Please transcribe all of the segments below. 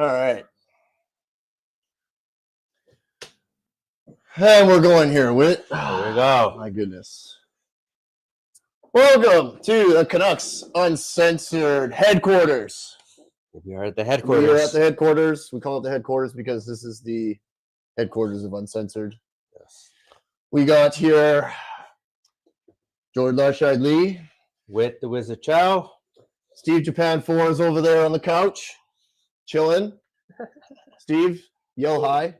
All right. And we're going here, Whit. There we go. My goodness. Welcome to the Canucks.Uncensored headquarters. We are at the headquarters. We are at the headquarters. We call it the headquarters because this is the headquarters of Uncensored. Yes. We got here Jordan Larshide Lee. With the Wizard Chow. Steve Japan 4 is over there on the couch, chilling. Steve, yell hi.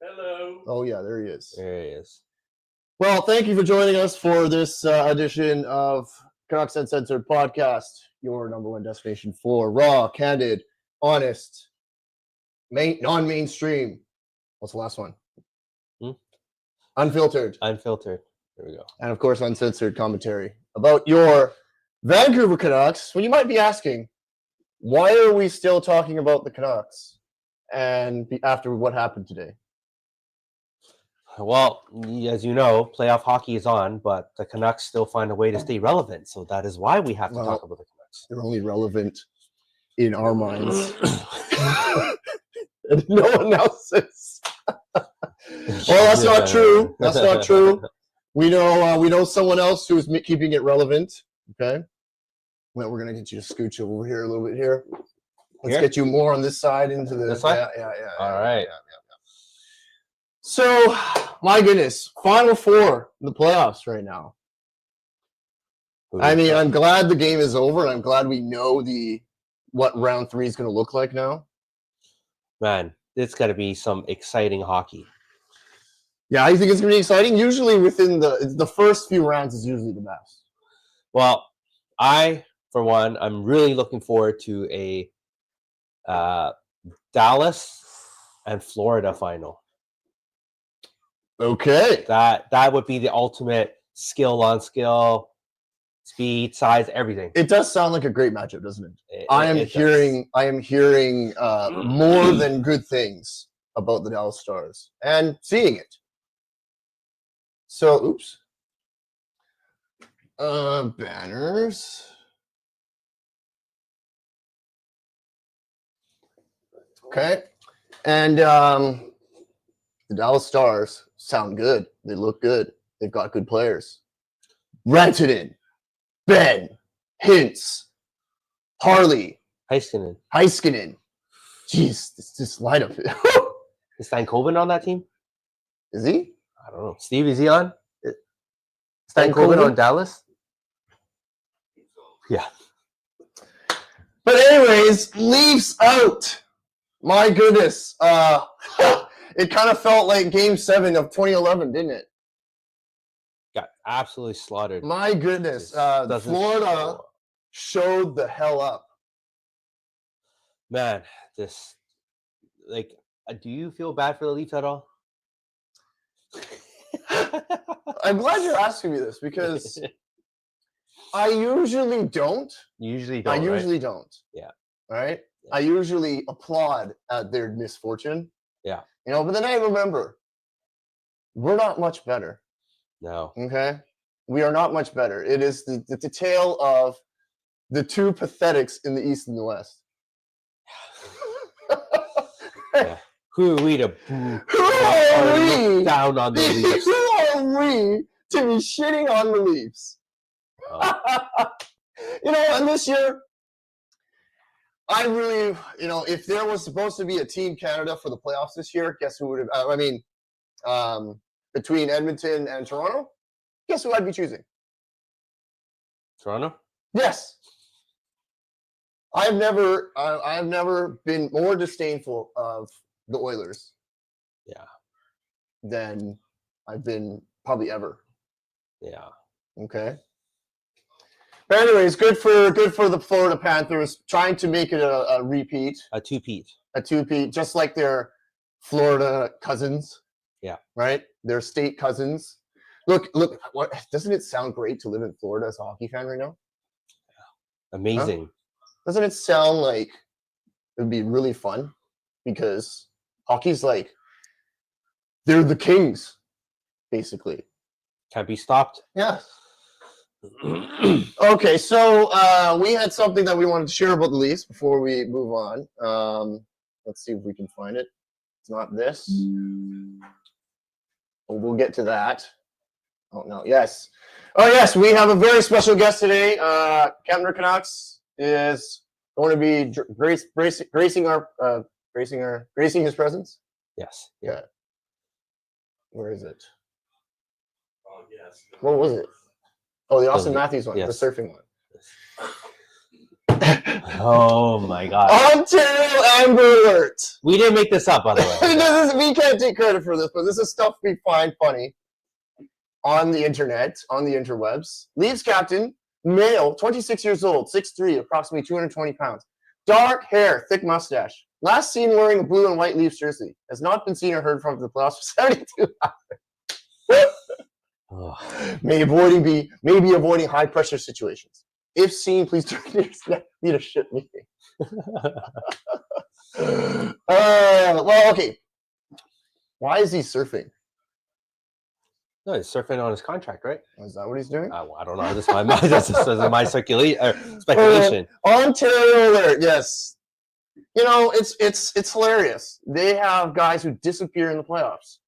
Hello. Oh, yeah, there he is. There he is. Well, thank you for joining us for this edition of Canucks Uncensored podcast, your number one destination for raw, candid, honest, non-mainstream. What's the last one? Unfiltered. Unfiltered. There we go. And, of course, uncensored commentary about your Vancouver Canucks. Well, you might be asking, why are we still talking about the Canucks and after what happened today? Well, as you know, playoff hockey is on, but the Canucks still find a way to stay relevant. So that is why we have to talk about the Canucks. They're only relevant in our minds. And no one else's. Well, that's not true. That's not true. We know someone else who's keeping it relevant. Okay. Well, we're gonna get you to scooch over here a little bit here. Let's get you more on this side into the this side. Yeah. All right. Yeah. So, my goodness, Final Four in the playoffs right now. I mean, I'm glad the game is over. And I'm glad we know what round 3 is going to look like now. Man, it's got to be some exciting hockey. Yeah, I think it's going to be exciting. Usually within the first few rounds is usually the best. Well, for one, I'm really looking forward to a Dallas and Florida final. Okay. That would be the ultimate skill on skill, speed, size, everything. It does sound like a great matchup, doesn't it? I am hearing more than good things about the Dallas Stars and seeing it. So, banners. Okay. And the Dallas Stars sound good. They look good. They've got good players. Rantanen, Ben, Hintz, Harley, Heiskanen. Jeez, this lineup. Is Stankoven on that team? Is he? I don't know. Steve, is he on? Stankoven on Dallas? Yeah. But anyways, Leafs out. My goodness. It kind of felt like Game 7 of 2011, didn't it? Got absolutely slaughtered. My goodness. Florida showed the hell up. Man, do you feel bad for the Leafs at all? I'm glad you're asking me this because I usually don't. You usually don't. I usually don't. Yeah. Right? Yeah. I usually applaud at their misfortune. Yeah. But then I remember, we're not much better. No. Okay? We are not much better. It is the tale of the two pathetics in the East and the West. Yeah. Who are we to look down on the Leafs? Who are we to be shitting on the Leafs? Oh. And this year, I really, if there was supposed to be a Team Canada for the playoffs this year, guess who would have, between Edmonton and Toronto, guess who I'd be choosing? Toronto? Yes. I've never been more disdainful of the Oilers. Yeah. Than I've been probably ever. Yeah. Okay. But anyways, good for the Florida Panthers trying to make it a repeat. A two-peat, just like their Florida cousins. Yeah. Right? Their state cousins. Look, what doesn't it sound great to live in Florida as a hockey fan right now? Amazing. Huh? Doesn't it sound like it would be really fun? Because hockey's like they're the kings, basically. Can't be stopped. Yeah. Okay, so we had something that we wanted to share about the Leafs before we move on. Let's see if we can find it. It's not this. Oh, we'll get to that. Oh, no. Yes. Oh, yes. We have a very special guest today. Kempner Canucks is going to be gracing his presence. Yes. Yeah. Where is it? Oh, yes. What was it? Oh, the Austin The- Matthews one, yes. the surfing one. Oh my God. Ontario Amber Alert. We didn't make this up, by the way. We can't take credit for this, but this is stuff we find funny on the internet, on the interwebs. Leafs captain, male, 26 years old, 6'3", approximately 220 pounds. Dark hair, thick mustache. Last seen wearing a blue and white Leafs jersey. Has not been seen or heard from the playoffs for 72 hours. Oh. May be avoiding high pressure situations. If seen, please turn to your leadership meeting. Well, okay. Why is he surfing? No, he's surfing on his contract, right? Is that what he's doing? I don't know. This is my speculation. Ontario Alert, yes. You know, it's hilarious. They have guys who disappear in the playoffs.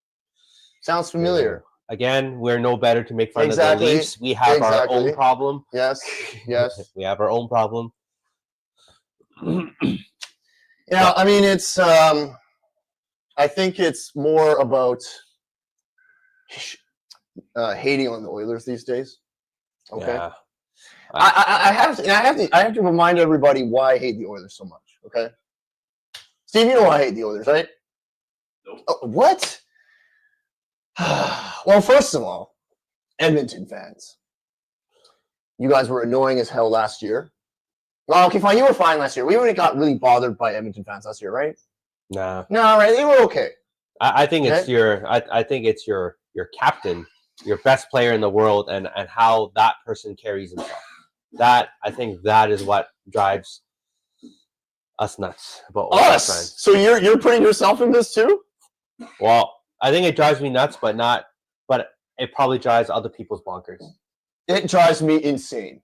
Sounds familiar. Again, we're no better to make fun Exactly. of the Leafs. We have our own problem. Yes, yes. We have our own problem. Yeah, I mean, it's. I think it's more about hating on the Oilers these days. Okay. Yeah. I have to remind everybody why I hate the Oilers so much. Okay. Steve, you know why I hate the Oilers, right? Nope. Oh, what? Well, first of all, Edmonton fans. You guys were annoying as hell last year. Well, okay, fine. You were fine last year. We only got really bothered by Edmonton fans last year, right? Nah. No, right? They were okay. I think it's Okay. your captain, your best player in the world, and how that person carries himself. That I think that is what drives us nuts about Oilers fans. Us. So you're putting yourself in this too? Well, I think it drives me nuts, but it probably drives other people's bonkers. It drives me insane.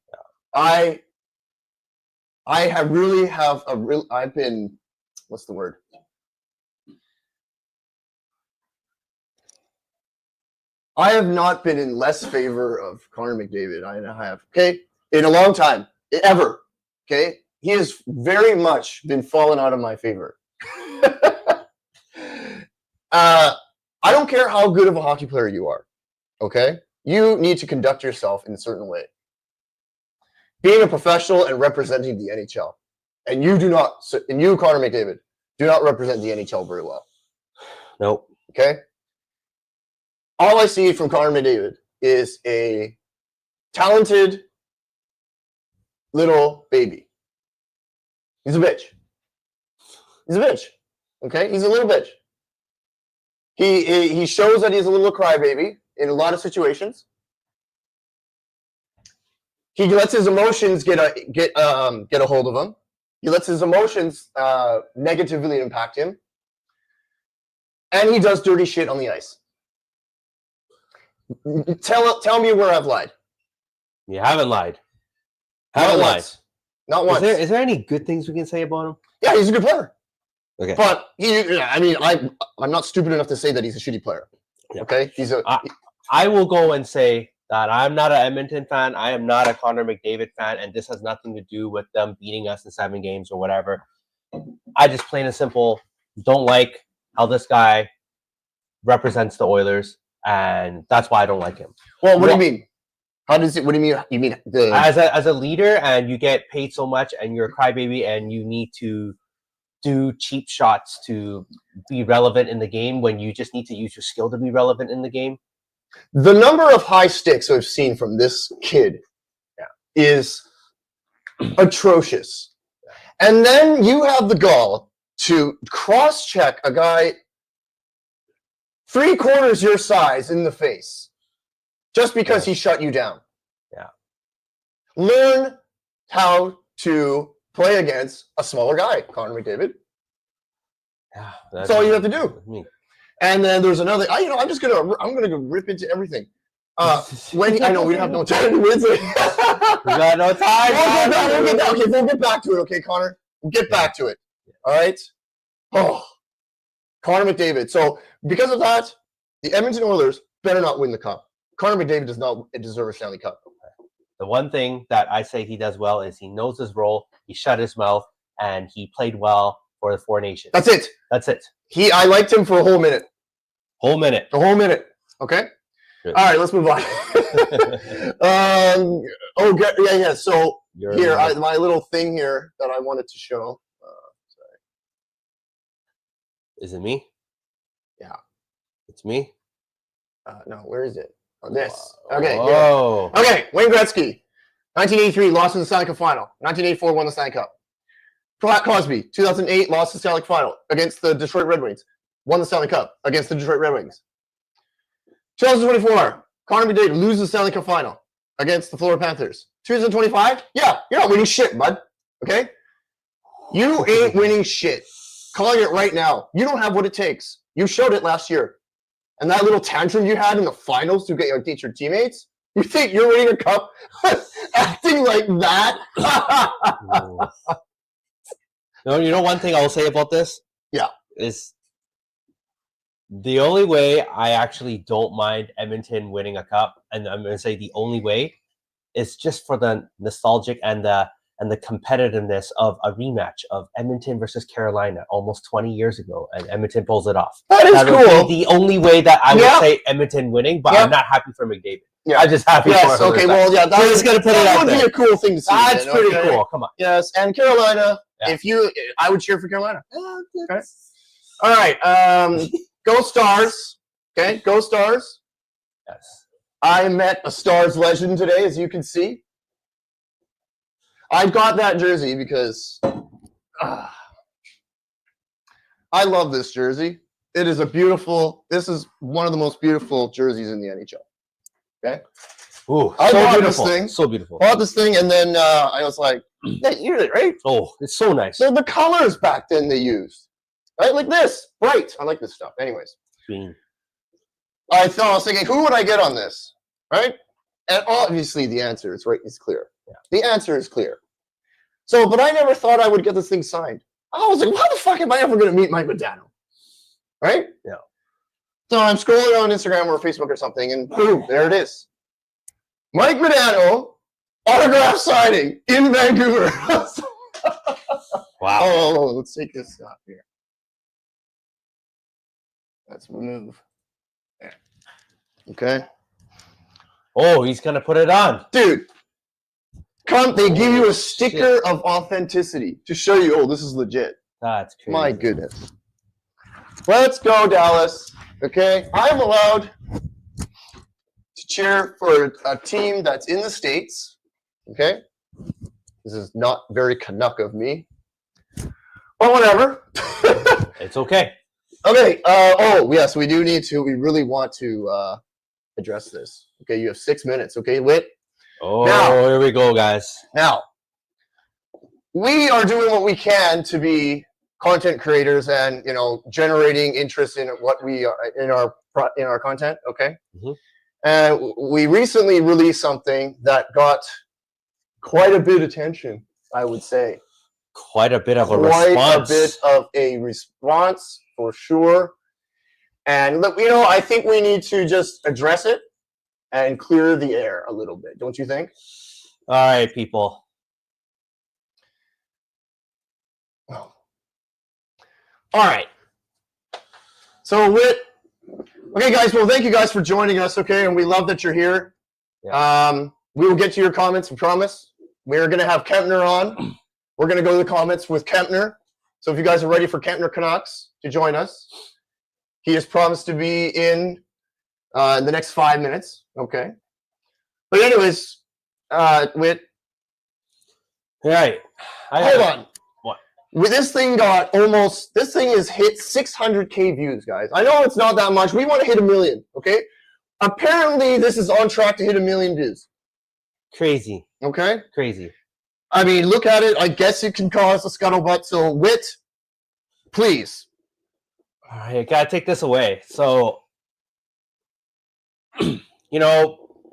I have really have a real. I've been. What's the word? I have not been in less favor of Connor McDavid. I have, okay, in a long time, ever. Okay, he has very much been falling out of my favor. I don't care how good of a hockey player you are. Okay, you need to conduct yourself in a certain way. Being a professional and representing the NHL, and you, Connor McDavid, do not represent the NHL very well. Nope. Okay. All I see from Connor McDavid is a talented little baby. He's a bitch. He's a bitch. Okay? He's a little bitch. He shows that he's a little crybaby in a lot of situations. He lets his emotions get a hold of him. He lets his emotions negatively impact him. And he does dirty shit on the ice. Tell me where I've lied. You haven't lied. Not once. Not once. Is there any good things we can say about him? Yeah, he's a good player. Okay. But I'm not stupid enough to say that he's a shitty player. Yeah. Okay? I will go and say that I'm not an Edmonton fan. I am not a Connor McDavid fan, and this has nothing to do with them beating us in 7 games or whatever. I just plain and simple don't like how this guy represents the Oilers, and that's why I don't like him. Well, what do you mean? What do you mean? You mean as a leader, and you get paid so much, and you're a crybaby, and you need to do cheap shots to be relevant in the game when you just need to use your skill to be relevant in the game? The number of high sticks I've seen from this kid is atrocious. And then you have the gall to cross-check a guy 3/4 your size in the face just because he shut you down. Yeah. Learn how to play against a smaller guy, Connor McDavid. Yeah, That's all you have to do. Me. And then there's another. I'm gonna go rip into everything. When I know we have no time to win. We got no time. We'll get back to it. Okay, Connor. We'll get back to it. All right. Oh, Connor McDavid. So because of that, the Edmonton Oilers better not win the cup. Connor McDavid does not deserve a Stanley Cup. The one thing that I say he does well is he knows his role, he shut his mouth, and he played well for the Four Nations. That's it. That's it. I liked him for a whole minute. Whole minute. A whole minute. Okay? Good. All right, let's move on. Yeah. So here, my little thing here that I wanted to show. Is it me? Yeah. It's me? No, where is it? On this. Okay. Whoa. Here. Okay, Wayne Gretzky. 1983, lost in the Stanley Cup final. 1984, won the Stanley Cup. Pat Cosby, 2008, lost the Stanley Cup final against the Detroit Red Wings. Won the Stanley Cup against the Detroit Red Wings. 2024, Connor McDavid loses the Stanley Cup final against the Florida Panthers. 2025, yeah, you're not winning shit, bud. Okay? You ain't winning shit. Calling it right now. You don't have what it takes. You showed it last year. And that little tantrum you had in the finals to teach your teammates, you think you're winning a cup acting like that? No, you know one thing I'll say about this? Yeah. Is the only way I actually don't mind Edmonton winning a cup, and I'm going to say the only way, is just for the nostalgic and the competitiveness of a rematch of Edmonton versus Carolina almost 20 years ago, and Edmonton pulls it off. That is cool. Would be the only way that I would say Edmonton winning, but I'm not happy for McDavid. Yeah. I'm just happy for him. Okay, well, yeah, We're just gonna put it out would there. be a cool thing to see. That's then, pretty okay? cool. Come on. Yes, and Carolina, Yeah. I would cheer for Carolina. Okay. All right, go Stars. Okay, go Stars. Yes. I met a Stars legend today, as you can see. I got that jersey because I love this jersey. It is this is one of the most beautiful jerseys in the NHL. Okay? Ooh, I so bought beautiful. this thing. So beautiful. Bought this thing, and then I was like, yeah, you're right. Oh, it's so nice. So the colors back then they used, right? Like this, bright. I like this stuff. Anyways, Green. I was thinking, who would I get on this, right? And obviously the answer is clear. Yeah. The answer is clear. So, but I never thought I would get this thing signed. I was like, how the fuck am I ever going to meet Mike Modano? Right? Yeah. So I'm scrolling on Instagram or Facebook or something, and boom, there it is. Mike Modano, autograph signing in Vancouver. Wow. Oh, let's take this off here. Let's move. There. Okay. Oh, he's gonna put it on. Dude, they give you a sticker of authenticity to show you, this is legit. That's crazy. My goodness. Let's go, Dallas. Okay, I'm allowed to cheer for a team that's in the States. Okay, this is not very Canuck of me, but whatever. It's okay. Okay. Yes, we really want to address this. Okay, you have 6 minutes. Okay, Lit. Oh, Now- here we go, guys. Now, we are doing what we can to be content creators and generating interest in what we are in our content. Okay, Mhm. and we recently released something that got quite a bit of attention. I would say Quite a bit of a quite response. a bit of a response for sure. And look, I think we need to just address it and clear the air a little bit. Don't you think? All right, people. All right. So okay, guys. Well, thank you guys for joining us. Okay, and we love that you're here. Yeah. We will get to your comments. We promise. We're going to have Kempner on. We're going to go to the comments with Kempner. So if you guys are ready for Kempner Canucks to join us, he has promised to be in the next 5 minutes. Okay. But anyways, Whit, All right. hold on. What? This thing has hit 600K views, guys. I know it's not that much. We want to hit 1 million, okay? Apparently, this is on track to hit 1 million views, Crazy. okay? Crazy. I mean, look at it. I guess it can cause a scuttlebutt. So, Whit, please. All right, gotta take this away. So,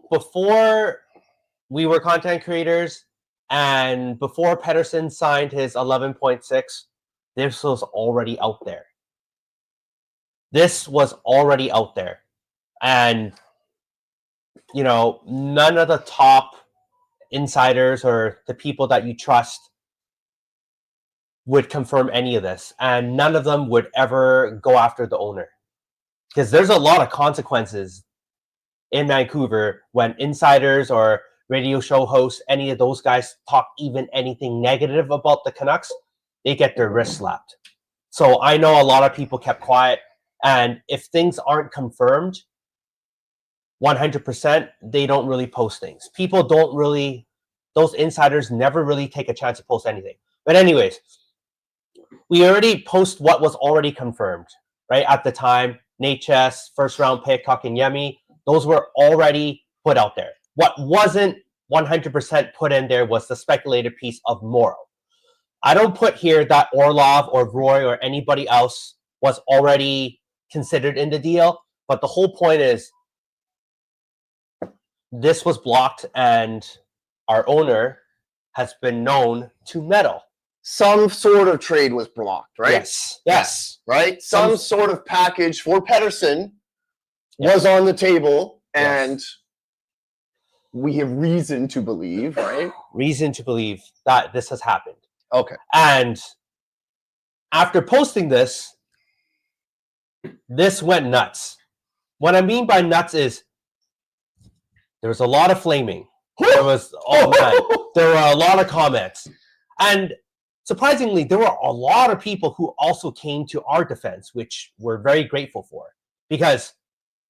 before we were content creators and before Pedersen signed his 11.6 this was already out there. This was already out there. And, you know, none of the top insiders or the people that you trust would confirm any of this. And none of them would ever go after the owner. Because there's a lot of consequences in Vancouver when insiders or radio show hosts, any of those guys talk even anything negative about the Canucks, they get their wrist slapped. So I know a lot of people kept quiet. And if things aren't confirmed 100%, they don't really post things. People don't really, those insiders never really take a chance to post anything. But anyways, we already post what was already confirmed, right? At the time, Nate Chess, first round pick, Kotkaniemi, those were already put out there. What wasn't 100% put in there was the speculated piece of Morrow. I don't put here that Orlov or Roy or anybody else was already considered in the deal, but the whole point is this was blocked and our owner has been known to meddle. Some sort of trade was blocked, right? Yes. Right? Some sort of package for Pettersson was on the table, and we have reason to believe, right? Reason to believe that this has happened. Okay. And after posting this, this went nuts. What I mean by nuts is there was a lot of flaming. There was, there were a lot of comments. And surprisingly, there were a lot of people who also came to our defense, which we're very grateful for, because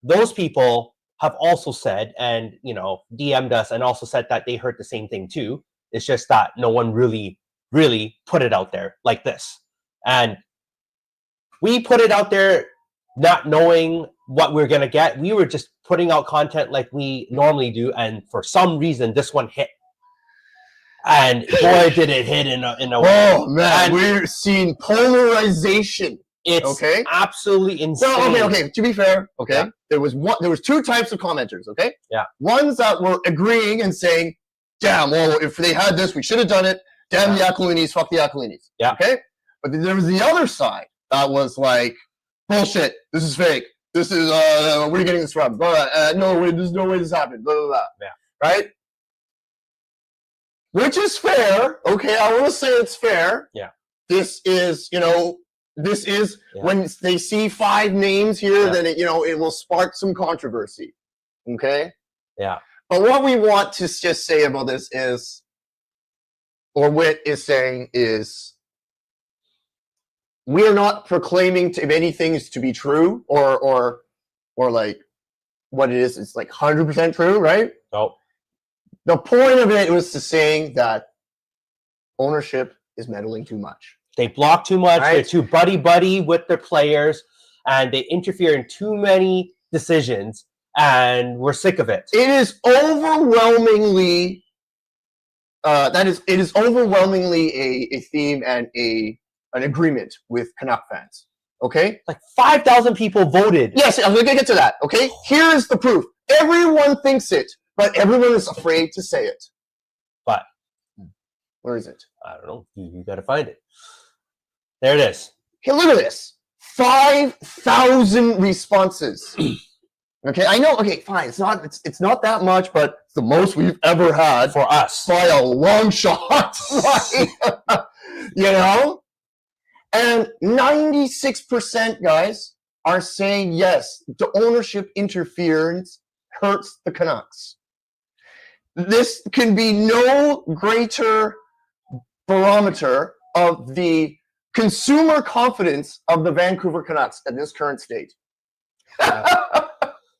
those people have also said, and, you know, DM'd us and also said that they heard the same thing too. It's just that no one really put it out there like this. And we put it out there not knowing what we're going to get. We were just putting out content like we normally do. And for some reason, this one hit. And boy, did it hit in a way. Oh, man. We're seeing polarization. It's absolutely insane. So, okay. To be fair, there was two types of commenters, okay? Yeah. Ones that were agreeing and saying, damn, well, if they had this, we should have done it. Damn the Aquilinis, fuck the Aquilinis. Yeah. Okay? But then there was the other side that was like, bullshit, this is fake. This is, where are you getting this from? No way, there's no way this happened. Blah, blah, blah. Yeah. Right? Which is fair. Okay, I want to say it's fair. Yeah. This is, when they see 5 names here, then it will spark some controversy. Okay? Yeah. But what we want to just say about this is, or Whit is saying is, we are not proclaiming if anything is to be true or like what it is. It's like 100% true, right? Oh. The point of it was to saying that ownership is meddling too much. They block too much. Right? They're too buddy with their players, and they interfere in too many decisions. And we're sick of it. It is overwhelmingly it is overwhelmingly a theme and an agreement with Canuck fans. Okay? Like 5,000 people voted. Yes, I'm going to get to that. Okay? Here's the proof. Everyone thinks it, but everyone is afraid to say it. But where is it? I don't know. You got to find it. There it is. Hey, look at this. 5,000 responses. Okay, I know. Okay, fine. It's not that much, but it's the most we've ever had for us by a long shot. Right? And 96%, guys, are saying yes. The ownership interference hurts the Canucks. This can be no greater barometer of the consumer confidence of the Vancouver Canucks at this current state.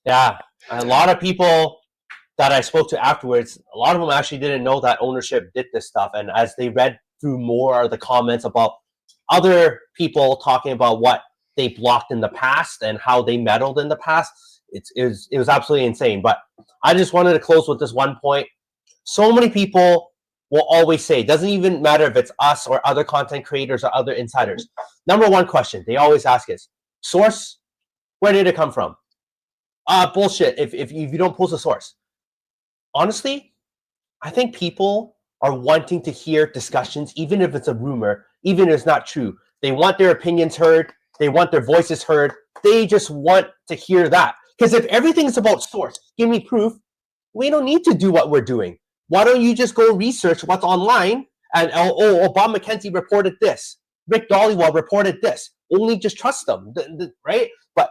Yeah, a lot of people that I spoke to afterwards, a lot of them actually didn't know that ownership did this stuff. And as they read through more of the comments about other people talking about what they blocked in the past and how they meddled in the past, it was absolutely insane. But I just wanted to close with this one point. So many people will always say, it doesn't even matter if it's us or other content creators or other insiders. Number one question they always ask is, source, where did it come from? Bullshit, if you don't post a source. Honestly, I think people are wanting to hear discussions, even if it's a rumor, even if it's not true. They want their opinions heard. They want their voices heard. They just want to hear that. Because if everything's about source, give me proof, we don't need to do what we're doing. Why don't you just go research what's online and, Bob McKenzie reported this. Rick Dhaliwal reported this. Only just trust them, right? But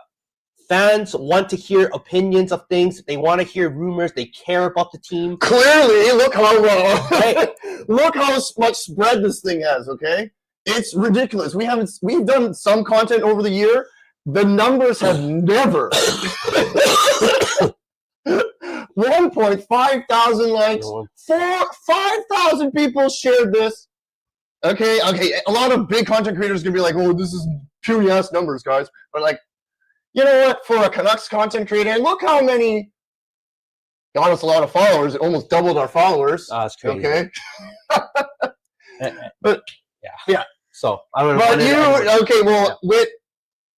fans want to hear opinions of things. They want to hear rumors. They care about the team. Clearly, look how look how much spread this thing has. Okay, it's ridiculous. We've done some content over the year. The numbers have never 1.5 thousand likes. 5,000 people shared this. Okay. A lot of big content creators are gonna be like, "Oh, this is puny ass numbers, guys." But like, you know what? For a Canucks content creator, and look how many got us a lot of followers. It almost doubled our followers. That's crazy. Okay. But yeah. So I don't know. But Whit,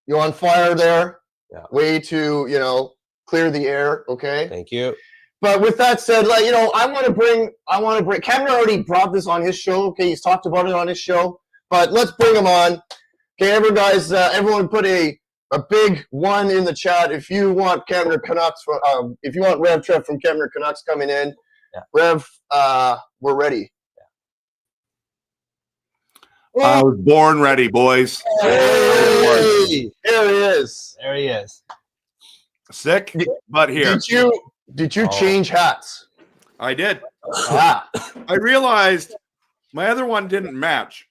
you're on fire there. Yeah. Way to clear the air. Okay. Thank you. But with that said, I want to bring. Kempner already brought this on his show. Okay, he's talked about it on his show. But let's bring him on. Okay, everyone put a big 1 in the chat if you want Kempner Canucks. If you want RevTrev from Kempner Canucks coming in, Rev, we're ready. I was born ready, boys. Hey, there he is. There he is. Sick, but here. Did you change hats? I did. Ah. I realized my other one didn't match,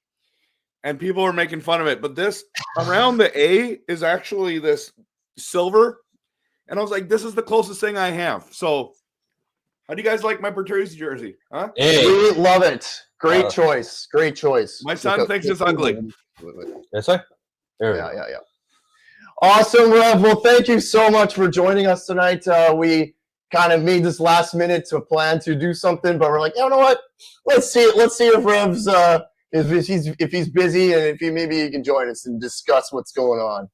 and people were making fun of it. But this around the A is actually this silver, and I was like, "This is the closest thing I have." So, how do you guys like my Patrice jersey? Huh? Hey. We love it. Great choice. Great choice. My son thinks it's ugly. Yes, sir. Yeah. Awesome, Rev. Well, thank you so much for joining us tonight. We kind of made this last minute to plan to do something, but we're like, you know what? Let's see if Rev's if he's busy and if maybe he can join us and discuss what's going on.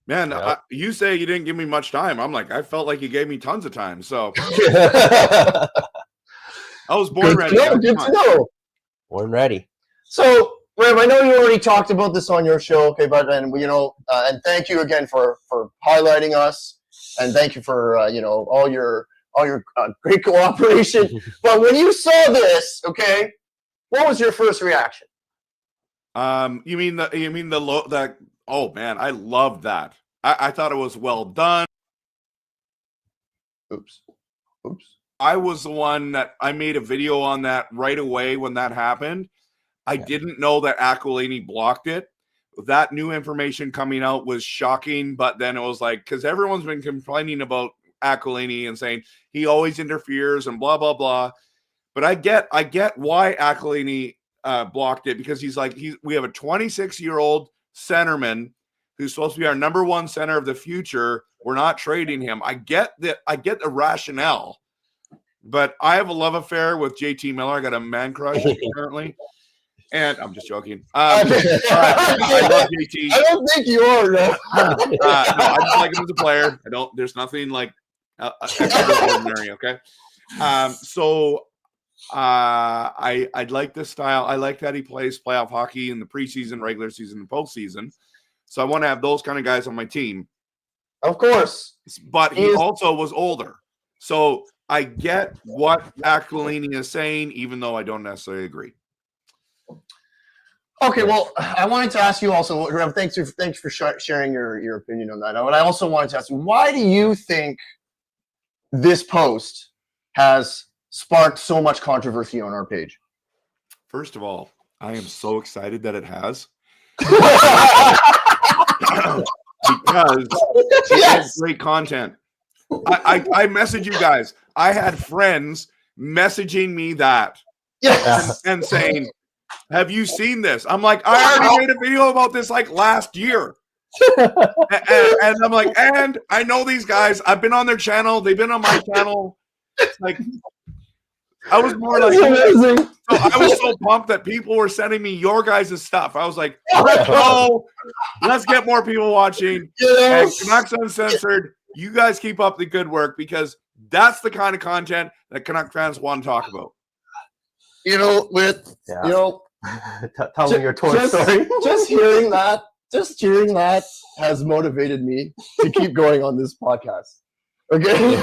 Man, you say you didn't give me much time. I'm like, I felt like you gave me tons of time. So I was born ready. Good to know. Born ready. So, Rev, I know you already talked about this on your show, okay, but and thank you again for highlighting us, and thank you for all your great cooperation. But when you saw this, okay, what was your first reaction? You mean the oh man, I loved that. I thought it was well done. Oops. I was the one that I made a video on that right away when that happened. I didn't know that Aquilini blocked it. That new information coming out was shocking, but then it was like, because everyone's been complaining about Aquilini and saying he always interferes and blah, blah, blah. But I get why Aquilini blocked it, because we have a 26-year-old centerman who's supposed to be our number 1 center of the future. We're not trading him. I get the rationale. But I have a love affair with JT Miller. I got a man crush apparently, and I'm just joking. I love JT. I don't think you are. No, I just like him as a player. There's nothing like extraordinary. Okay, so I like this style. I like that he plays playoff hockey in the preseason, regular season, and postseason. So I want to have those kind of guys on my team. Of course, but he also was older, so I get what Aquilini is saying, even though I don't necessarily agree. Okay, well, I wanted to ask you also, Rev, thanks for sharing your opinion on that. But I also wanted to ask you, why do you think this post has sparked so much controversy on our page? First of all, I am so excited that it has. Because it's great content. I message you guys. I had friends messaging me that and saying, "Have you seen this?" I'm like, I already made a video about this like last year. and I'm like, and I know these guys. I've been on their channel. They've been on my channel. Like, I was more like, so I was so pumped that people were sending me your guys' stuff. I was like, let's go. Let's get more people watching. And Canucks.Uncensored, you guys keep up the good work, because that's the kind of content that Canuck fans want to talk about. Tell me your tour story. Just hearing that has motivated me to keep going on this podcast. Okay.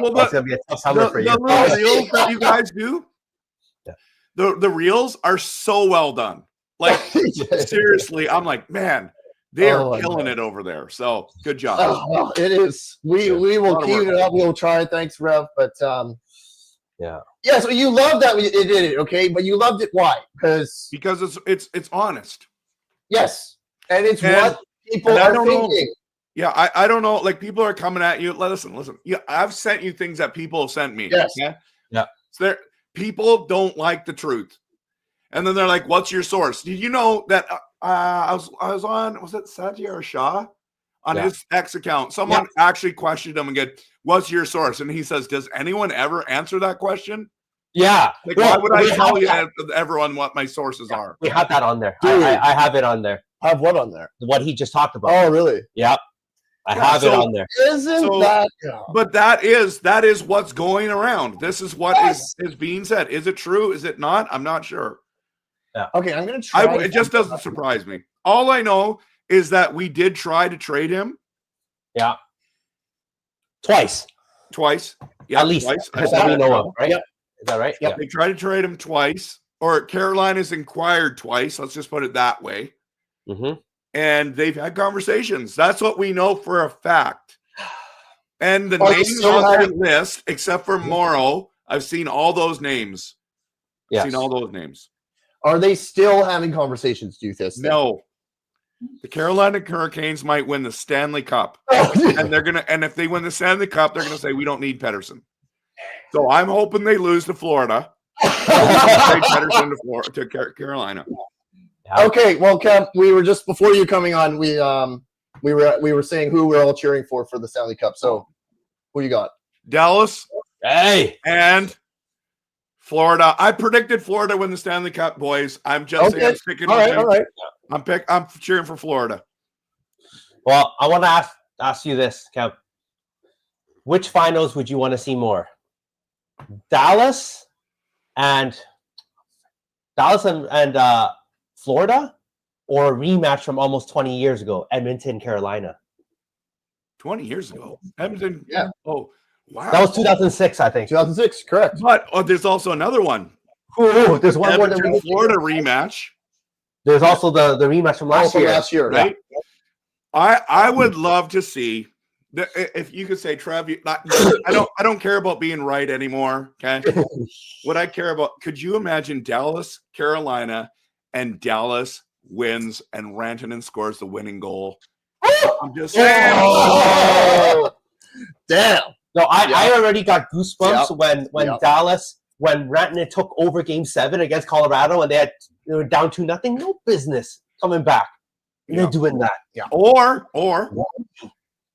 Well, It's gonna be a tough summer for you. the little reels that you guys do, Yeah. the reels are so well done. Like seriously, I'm like, man, they Oh, are my killing God. it over there. So good job. Oh, well, it is. We will lot of keep work. it up. We'll try. Thanks, Rev. But Yeah. yeah. So you loved that we did it, okay? But you loved it. Why? Because Because it's honest. yes, and it's And- what people and I are don't know- thinking. Yeah, I don't know. Like people are coming at you. Listen. Yeah, I've sent you things that people have sent me. Yes. Yeah. Yeah. So people don't like the truth, and then they're like, "What's your source?" Did you know that I was on? Was it Satya or Shah on Yeah. his X account? Someone actually questioned him and get, "What's your source?" And he says, "Does anyone ever answer that question? Yeah. Like, Well, why would I we tell have you everyone what my sources are?" We have that on there. Dude. I have it on there. Have what on there? What he just talked about. Oh, really? Yep. I Yeah, have it so- on there. Isn't So- that? But that is what's going around. This is what Yes. is being said. Is it true? Is it not? I'm not sure. Okay, I'm gonna try. to It just find doesn't surprise me. All I know is that we did try to trade him Yeah. Twice. twice. Yeah, At least. twice. That we know of, right? Yep. Is that right? Yep. They tried to trade him twice, or Carolina's inquired twice. Let's just put it that way. Yeah. Mm-hmm. And they've had conversations. That's what we know for a fact. And the Are they names still on that having- list, except for Morrow, I've seen all those names. Yes. Seen all those names. Are they still having conversations? Do you think? No. The Carolina Hurricanes might win the Stanley Cup. Oh, And if they win the Stanley Cup, they're gonna say we don't need Pedersen. So I'm hoping they lose to Florida. Trade Pedersen to Carolina. Yeah. okay. Well, Kev, we were just before you coming on. We were saying who we're all cheering for the Stanley Cup. So, who you got? Dallas Hey. and Florida. I predicted Florida win the Stanley Cup, boys. I'm just saying, I'm sticking All with right. you. All right. I'm cheering for Florida. Well, I want to ask you this, Kev. Which finals would you want to see more? Dallas and Florida, or a rematch from almost 20 years ago, Edmonton, Carolina? 20 years ago. Edmonton. Yeah. Oh, wow. That was 2006, I think. 2006. Correct. But there's also another one. Ooh, there's one more than Edmonton, Florida rematch. There's also the rematch from last year. Last year. Right? I would love to see if you could say, Trev, I don't care about being right anymore. Okay. What I care about, could you imagine Dallas, Carolina, and Dallas wins and Rantanen scores the winning goal? I'm just saying. Oh, damn. No, I Yeah. already got goosebumps when Yeah. Dallas, when Rantanen took over Game 7 against Colorado, and they were down 2-0. No business coming back. And Yeah. they're doing that. Or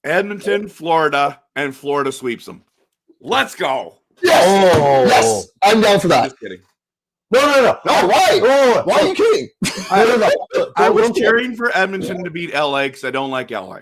Edmonton, Florida, and Florida sweeps them. Let's go. Yes. Oh. Yes. I'm down for that. Just kidding. No. No, why? Oh, Why are you kidding? I was Don't you- cheering for Edmonton to beat LA because I don't like LA.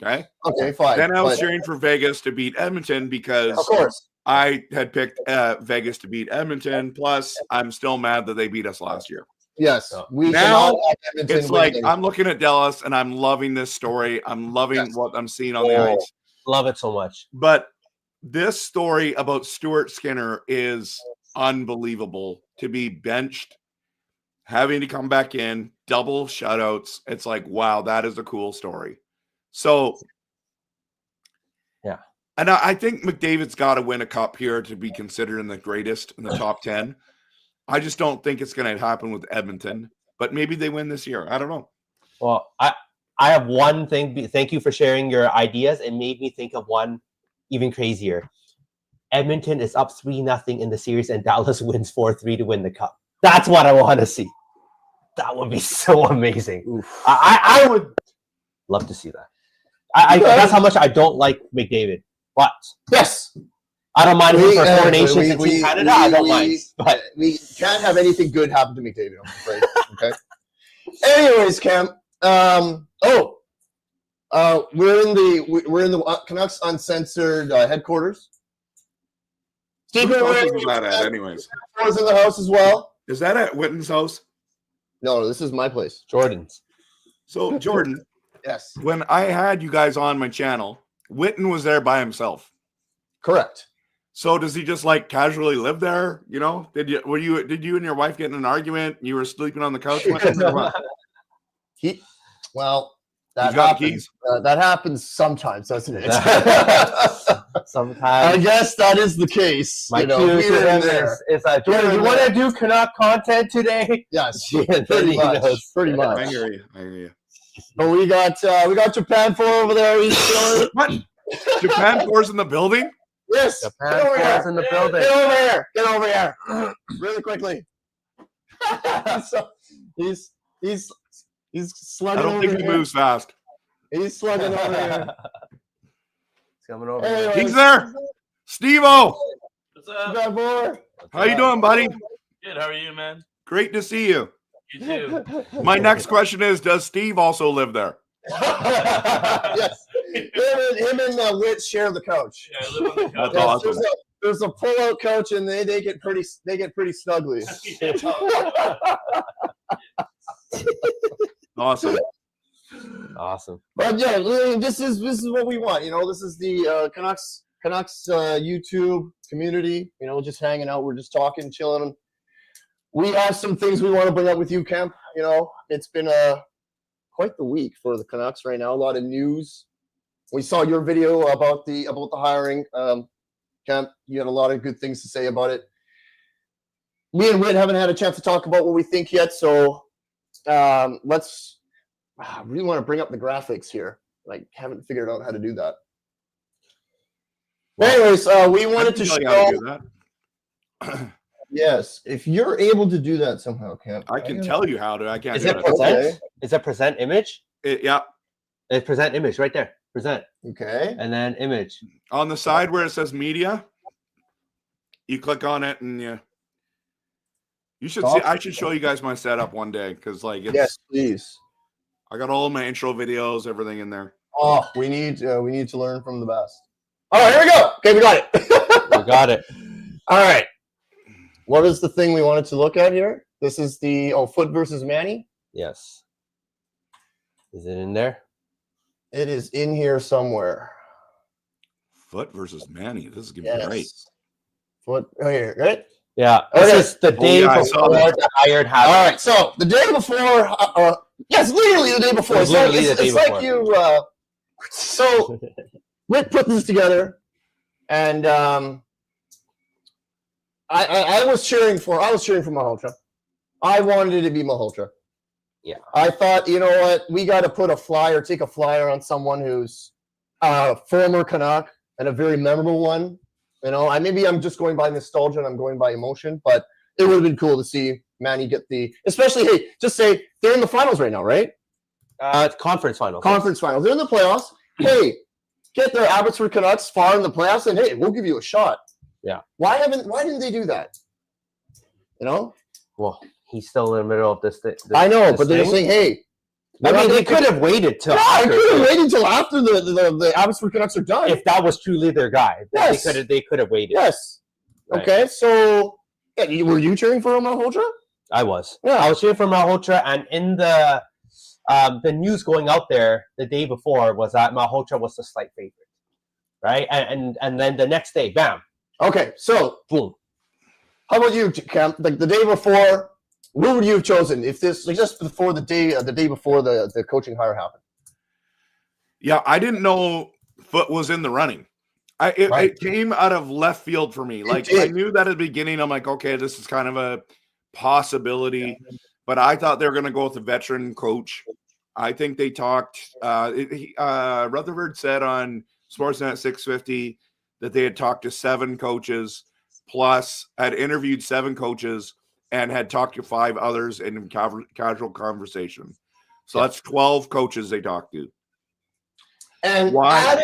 Okay. Okay, fine. Then I was but- cheering for Vegas to beat Edmonton because Of course. I had picked Vegas to beat Edmonton. Plus, I'm still mad that they beat us last year. Yes. No. We Now, cannot have Edmonton It's win like any- I'm looking at Dallas and I'm loving this story. I'm loving Yes. what I'm seeing on the Oh. ice. Love it so much. But this story about Stuart Skinner is unbelievable. To be benched, having to come back in, double shutouts. It's like, wow, that is a cool story. So, Yeah. And I think McDavid's got to win a cup here to be considered in the greatest in the top 10. I just don't think it's going to happen with Edmonton, but maybe they win this year. I don't know. Well, I have one thing. Thank you for sharing your ideas. It made me think of one even crazier. Edmonton is up 3-0 in the series, and Dallas wins 4-3 to win the cup. That's what I want to see. That would be so amazing. I would love to see that. That's how much I don't like McDavid. But Yes. I don't mind him for We- Four Nations we- and we- Team Canada. I don't we- mind. But We can't have anything good happen to McDavid, I'm afraid. Okay. Anyways, Cam. We're in the Canucks.Uncensored headquarters. Who Stephen else Ray is that at, anyways? was in the house as well. Is that at Witten's house? No, this is my place. Jordan's. So, Jordan, Yes, when I had you guys on my channel, Witten was there by himself. correct. So does he just like casually live there? You know, did you and your wife get in an argument? And you were sleeping on the couch with him or what? Well, He's that got happens. keys. That happens sometimes, doesn't it? I Sometimes guess that is the case. my you know, cue here to and him there. is Jordan, you want to do Canuck content today? Yes, And then pretty he much. knows. Pretty I much. hear you. I hear you. But we got Japan 4 over there. He's chilling. What? Japan Force in the building? Yes. Japan Get over Force here. in the building. Get over here. Get over here. Really quickly. So he's I slugging don't over think he here. moves fast. He's slugging over here. It's coming over. Anyways, He's there. Steve-O, What's up? Japan 4. how you doing, buddy? Good. How are you, man? Great to see you. You too. My next question is, does Steve also live there? Yes. Him and Witt share the coach. Yeah, I live on the couch. That's awesome. There's a pull-out coach, and they get pretty snuggly. Awesome. Awesome. But yeah, this is what we want. You know, this is the Canucks YouTube community. You know, just hanging out. We're just talking, chilling. We have some things we want to bring up with you, Kemp. You know, it's been quite the week for the Canucks right now. A lot of news. We saw your video about the hiring. Kemp, you had a lot of good things to say about it. Me and Whit haven't had a chance to talk about what we think yet, so let's. I really want to bring up the graphics here. Like, haven't figured out how to do that. Well, Anyways, we wanted to I can tell you how show. to do that. Yes, if you're able to do that somehow, Kemp. I can tell you how to. I can't Is do it it. present? Okay. Is it present image? Yeah. It's present image right there. Present. Okay. And then image. On the side where it says media, you click on it and you should see. I should show you guys my setup one day because like it's. Yes, please. I got all my intro videos, everything in there. Oh, we need to learn from the best. All right, here we go. Okay, we got it. We got it. All right. What is the thing we wanted to look at here? This is the Foote versus Manny. Yes. Is it in there? It is in here somewhere. Foote versus Manny. This is gonna Yes. be great. Foote. Oh, here, right? Yeah. Okay. This is the day yeah, I saw before that. the hired happened. All right. So the day before. Yes, literally the day before. It was literally the day it's before. like you. So Rick put this together, and I was cheering for Malhotra. I wanted it to be Malhotra. Yeah. I thought, you know what, we got to take a flyer on someone who's a former Canuck and a very memorable one. You know, I'm just going by nostalgia and I'm going by emotion, but it would have been cool to see Manny get especially, hey, just say they're in the finals right now, right? It's conference finals. Conference finals. They're in the playoffs. Hey, get their Abbotsford Canucks far in the playoffs, and hey, we'll give you a shot. Yeah. Why didn't they do that? You know? Well, he's still in the middle of this. I know, this but they're thing. saying, hey. I we're not mean, they gonna could have waited till Yeah, I after. could have waited until after the Abbotsford Canucks are done. If that was truly their guy, Yes. they could have waited. Yes. Right. Okay, so were you cheering for Malhotra? I was. Yeah. I was cheering for Malhotra, and in the news going out there the day before was that Malhotra was the slight favorite, right? And then the next day, bam, Okay, so boom. how about you, Kemp? Like the day before, who would you have chosen if this, like just before the day before the coaching hire happened? Yeah, I didn't know Foote was in the running. It Right. came out of left field for me. Like did. I knew that at the beginning. I'm like, okay, this is kind of a possibility, but I thought they were going to go with a veteran coach. I think they talked. Rutherford said on Sportsnet 650 that they had talked to 7 coaches, plus had interviewed 7 coaches and had talked to 5 others in casual conversation. So that's 12 coaches they talked to. And Why?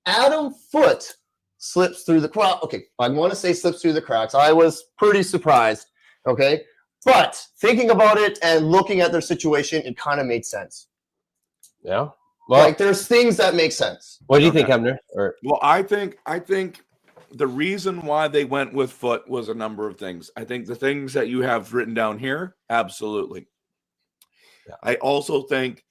Adam Foote slips through the cracks. Okay, I want to say slips through the cracks. I was pretty surprised. Okay, but thinking about it and looking at their situation, it kind of made sense. Yeah. Well, Like there's things that make sense. what do you think, Okay. Kempner? Or Well, I think the reason why they went with Foote was a number of things. I think the things that you have written down here, absolutely. Yeah. I also think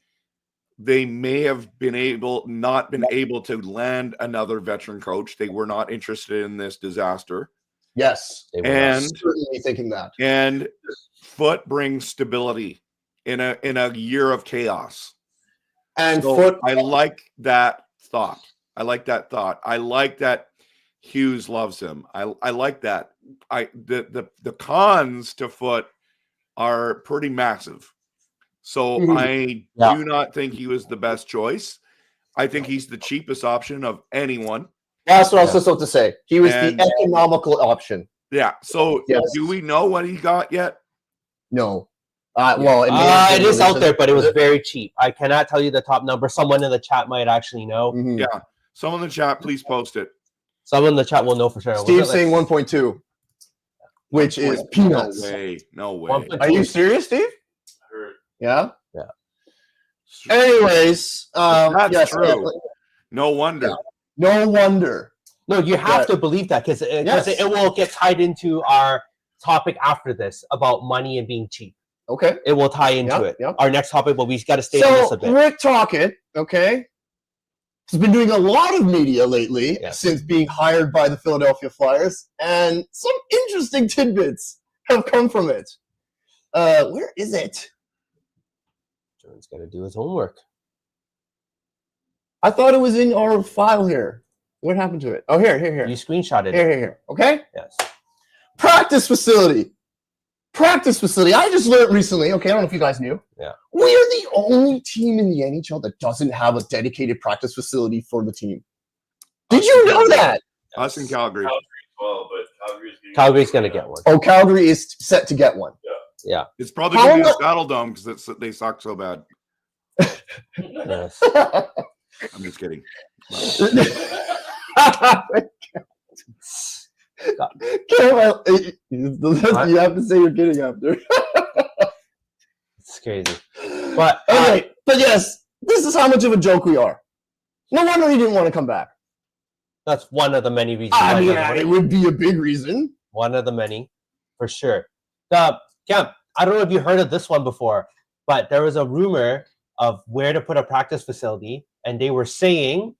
they may have not been able to land another veteran coach. They were not interested in this disaster. Yes, They were And certainly thinking that. and Foote brings stability in a year of chaos. And So Foote, I like that thought. I like that Hughes loves him. I like that. The cons to Foote are pretty massive. So I do not think he was the best choice. I think he's the cheapest option of anyone. that's what I was just about to say. He was And- the economical option. Yeah. So Yes. do we know what he got yet? No. Well, it, may have It been is out there, but it was released. very cheap. I cannot tell you the top number. Someone in the chat might actually know. Mhm. Yeah. Someone in the chat, please post it. Someone in the chat will know for sure. Was it Steve's like saying 1.2, which is peanuts. No way. No way. 1.2? Are you serious, Steve? Heard. Yeah. Yeah. Anyways, That's yes, true. No wonder. Yeah. No wonder. No, you have Right. to believe that because Yes. it will get tied into our topic after this about money and being cheap. Okay. It will tie into Yep, it. yep. Our next topic, but we got to stay on this So a bit. Rick Tocchet, okay, has been doing a lot of media lately Yes. since being hired by the Philadelphia Flyers, and some interesting tidbits have come from it. Where is it? Jordan's got to do his homework. I thought it was in our file here. What happened to it? Oh, here. You screenshotted it. Here. Okay. Yes. Practice facility. I just learned recently, okay, I don't know if you guys knew. Yeah. We are the only team in the NHL that doesn't have a dedicated practice facility for the team. Did you know that? Us in Calgary. Calgary as well, but Calgary's going to get one. Oh, Calgary is set to get one. Yeah. It's probably How going to be mu- a Saddle Dome because they suck so bad. Yes. I'm just kidding. Carol, you have to say you're kidding after. It's crazy. But Okay, but yes, this is how much of a joke we are. No wonder he didn't want to come back. that's one of the many reasons. I why mean, he doesn't want it it. would be a big reason. One of the many, for sure. Kemp, I don't know if you heard of this one before, but there was a rumor of where to put a practice facility, and they were saying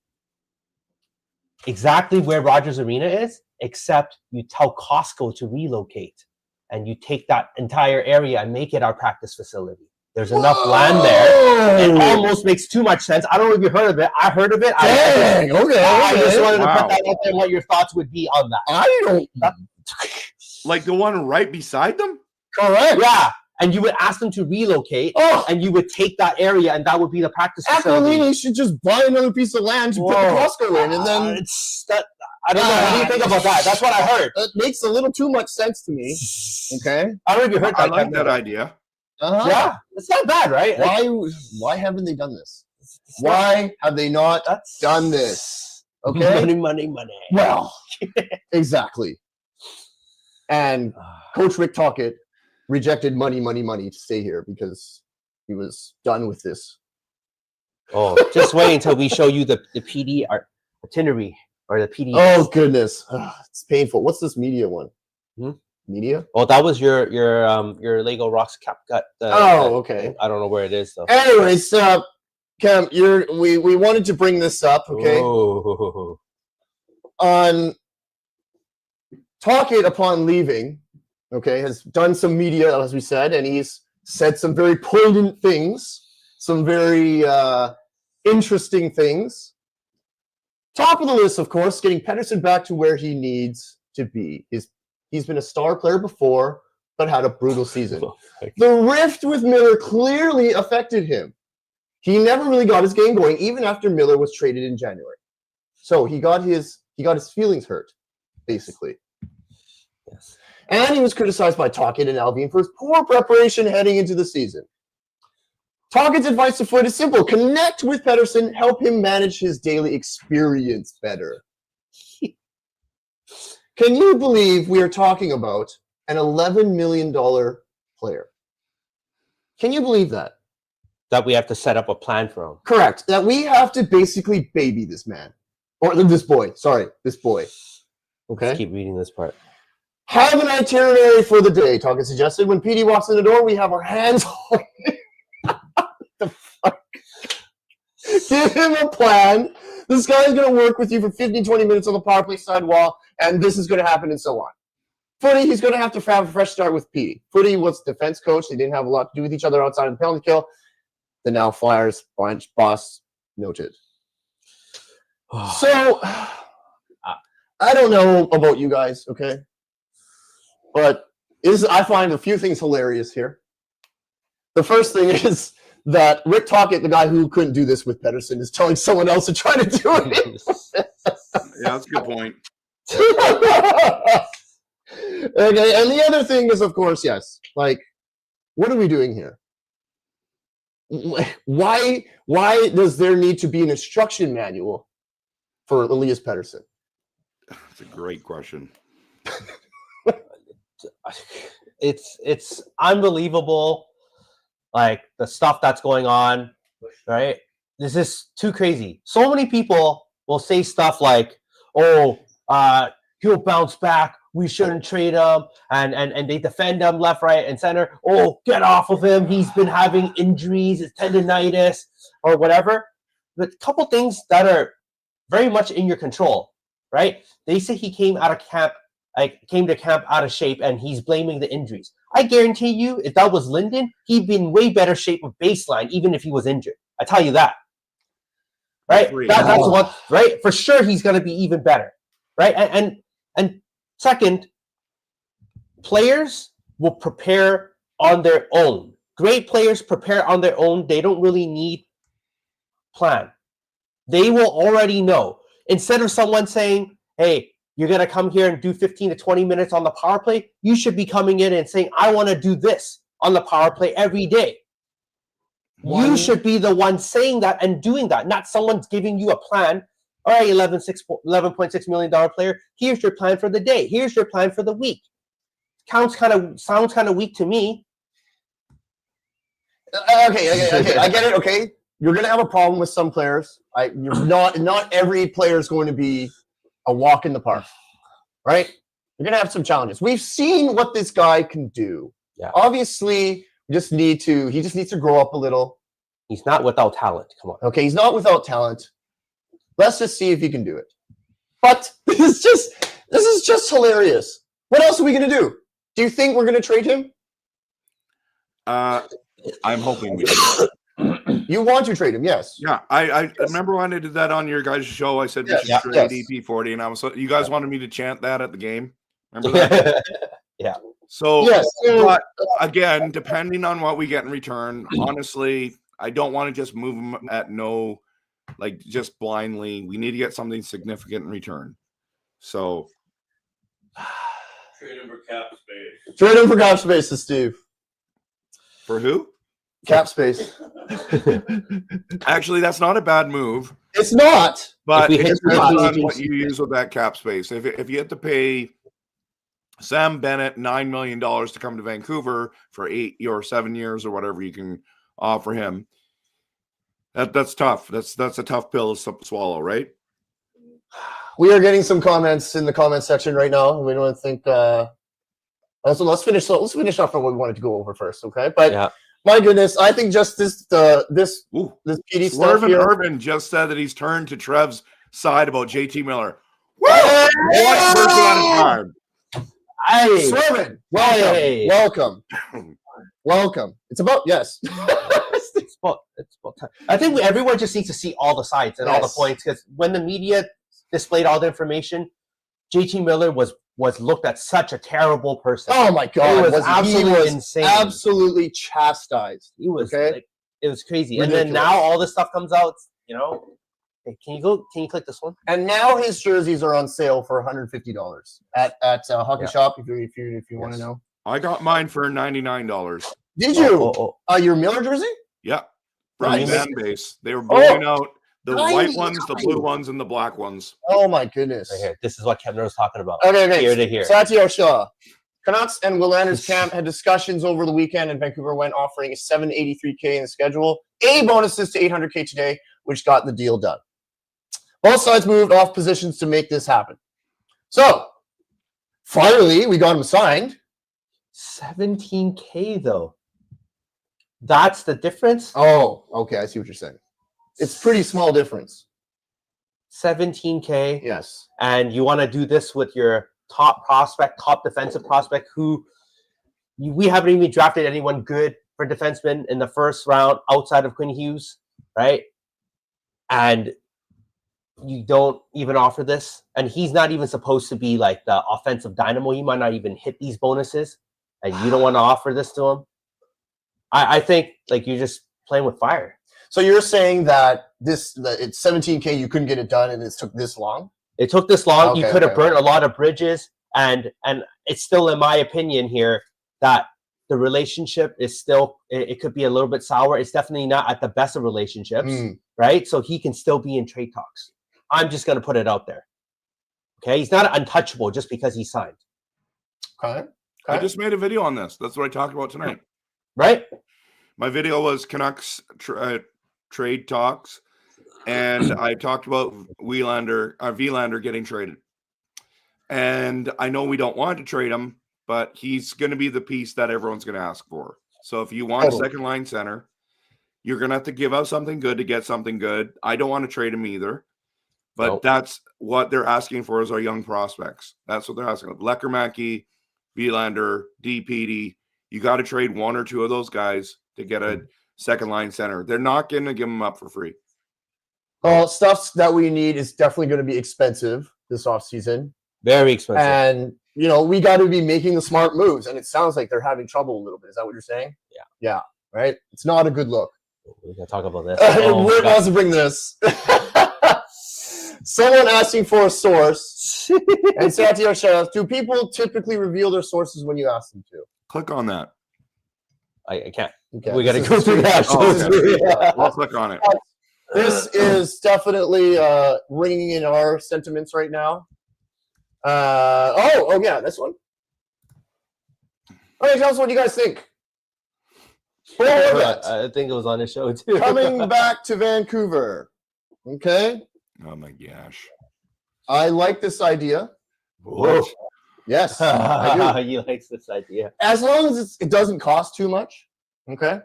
exactly where Rogers Arena is, except you tell Costco to relocate, and you take that entire area and make it our practice facility. There's enough land there. It almost makes too much sense. I don't know if you heard of it. I heard of it. Dang, okay. I just wanted to Wow. put that out there, what your thoughts would be on that. I don't. Like the one right beside them? Correct. Yeah, and you would ask them to relocate, Oh, and you would take that area, and that would be the practice facility. Aquilini should just buy another piece of land to put the Whoa. Costco in, and then It's that. I don't know. What do you think about that? That's what I heard. that makes a little too much sense to me. Okay. I don't know if you heard I that. like Kevin. that idea. Uh-huh. Yeah, it's not bad, right? Like, Why haven't they done this? it's not- Why have they not that's done this? Okay. money. Well, exactly. And Coach Rick Tocchet rejected money to stay here because he was done with this. Oh, just wait until we show you the PD itinerary or the PD. Oh goodness, it's painful. What's this media one? Hmm? Media? Well, that was your Lego Rocks cap cut. Oh, okay. I don't know where it is though. Anyways, Cam, we wanted to bring this up, okay? Oh. On Tocchet upon leaving, okay, has done some media, as we said, and he's said some very poignant things, some very interesting things. Top of the list, of course, getting Pettersson back to where he needs to be. He's been a star player before, but had a brutal season. The rift with Miller clearly affected him. He never really got his game going, even after Miller was traded in January. So he got his feelings hurt, basically. Yes. And he was criticized by Tocchet and Alvin for his poor preparation heading into the season. Tocchet's advice to Foote is simple: connect with Pettersson, help him manage his daily experience better. Can you believe we are talking about an $11 million player? Can you believe that? That we have to set up a plan for him. Correct. That we have to basically baby this man. Or this boy. Sorry, this boy. Okay. Let's keep reading this part. Have an itinerary for the day, Talkin suggested. When PD walks in the door, we have our hands on the fuck? Give him a plan. This guy's going to work with you for 15, 20 minutes on the power play side wall, and this is going to happen and so on. Foote, he's going to have to have a fresh start with PD. Foote was defense coach. They didn't have a lot to do with each other outside of the penalty kill. The now Flyers bunch boss noted. So, I don't know about you guys, okay? But I find a few things hilarious here. The first thing is that Rick Tocchet, the guy who couldn't do this with Pettersson, is telling someone else to try to do it. Yeah, that's a good point. Okay, and the other thing is, of course, yes, like, what are we doing here? Why does there need to be an instruction manual for Elias Pettersson? That's a great question. It's unbelievable, like the stuff that's going on, right? This is too crazy. So many people will say stuff like, "Oh, he'll bounce back. We shouldn't trade him," and they defend him left, right, and center. "Oh, get off of him. He's been having injuries, it's tendonitis, or whatever." But a couple things that are very much in your control, right? They say he came out of camp. Came to camp out of shape, and he's blaming the injuries. I guarantee you, if that was Linden, he'd be in way better shape with baseline, even if he was injured. I tell you that. Right? That's what, right? For sure, he's going to be even better. Right? And second, players will prepare on their own. Great players prepare on their own. They don't really need plan. They will already know. Instead of someone saying, "Hey, you're going to come here and do 15 to 20 minutes on the power play," you should be coming in and saying, "I want to do this on the power play every day." You should be the one saying that and doing that, not someone's giving you a plan. "All right, $11.6 million player, here's your plan for the day. Here's your plan for the week." Sounds kind of weak to me. Okay, I get it. Okay, you're going to have a problem with some players. Not every player is going to be a walk in the park, right? You're going to have some challenges. We've seen what this guy can do. Yeah. Obviously, he just needs to grow up a little. He's not without talent. Come on. Okay, he's not without talent. Let's just see if he can do it. But this is just hilarious. What else are we going to do? Do you think we're going to trade him? I'm hoping we do. You want to trade him, yes. Yeah, I remember when I did that on your guys' show. I said we should trade EP40, and you guys wanted me to chant that at the game. Remember that? Yeah. So, yes. But again, depending on what we get in return, honestly, I don't want to just move him at just blindly. We need to get something significant in return. So, Trade him for cap space. Trade him for cap space, Steve. For who? Cap space. Actually, that's not a bad move. It's not. But it depends on what you use with that cap space. If you had to pay Sam Bennett $9 million to come to Vancouver for 8 or 7 years or whatever you can offer him, that's tough. That's a tough pill to swallow, right? We are getting some comments in the comment section right now. We don't think. So let's finish off on what we wanted to go over first, okay? But. Yeah. My goodness, I think just this PD stuff here. Irvin just said that he's turned to Trev's side about JT Miller. One person at a time. Hey, Swervin, welcome. It's about it's about time. I think everyone just needs to see all the sides and all the points, because when the media displayed all the information, JT Miller was looked at such a terrible person. Oh my God, it was absolutely insane. Absolutely chastised. He was it was crazy. Ridiculous. And then now all this stuff comes out. Hey, can you click this one? And now his jerseys are on sale for $150 at Hockey Shop. If you want to know, I got mine for $99. Did you? Your Miller jersey? Yeah, from the fan base. They were blowing out the white ones, the blue ones, and the black ones. Oh my goodness! Right here. This is what Kempner was talking about. Okay. Here to here. Satya Shaw. Canucks and Willander's camp had discussions over the weekend, and Vancouver went offering a $783K in the schedule, bonuses to $800K today, which got the deal done. Both sides moved off positions to make this happen. So Finally, we got him signed. 17K though. That's the difference. Oh, okay. I see what you're saying. It's pretty small difference. 17K. Yes. And you want to do this with your top prospect, top defensive prospect, who we haven't even drafted anyone good for defensemen in the first round outside of Quinn Hughes, right? And you don't even offer this. And he's not even supposed to be like the offensive dynamo. He might not even hit these bonuses. And you don't want to offer this to him. I think like you're just playing with fire. So you're saying that it's 17K, you couldn't get it done, and it took this long? It took this long. Okay, you could have okay. burnt a lot of bridges, and it's still, in my opinion, here that the relationship is still. It could be a little bit sour. It's definitely not at the best of relationships, right? So he can still be in trade talks. I'm just going to put it out there. Okay, he's not untouchable just because he signed. Okay. I just made a video on this. That's what I talked about tonight. Right. My video was Canucks trade talks, and I talked about Wielander getting traded. And I know we don't want to trade him, but he's going to be the piece that everyone's going to ask for. So if you want a second line center, you're going to have to give up something good to get something good. I don't want to trade him either, but that's what they're asking for is our young prospects. That's what they're asking. Leckermacki, Wielander, DPD. You got to trade one or two of those guys to get a second line center. They're not going to give them up for free. Well, stuff that we need is definitely going to be expensive this offseason. Very expensive. And, we got to be making the smart moves. And it sounds like they're having trouble a little bit. Is that what you're saying? Yeah. Yeah. Right? It's not a good look. We're going to talk about this. Where wants to bring this? Someone asking for a source. And Santiago Sheriff, do people typically reveal their sources when you ask them to? Click on that. I can't. Okay. We got to go through that. We'll click on it. This is definitely ringing in our sentiments right now. Yeah, this one. Okay, tell us what you guys think. I think it was on the show too. Coming back to Vancouver. Okay. Oh my gosh. I like this idea. What? Yes, I do. He likes this idea. As long as it doesn't cost too much. Okay.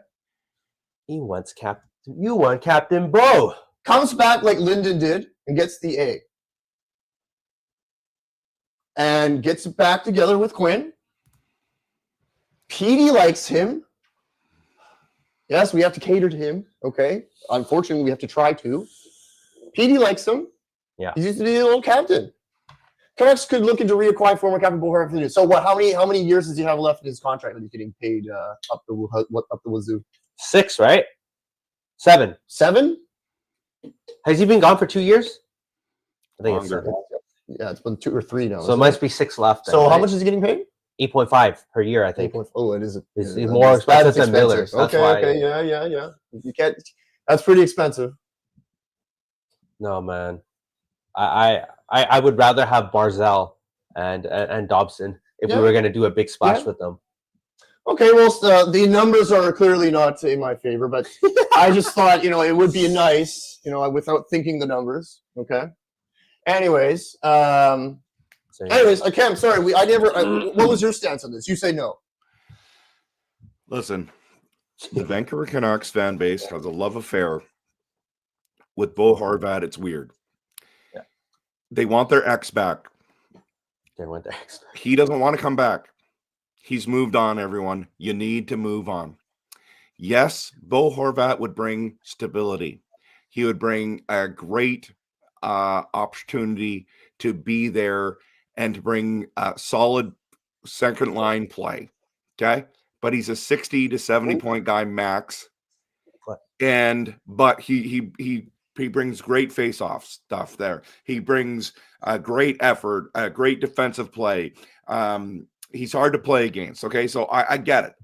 You want Captain Bo. Comes back like Linden did and gets the A. And gets it back together with Quinn. Petey likes him. Yes, we have to cater to him. Okay. Unfortunately, we have to try to. Petey likes him. Yeah. He's used to be a little captain. Canucks could look into reacquiring former captain Bo Horvat. So what? How many years does he have left in his contract that he's getting paid up the wazoo? 6, right? 7. 7? Has he been gone for 2 years? I think Longer. it's 7. Yeah, it's been 2 or 3 now. So it must be 6 left. Then, So right? how much is he getting paid? 8.5 per year, I think. Oh, it is. It's more expensive than Miller's. That's Okay, why. okay, yeah. You can't. That's pretty expensive. No, man. I would rather have Barzell and Dobson if we were going to do a big splash with them. Okay, well, the numbers are clearly not in my favor, but I just thought, it would be nice, without thinking the numbers. Okay. Anyways, Cam, sorry, what was your stance on this? You say no. Listen, the Vancouver Canucks fan base has a love affair with Bo Horvat. It's weird. Yeah. They want their ex back. They want their ex. He doesn't want to come back. He's moved on, everyone. You need to move on. Yes, Bo Horvat would bring stability. He would bring a great opportunity to be there and to bring solid second line play. Okay. But he's a 60 to 70 point guy max. But he brings great face-off stuff there. He brings a great effort, a great defensive play. He's hard to play against. Okay. So I get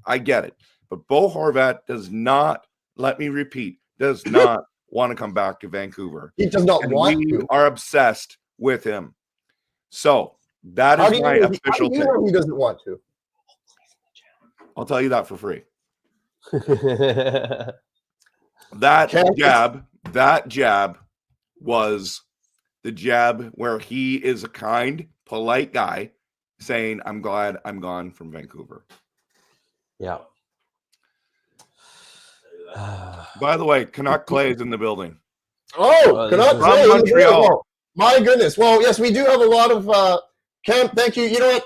it. But Bo Horvat does not, let me repeat, does not want to come back to Vancouver. He does not want we to. are obsessed with him. So that is my official take. He doesn't want to. I'll tell you that for free. That jab was the jab where he is a kind, polite guy saying, I'm glad I'm gone from Vancouver. Yeah. By the way, Canuck Clay is in the building. Oh, Canuck from Clay in the Montreal. building. My goodness. Well, yes, we do have a lot of Kemp. Thank you. You know what?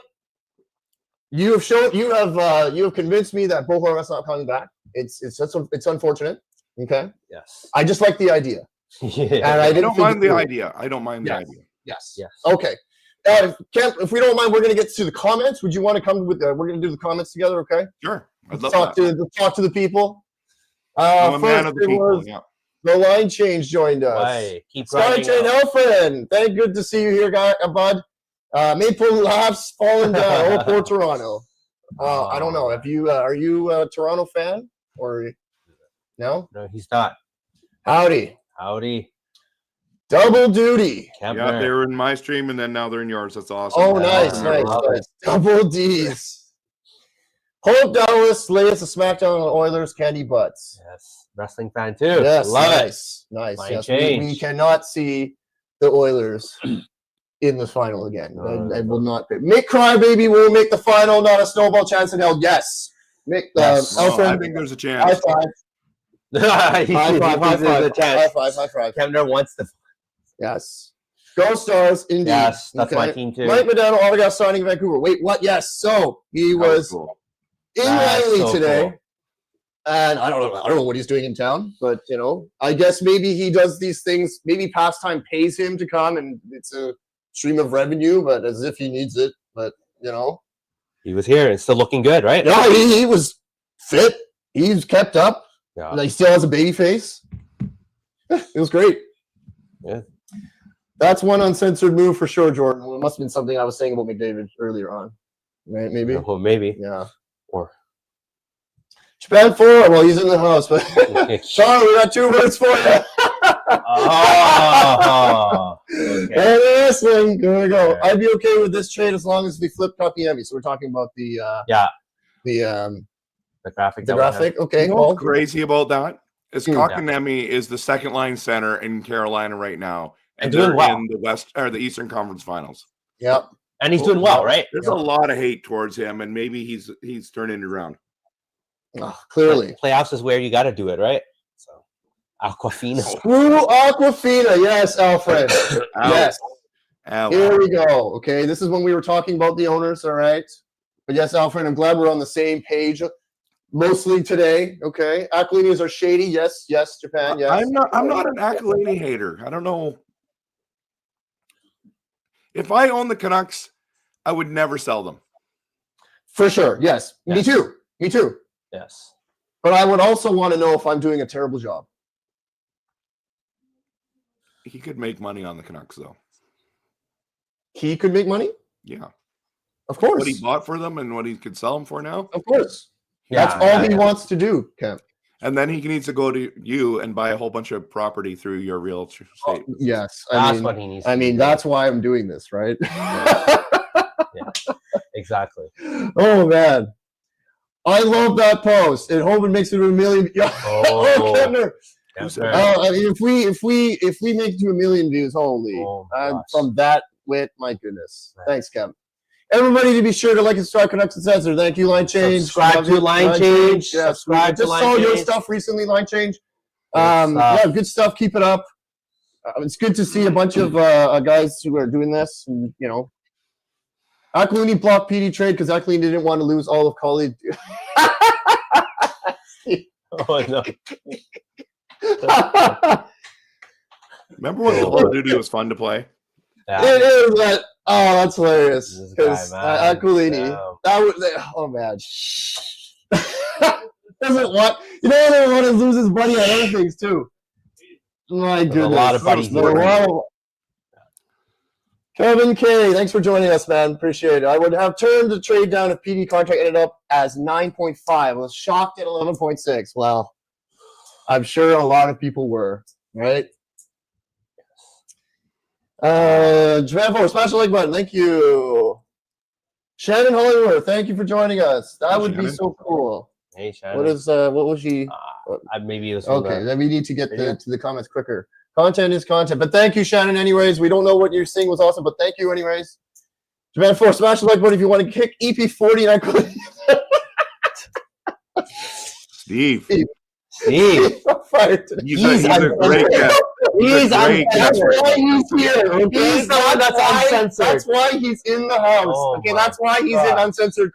You have convinced me that both of us not coming back. It's unfortunate. Okay. Yes. I just like the idea. Yeah. And I didn't don't think mind it the through. idea. I don't mind the Yes. idea. Yes. Yes. Okay. Kemp, if we don't mind, we're going to get to the comments. Would you want to come with? We're going to do the comments together. Okay. Sure. I'd Let's love that. talk to the people. I'm a man First, of the it people. was Yeah. the line change joined us. Why? Keep Sky grinding Chain out. Elfin, thank good to see you here, bud. Maple Laughs falling down. Oh, poor Toronto. I don't know. Have you? Are you a Toronto fan or no? No, he's not. Howdy, double duty. Kempner. Yeah, they were in my stream and then now they're in yours. That's awesome. Oh, Yeah, nice, I love it. double D's. Hope Dallas lays a smackdown on the Oilers candy butts. Yes. Wrestling fan too. Yes, Love it. nice. Line Yes, change. we cannot see the Oilers in the final again. No. I will not. Mick Crybaby will make the final, not a snowball chance in hell. Yes. Mick, Yes. Oh, I Alfred, think there's a high chance. five. He High thinks five, high there's a five, chance. high five, high five. Kempner wants the. Yes. Go Stars, indeed. Yes, that's my Okay. team too. Mike Modano autograph signing in Vancouver. Wait, what? Yes. So he That was cool. in That's Langley so today. cool. And I don't know what he's doing in town, but I guess maybe he does these things. Maybe Pastime pays him to come, and it's a stream of revenue, but as if he needs it. But He was here and still looking good, right? no, he was fit. He's kept up. Yeah. He still has a baby face. It was great. Yeah. That's one uncensored move for sure, Jordan. Well, it must have been something I was saying about McDavid earlier on, right? Maybe. Well, maybe. Yeah. Or Japan 4. Well, he's in the house, but Sean, we got 2 words for you. oh, okay. And wrestling. There we go. Okay. I'd be okay with this trade as long as we flip Kopiemi. So we're talking about the graphic. the that we have. graphic. Okay, You know well, what's crazy about that? Is Yeah. Kotkaniemi is the second line center in Carolina right now. And they're doing well. in the West or the Eastern Conference Finals. yeah. And he's doing well, right? There's a lot of hate towards him, and maybe he's turning it around. Oh, clearly. Playoffs is where you got to do it, right? So, Aquafina. Screw Aquafina. Yes, Alfred. Yes. Ow. Here we go. Okay, this is when we were talking about the owners. All right. But yes, Alfred, I'm glad we're on the same page. Mostly today. Okay. Aquilinas are shady. Yes. Yes. Japan. Yes. I'm not an Aquilini hater. I don't know. If I own the Canucks, I would never sell them. For sure. Yes. Me Yes. too. Me too. Yes. But I would also want to know if I'm doing a terrible job. He could make money on the Canucks, though. He could make money. Yeah. Of course. What he bought for them and what he could sell them for now. Of course. Yeah, That's all he wants to do, Kemp. And then he needs to go to you and buy a whole bunch of property through your real estate. Yes. That's what he needs. I to mean, do. that's why I'm doing this, right? exactly. Oh man. I love that post. And Hoban makes it to 1 million. Oh. Kempner. Kempner. I mean, if we make it to 1 million views, holy, Oh, my gosh. from that wit, my goodness. Right. Thanks, Kemp. Everybody to be sure to like and subscribe Canucks.Uncensored. Thank you, Line Change. Subscribe to Line Change. Yes, Subscribe to just Line saw your Change. stuff recently, Line Change. Good stuff. Yeah, good stuff. Keep it up. It's good to see a bunch of guys who are doing this. And, Aquilini blocked PD trade because Aquilini didn't want to lose all of colleague. Oh no. Remember when Call of Duty was fun to play? Yeah. It is that. Oh, that's hilarious. This Because guy, man. Aquilini, Yeah. that was. Oh man. Doesn't want. They don't want to lose his buddy on other things too. My There's a goodness. lot of buddies There's a here. lot of- Kevin K, thanks for joining us, man. Appreciate it. I would have turned the trade down if PD contract ended up as 9.5. I was shocked at 11.6. Well, I'm sure a lot of people were, right? Japan 4, smash the like button. Thank you. Shannon Hollywood, thank you for joining us. That Hey, would be Shannon. so cool. Hey, Shannon. What was she? Maybe it was Okay, then we need to get video. to the comments quicker. Content is content. But thank you, Shannon, anyways. We don't know what you're seeing was awesome, but thank you anyways. Demand for smash the like button if you want to kick EP40 and I could. Steve. Steve. Fired today. He's a great guest. He's great That's guest. why he's here. Okay? He's the one that's uncensored. That's why he's in the house. Oh okay, my that's why he's in God. uncensored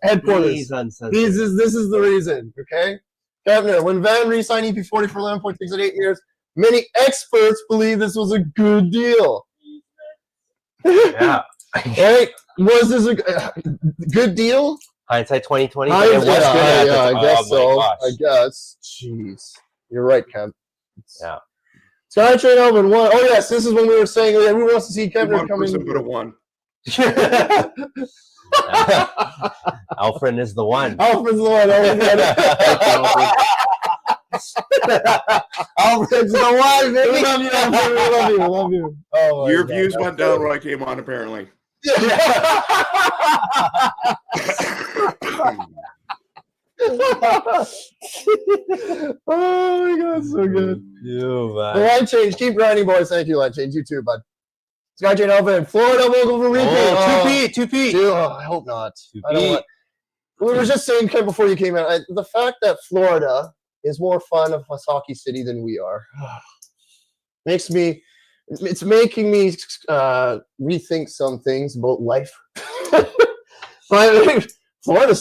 headquarters. He's uncensored. This is the reason. Okay, Kempner, when Van re-signed EP40 for 11.6 at 8 years, many experts believe this was a good deal. Yeah. Right? Was this a good deal? Hindsight 2020. I It was good at the time. guess Oh my so. gosh. I guess. Jeez, you're right, Kemp. Yeah. Skytrain Elvin one. Oh yes, this is when we were saying everyone wants to see Kempner One come person in. put a 1. Alfred is the one. Alfred's the one. Alfred's the one, baby. We love you, Alfred. We love you. We love you. Oh, my Your God, views that's went down when I came on, apparently. Oh my God, so good. You, The man. line change. Keep grinding, boys. Thank you, line change. You too, bud. Skytrain Elvin. Florida will go for repeat. Oh, 2P. Dude, I hope not. I don't want. We were just saying, Ken, before you came in, the fact that Florida is more fun of a hockey city than we are it's making me rethink some things about life. But Florida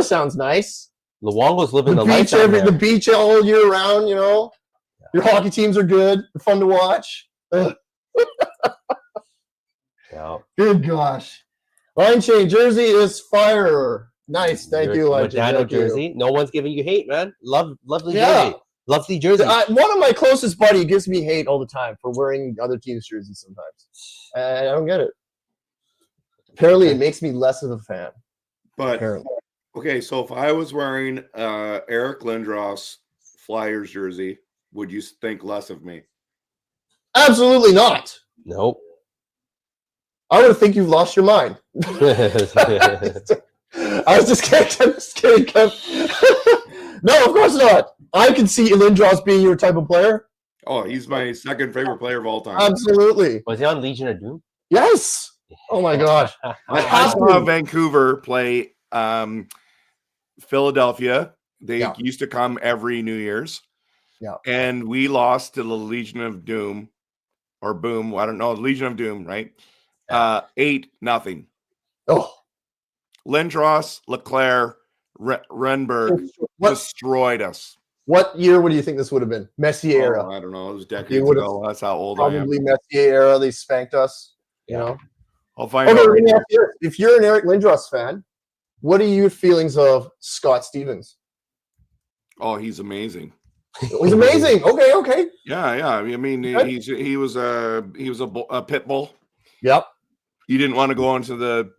sounds nice. Luongo's living the The life beach, down there. the beach all year round, you know. Your hockey teams are good. They're fun to watch. Yeah. Good gosh. Line change. Jersey is fire. Nice. Thank you, line change. Medano Thank you. jersey. No one's giving you hate, man. Lovely Yeah. jersey. Lovely jersey. One of my closest buddy gives me hate all the time for wearing other teams' jerseys sometimes. And I don't get it. Apparently, it makes me less of a fan. But Apparently. okay, so if I was wearing Eric Lindros Flyers jersey, would you think less of me? Absolutely not. Nope. I would think you've lost your mind. I was just kidding. Kev. No, of course not. I can see Lindros being your type of player. Oh, he's my second favorite player of all time. Absolutely. Was he on Legion of Doom? Yes. Oh my gosh. I saw Vancouver play Philadelphia. They used to come every New Year's. Yeah. And we lost to the Legion of Doom or Boom. I don't know. Legion of Doom, right? 8-0. Oh. Lindros, Leclerc, Renberg destroyed us. What year would you think this would have been? Messier era. I don't know. It was decades ago. That's how old I am. Probably Messier era. They spanked us. You know. I'll find Okay, out. let me ask you this. If you're an Eric Lindros fan, what are your feelings of Scott Stevens? Oh, he's amazing. He's amazing. Okay. Yeah. I mean, he was a pit bull. Yep. He didn't want to go into the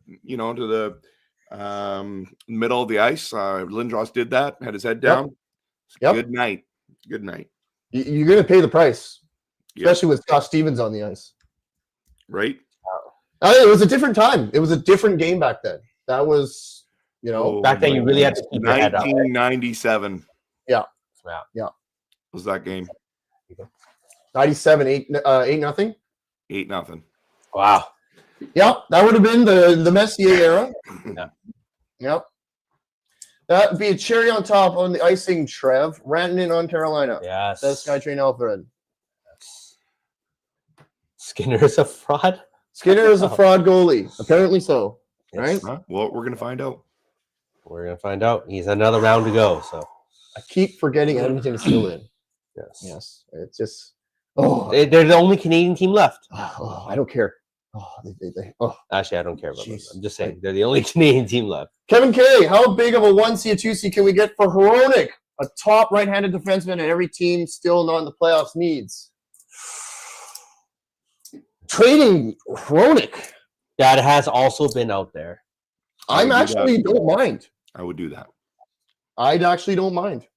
middle of the ice. Lindros did that. Had his head down. Yep. Good night. You're going to pay the price, especially with Scott Stevens on the ice. Right. It was a different time. It was a different game back then. That was, back then you really had to keep your head up. 1997. Yeah. Was that game? 97, 8-0. 8-0. Wow. Yep, that would have been the Messier era. Yeah. Yep. That would be a cherry on top on the icing, Trev. Rantanen on Carolina. Yes. That's Skytrain Alfred. Skinner is a fraud. Skinner is a fraud goalie. Apparently so. Right? Huh? Well, we're gonna find out. We're gonna find out. He's another round to go. So I keep forgetting Edmonton is still in. yes. It's just They're the only Canadian team left. I don't care. Actually, I don't care about them. Jeez. I'm just saying they're the only Canadian team left. Kevin K, how big of a 1C or 2C can we get for Hronik? A top right-handed defenseman and every team still not in the playoffs needs. Trading Hronik. That has also been out there. I don't mind. I would do that. I actually don't mind.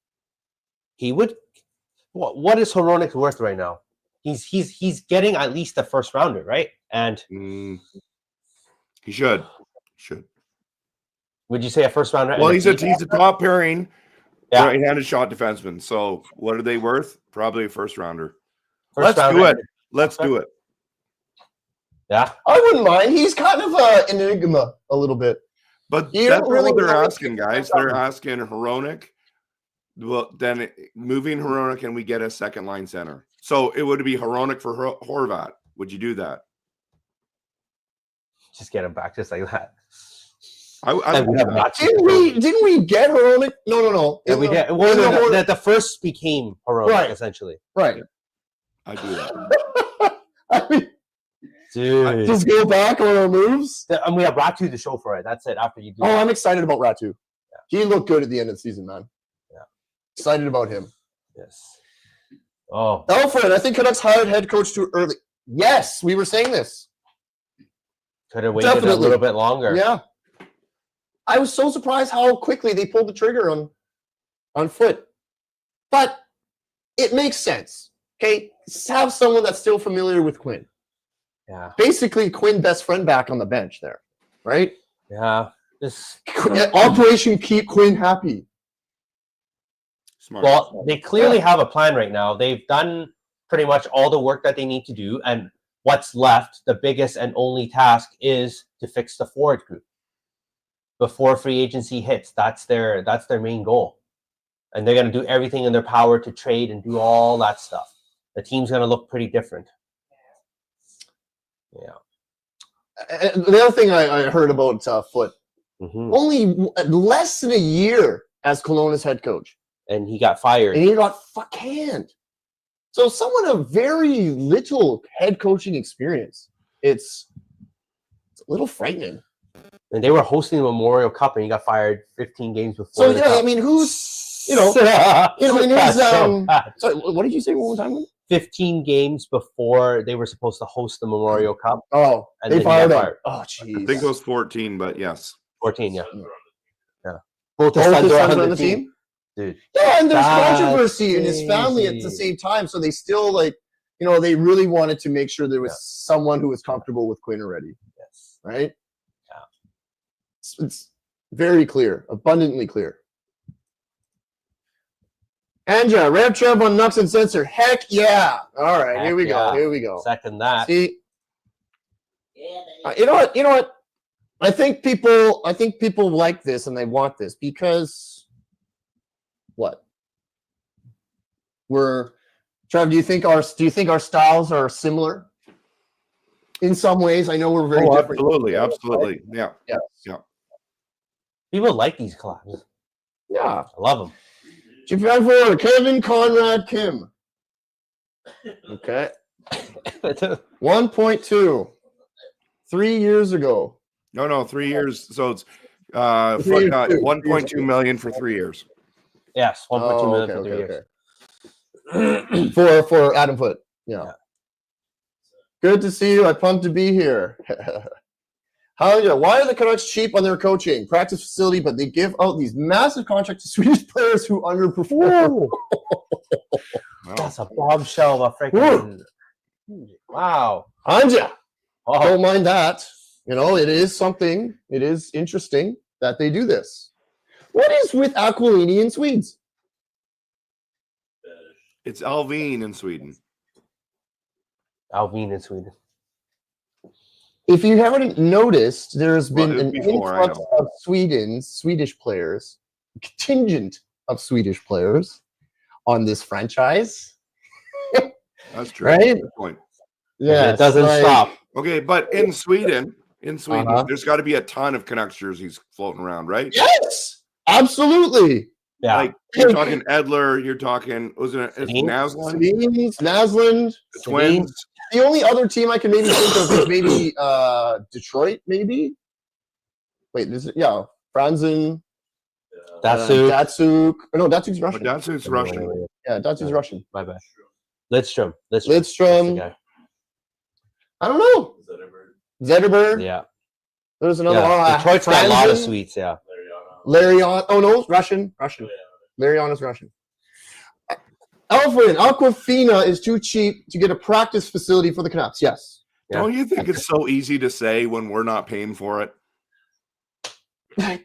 He would. What is Hronik worth right now? He's getting at least a first rounder, right? And he should. Would you say a first rounder? Well, he's a top pairing right-handed shot defenseman. So what are they worth? Probably a first rounder. Let's do it. Yeah. I wouldn't mind. He's kind of an enigma a little bit. But You that's don't really what they're know. asking, guys. They're asking Hronek. Well, then moving Hronek and we get a second line center. So it would be Hronek for Horvat. Would you do that? Just get him back just like that. I And would we do have that. Raty. Didn't we get Hronek? No. Yeah, we did. Well, no, the first became Hronek, Right. essentially. Right. I do that. I mean, Dude. just go back on our moves. And we have Ratu to show for it. That's it. After you do Oh, that. I'm excited about Ratu. He looked good at the end of the season, man. Yeah. Excited about him. Yes. Oh. Alfred, I think Canucks hired head coach too early. Yes, we were saying this. Could have waited a Definitely. little bit longer. Yeah. I was so surprised how quickly they pulled the trigger on Foote. But it makes sense. Okay? Have someone that's still familiar with Quinn. Yeah. Basically, Quinn best friend back on the bench there. Right? Yeah. This. Operation Keep Quinn Happy. Smart. Well, they clearly have a plan right now. They've done pretty much all the work that they need to do, and what's left, the biggest and only task, is to fix the forward group before free agency hits. That's their main goal, and they're going to do everything in their power to trade and do all that stuff. The team's going to look pretty different. Yeah. The other thing I heard about Foote, Mm-hmm. only less than a year as Kelowna's head coach. And he got fired. And he got canned. So someone of very little head coaching experience. It's a little frightening. And they were hosting the Memorial Cup, and he got fired 15 games before. So the yeah, cup. I mean, who's in his That's so bad. sorry, what did you say one more time? 15 games before they were supposed to host the Memorial Cup. Oh, And they then he fired got him. fired. Oh, I jeez. think it was 14, but yes. 14, yeah. Both Both his sons are on the team? Dude. Yeah, and there's That's controversy in his family at the crazy. same time. So they still they really wanted to make sure there was someone who was comfortable with Quinn already. Yes. Right? Yeah. It's very clear, abundantly clear. Anja, RevTrev on Canucks.Uncensored. Heck yeah! All right, Heck here we yeah. go. Here we go. Second that. See, you know what? I think people like this and they want this because what? Trev, do you think our styles are similar? In some ways, I know we're very different. Absolutely. Yeah. Yes. People like these collabs. Yeah. I love them. Japan forward, Kevin Conrad Kim. Okay. 1.2. 3 years ago. No, 3 years. So it's 3 years, 1.2 million for 3 years. Yes, 1.2 million for 3 years. For Adam Foote. Yeah. Good to see you. I'm pumped to be here. Why are the Canucks cheap on their coaching? Practice facility, but they give out these massive contracts to Swedish players who underperform. That's a bombshell of a freaking. Wow. Anja, Oh, don't mind that. It is something. It is interesting that they do this. What is with Aquilini and Swedes? It's Alvin in Sweden. Alvin in Sweden. If you haven't noticed, there's been Well, an before, I influx know. of Swedish players, a contingent of Swedish players on this franchise. That's true. Right? Good point. Yeah, It doesn't stop. Okay, but in Sweden, Uh-huh. there's got to be a ton of Canucks jerseys floating around, right? Yes, absolutely. Yeah. Like you're talking Edler, you're talking Sedin? Naslund, Naslund. the Twins. The only other team I can maybe think of is maybe Detroit, maybe. Wait, Franzen, Datsuk. Datsuk. No, Datsuk's But Russian. Datsuk's Russian. Yeah, Datsuk's Russian. My bad. Lidstrom. That's Lidstrom. the guy. I don't know. Zetterberg. Yeah. There's another. Yeah. Detroit's got a lot of Franzen. sweets. Yeah. Larion. Oh no, Russian. Larion is Russian. Alfred, Aquafina is too cheap to get a practice facility for the Canucks. Yes. Yeah. Don't you think it's so easy to say when we're not paying for it?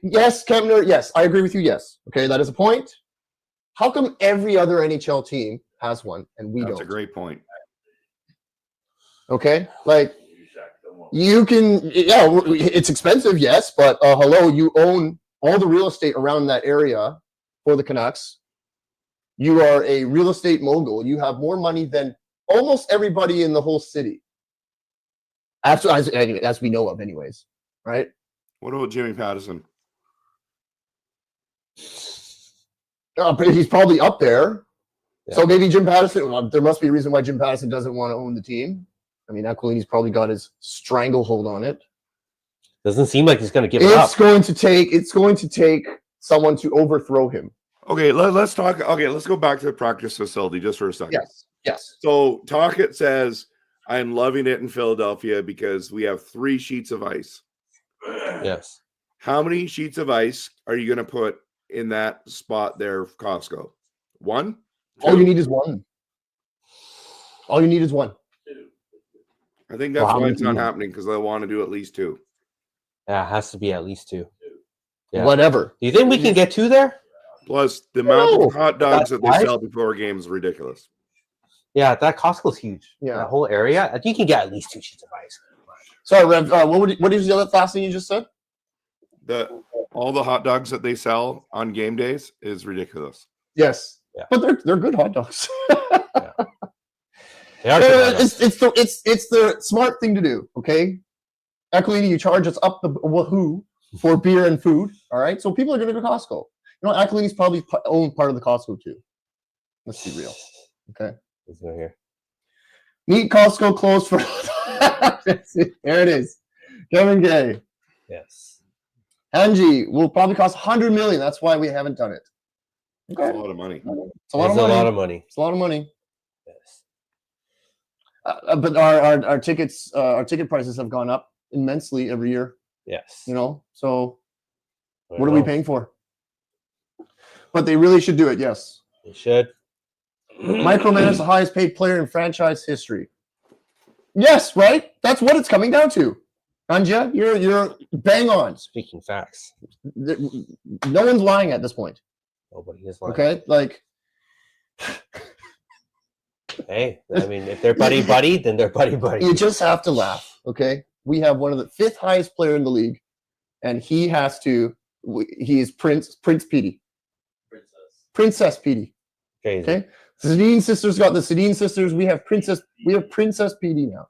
Yes, Kempner. Yes, I agree with you. Yes. Okay, that is a point. How come every other NHL team has one and we That's don't? a great point. Okay, like You can, yeah, it's expensive, yes, but hello, you own all the real estate around that area for the Canucks. You are a real estate mogul. You have more money than almost everybody in the whole city. As we know of, anyways, right? What about Jimmy Pattison? But he's probably up there. Yeah. So maybe Jim Pattison, well, there must be a reason why Jim Pattison doesn't want to own the team. I mean, Aquilini's probably got his stranglehold on it. Doesn't seem like he's going to give it up. It's going to take someone to overthrow him. Okay, let's talk. Okay, let's go back to the practice facility just for a second. Yes. So Talkett says, I'm loving it in Philadelphia because we have 3 sheets of ice. Yes. How many sheets of ice are you going to put in that spot there, Costco? 1? All you need is one. All you need is one. I think that's Well, why it's not happening, because they want to do at least 2. Yeah, it has to be at least 2. Yeah. Whatever. Do you think we can get 2 there? Plus, the amount of hot dogs that they That's sell before games is ridiculous. Yeah, that Costco's huge. Yeah. That whole area. I think you can get at least 2 sheets of ice. Sorry, Rev. What is the other last thing you just said? All the hot dogs that they sell on game days is ridiculous. Yes. Yeah. But they're good hot dogs. They are good hot dogs. It's the smart thing to do. Okay, Aquilini, you charge us up the wahoo for beer and food. All right, so people are going to go to Costco. You know, Aquilini's probably owned part of the Costco too. Let's be real. Okay. Let's go here. Meet Costco closed for. There it is. Kevin Gay. Yes. Angie will probably cost $100 million. That's why we haven't done it. Okay. That's a lot of money. It's a lot of It's money. a lot of money. It's a lot of money. Yes. But our ticket prices have gone up immensely every year. Yes. You know, so I what are we know. paying for? But they really should do it. Yes. They should. Micromanage the highest paid player in franchise history. Yes, right. That's what it's coming down to. Anja, you're bang on. Speaking facts. No one's lying at this point. Nobody is lying. Okay, like. Hey, I mean, if they're buddy, then they're buddy. You just have to laugh, okay? We have one of the 5th highest player in the league, and he is Prince Petey. Princess Petey. Crazy. Okay? Sedin sisters got the Sedin sisters. We have Princess Petey now.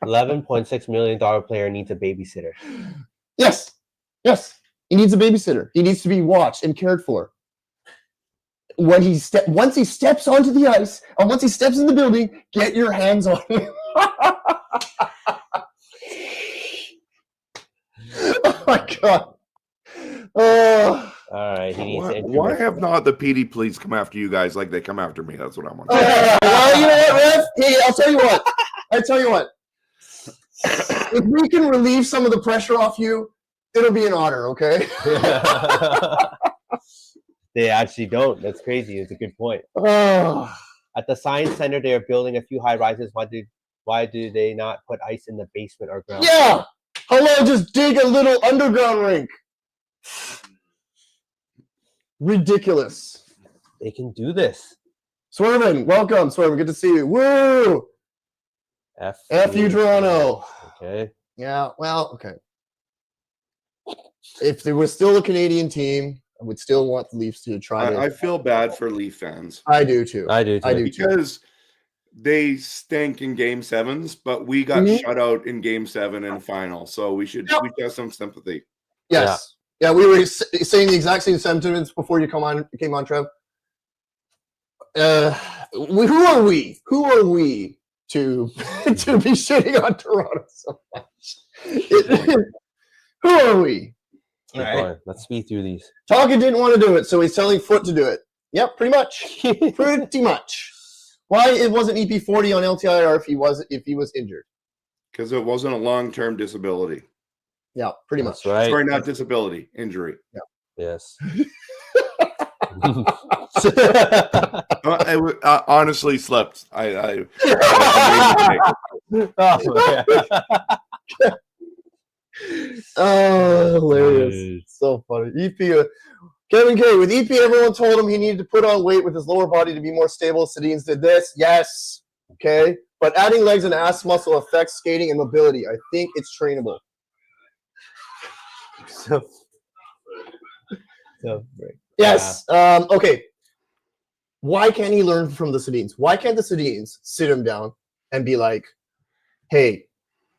$11.6 million player needs a babysitter. Yes. He needs a babysitter. He needs to be watched and cared for. Once he steps onto the ice, and once he steps in the building, get your hands on him. Oh my god. Oh. All right, he needs to. Why have not the PD please come after you guys like they come after me? That's what I'm wondering. Well, you know what, Rev? Hey, I'll tell you what. If we can relieve some of the pressure off you, it'll be an honor, okay? They actually don't. That's crazy. It's a good point. Oh. At the Science Center, they are building a few high rises. Why do they not put ice in the basement or ground? Yeah. Hello, just dig a little underground rink. Ridiculous. They can do this. Swervin, welcome, Swervin. Good to see you. Woo! F you, Toronto. Okay. Yeah, well, okay. If there was still a Canadian team, I would still want the Leafs to try to. I feel bad for Leaf fans. I do too. I do too. Because they stink in game 7s, but we got shut out in game 7 in the final. So we should have some sympathy. Yes. Yeah, we were saying the exact same sentiments before you came on, Trev. Who are we? Who are we to be shitting on Toronto so much? Who are we? All right. Let's speed through these. Talkett didn't want to do it, so he's telling Foote to do it. Yep, pretty much. Pretty much. Why it wasn't EP40 on LTIR if he was injured? Because it wasn't a long-term disability. Yeah, pretty That's much. right. Sorry, not disability, injury. Yeah. Yes. I honestly slept. I Oh, hilarious. So funny. EP, Kevin K. With EP, everyone told him he needed to put on weight with his lower body to be more stable. Sedin's did this. Yes. Okay, but adding legs and ass muscle affects skating and mobility. I think it's trainable. So Yes. Okay. Why can't he learn from the Sedins? Why can't the Sedins sit him down and be like, "Hey,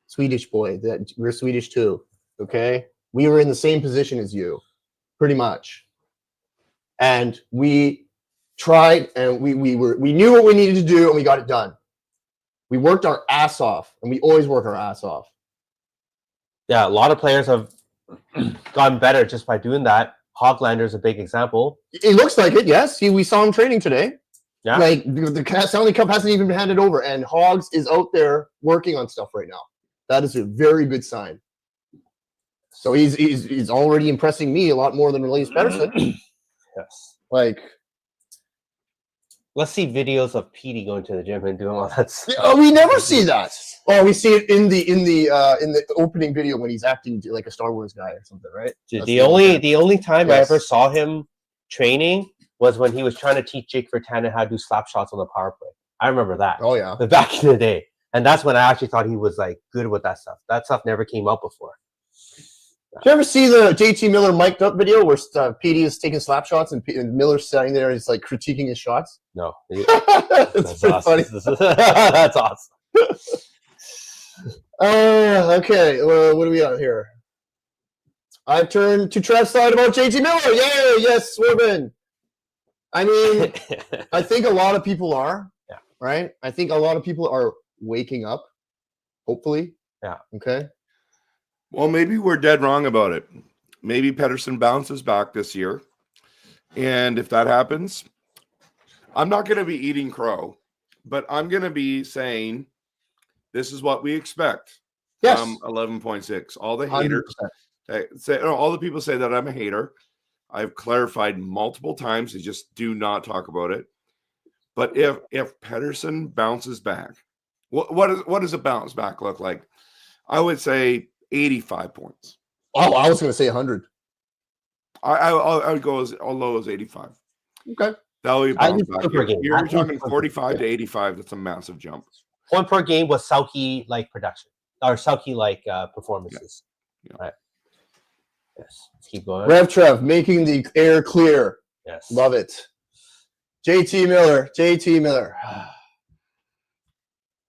Swedish boy, that we're Swedish too. Okay, we were in the same position as you, pretty much, and we tried and we knew what we needed to do and we got it done. We worked our ass off, and we always work our ass off." Yeah, a lot of players have gotten better just by doing that. Hoglander is a big example. It looks like it. Yes, we saw him training today. Yeah, Like the Stanley Cup hasn't even been handed over, and Hogs is out there working on stuff right now. That is a very good sign. So he's already impressing me a lot more than Elias Pettersson. yes. Like, Let's see videos of Petey going to the gym and doing all that stuff. oh, we never see that. Oh, we see it in the opening video when he's acting like a Star Wars guy or something, right? Dude, That's the only time I Yes. ever saw him training was when he was trying to teach Jake Virtanen how to do slap shots on the power play. I remember that. Oh yeah. But back in the day. And that's when I actually thought he was like good with that stuff. That stuff never came up before. Did you ever see the JT Miller mic'd up video where Petey is taking slap shots and Miller's standing there and he's like critiquing his shots? No. It's pretty funny. That's awesome. Okay. What do we got here? I've turned to Trev's side about JT Miller. Yay! Yes, Swervin. I mean, I think a lot of people are. Yeah. Right? I think a lot of people are waking up, hopefully. Yeah. Okay. Well, maybe we're dead wrong about it. Maybe Pettersson bounces back this year. And if that happens, I'm not going to be eating crow, but I'm going to be saying this is what we expect Yes. from 11.6. All the haters 100%. all the people say that I'm a hater. I've clarified multiple times. They just do not talk about it. But if Pettersson bounces back, what does a bounce back look like? I would say 85 points. Oh, I was going to say 100. I would go as low as 85. Okay. That would be I bounce think back. per game. You're I think talking per 45 to game. 85. That's a massive jump. Point per game was Selke like production or Selke like performances. Yeah. Right. Yes. Let's keep going. RevTrev making the air clear. Yes. Love it. JT Miller.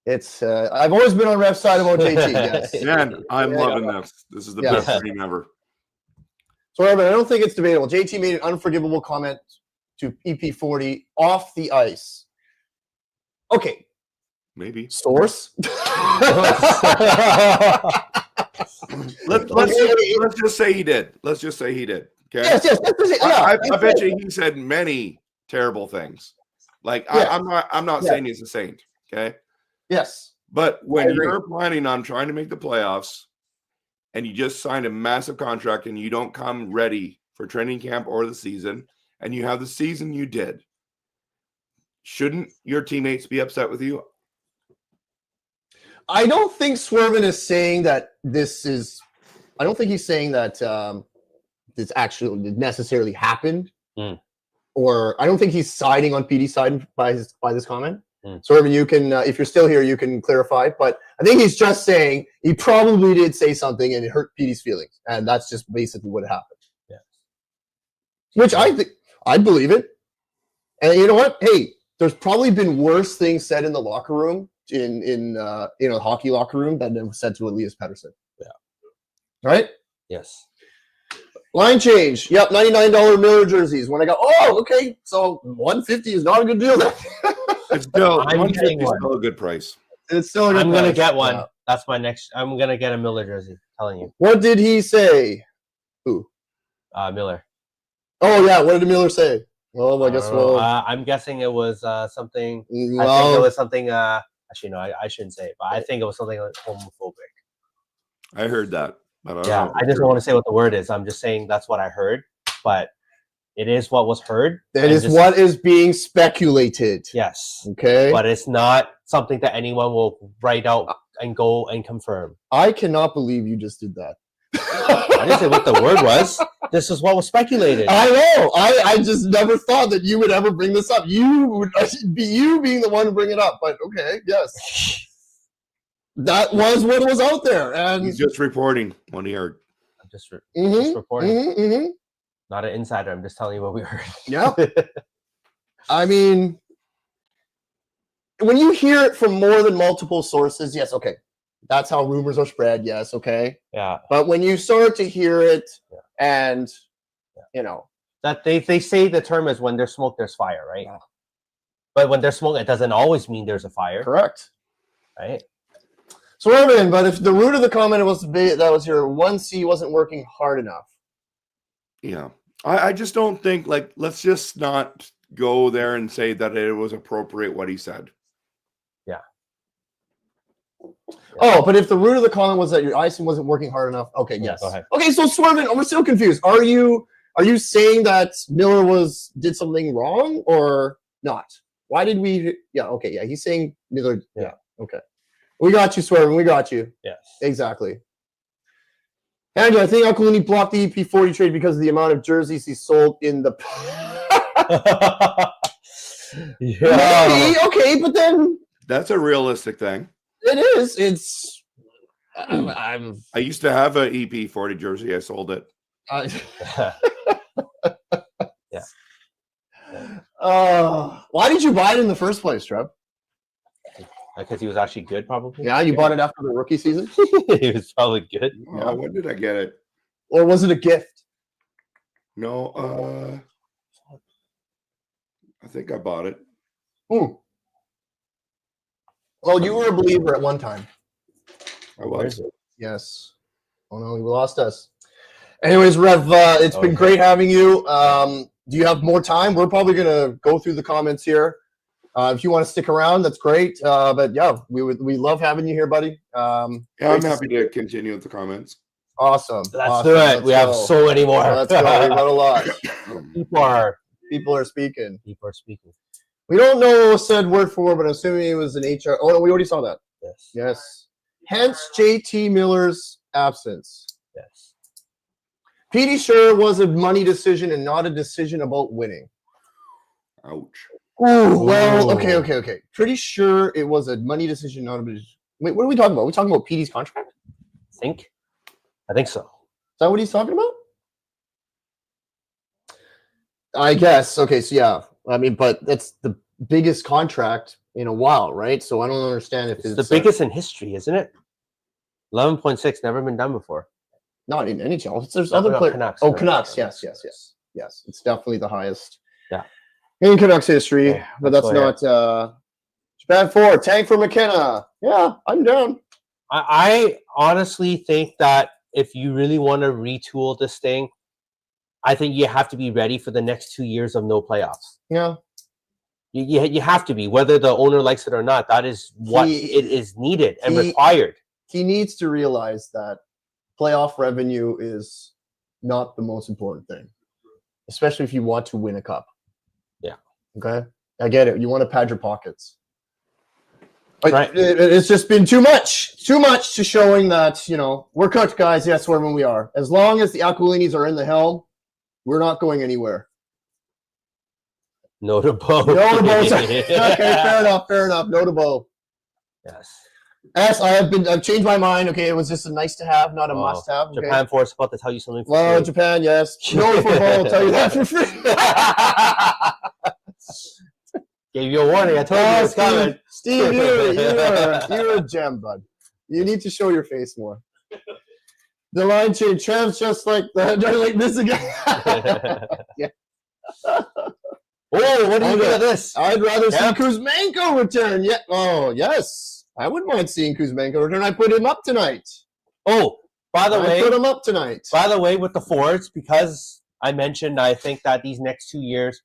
It's I've always been on Rev's side about JT. Yes. Man, I'm Yeah. loving this. This is the Yeah. best dream ever. So, I don't think it's debatable. JT made an unforgivable comment to EP40 off the ice. Okay. Maybe. Source? Let's just say he did. Let's just say he did. Okay. Yes. I bet you he said many terrible things. Like Yeah. I'm not Yeah. saying he's a saint. Okay. Yes. But I when agree. you're planning on trying to make the playoffs and you just signed a massive contract and you don't come ready for training camp or the season, and you have the season you did, shouldn't your teammates be upset with you? I don't think Swervin is saying that this is. I don't think he's saying that this actually necessarily happened, or I don't think he's siding on PD's side by this comment. Swervin, you can, if you're still here, you can clarify. But I think he's just saying he probably did say something and it hurt PD's feelings, and that's just basically what happened. Yeah. Which I think I believe it. And you know what? Hey, there's probably been worse things said in the locker room, in a hockey locker room that was said to Elias Pettersson. Yeah. Right? Yes. Line change. Yep, $99 Miller jerseys. When I go, oh, okay, so $150 is not a good deal then. It's still I'm 150 getting is one. still a good price. It's still a good I'm gonna price. get one. Yeah. That's my next. I'm gonna get a Miller jersey. Telling you, What did he say? Who? Miller. Oh yeah, what did Miller say? Oh, I guess know. we'll. I'm guessing it was something. I think it Well, was something. Actually, no, I shouldn't say it, but I think it was something like homophobic. I heard that. But I don't Yeah, know. I just don't want to say what the word is. I'm just saying that's what I heard, but it is what was heard. that and is just- what is being speculated. Yes, Okay. but it's not something that anyone will write out and go and confirm. I cannot believe you just did that. I didn't say what the word was. This is what was speculated. I know. I just never thought that you would ever bring this up. You would be you being the one to bring it up. But okay, yes, that was what was out there, and He's just reporting what he heard. I'm just Mhm, reporting. mhm. Not an insider. I'm just telling you what we heard. Yeah. I mean, when you hear it from more than multiple sources, yes, okay, that's how rumors are spread. Yes, okay. Yeah. But when you start to hear it, and you know, That they say the term is when there's smoke, there's fire, right? Yeah. But when there's smoke, it doesn't always mean there's a fire, correct. right? So Evan, but if the root of the comment was that was your 1C wasn't working hard enough. Yeah. I just don't think, like, let's just not go there and say that it was appropriate what he said. Oh, but if the root of the comment was that your icing wasn't working hard enough, okay, Yeah, yes. go ahead. Okay, so Swervin, we're still confused. Are you saying that Miller did something wrong or not? Why did we? Yeah, okay, yeah. He's saying Miller. Yeah, okay. We got you, Swervin. We got you. Yes. Exactly. Andrew, I think Aquilini blocked the EP40 trade because of the amount of jerseys he sold in the. Yeah. Okay, but then That's a realistic thing. it is. It's. I'm. I used to have a EP40 jersey. I sold it. Why did you buy it in the first place, Trev? Because he was actually good, probably. Yeah, you bought it after the rookie season, He was probably good. Oh, when did I get it? or was it a gift? No, I think I bought it. Well, you were a believer at one time. I Where was. is it? Yes. Oh no, you lost us. Anyways, Rev, it's been Okay. great having you. Do you have more time? We're probably gonna go through the comments here. If you want to stick around, that's great. But yeah, we love having you here, buddy. Yeah, I'm great happy to continue with the comments. Awesome. Let's awesome. do it. Let's We have go. so many more. Let's go. We got a lot. People are People are speaking. speaking. We don't know what was said word for word, but I'm assuming it was an HR. Oh no, we already saw that. Yes. Yes. Hence JT Miller's absence. Yes. Petey sure was a money decision and not a decision about winning. Ouch. Ooh, well, Ooh. okay. Pretty sure it was a money decision, not a decision. Wait, what are we talking about? Are we talking about Petey's contract? I think so. Is that what he's talking about? I guess. Okay, so yeah. I mean, but that's the biggest contract in a while, right? So I don't understand if It's the biggest in history, isn't it? 11.6, never been done before. not in NHL. There's No, other no, players. Canucks, Oh, Canucks. Canucks. Yes. It's definitely the highest. Yeah. In Canucks history, Okay, but let's that's go not Japan 4. Tank for McKenna. Yeah, I'm down. I honestly think that if you really want to retool this thing, I think you have to be ready for the next 2 years of no playoffs. Yeah. You have to be, whether the owner likes it or not. That is what it is needed and required. He needs to realize that playoff revenue is not the most important thing, especially if you want to win a cup. Yeah. Okay. I get it. You want to pad your pockets. Right. It's just been too much to showing that, we're cooked, guys. Yes, when we are. As long as the Aquilinis are in the helm, we're not going anywhere. Notable. Notable. Okay, fair enough. Notable. Yes. Yes, I've changed my mind. Okay, it was just a nice to have, not a Oh, must have. Okay? Japan Force about to tell you something. For Well, free. Japan, yes. No football will tell you that for free. Gave you a warning. I told you it's coming. Steve, you're a gem, bud. You need to show your face more. The line change. Trev's just like this again. Yeah. Oh, what do you think of this? I'd rather see Yep. Kuzmenko return. Yeah. Oh, yes. I wouldn't mind seeing Kuzmenko return. I put him up tonight. Oh, by the I put him up tonight. with the forwards, because I mentioned, I think that these next 2 years,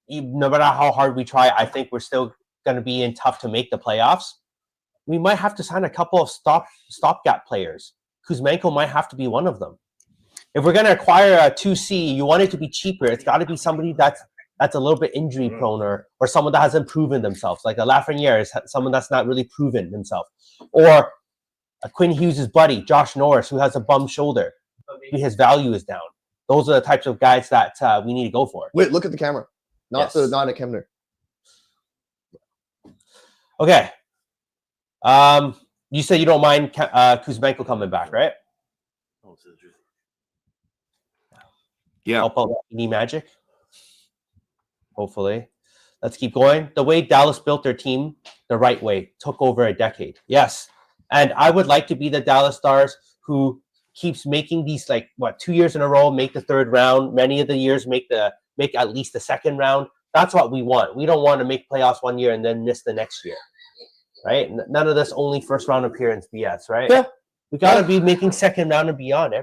no matter how hard we try, I think we're still going to be in tough to make the playoffs. We might have to sign a couple of stopgap players. Kuzmenko might have to be one of them. If we're going to acquire a 2C, you want it to be cheaper. It's got to be somebody that's a little bit injury prone, or someone that hasn't proven themselves. Like a Lafreniere is someone that's not really proven himself. Or Quinn Hughes' buddy, Josh Norris, who has a bum shoulder. His value is down. Those are the types of guys that we need to go for. Wait, look at the camera. Not Yes. not at Kempner. Okay. You said you don't mind Kuzmenko coming back, right? Yeah. Help out any magic. Hopefully. Let's keep going. The way Dallas built their team the right way took over a decade. Yes. And I would like to be the Dallas Stars who keeps making these 2 years in a row, make the third round. Many of the years make at least the second round. That's what we want. We don't want to make playoffs 1 year and then miss the next year. Right? None of this only first round appearance BS, right? Yeah. We got to be making second round and beyond.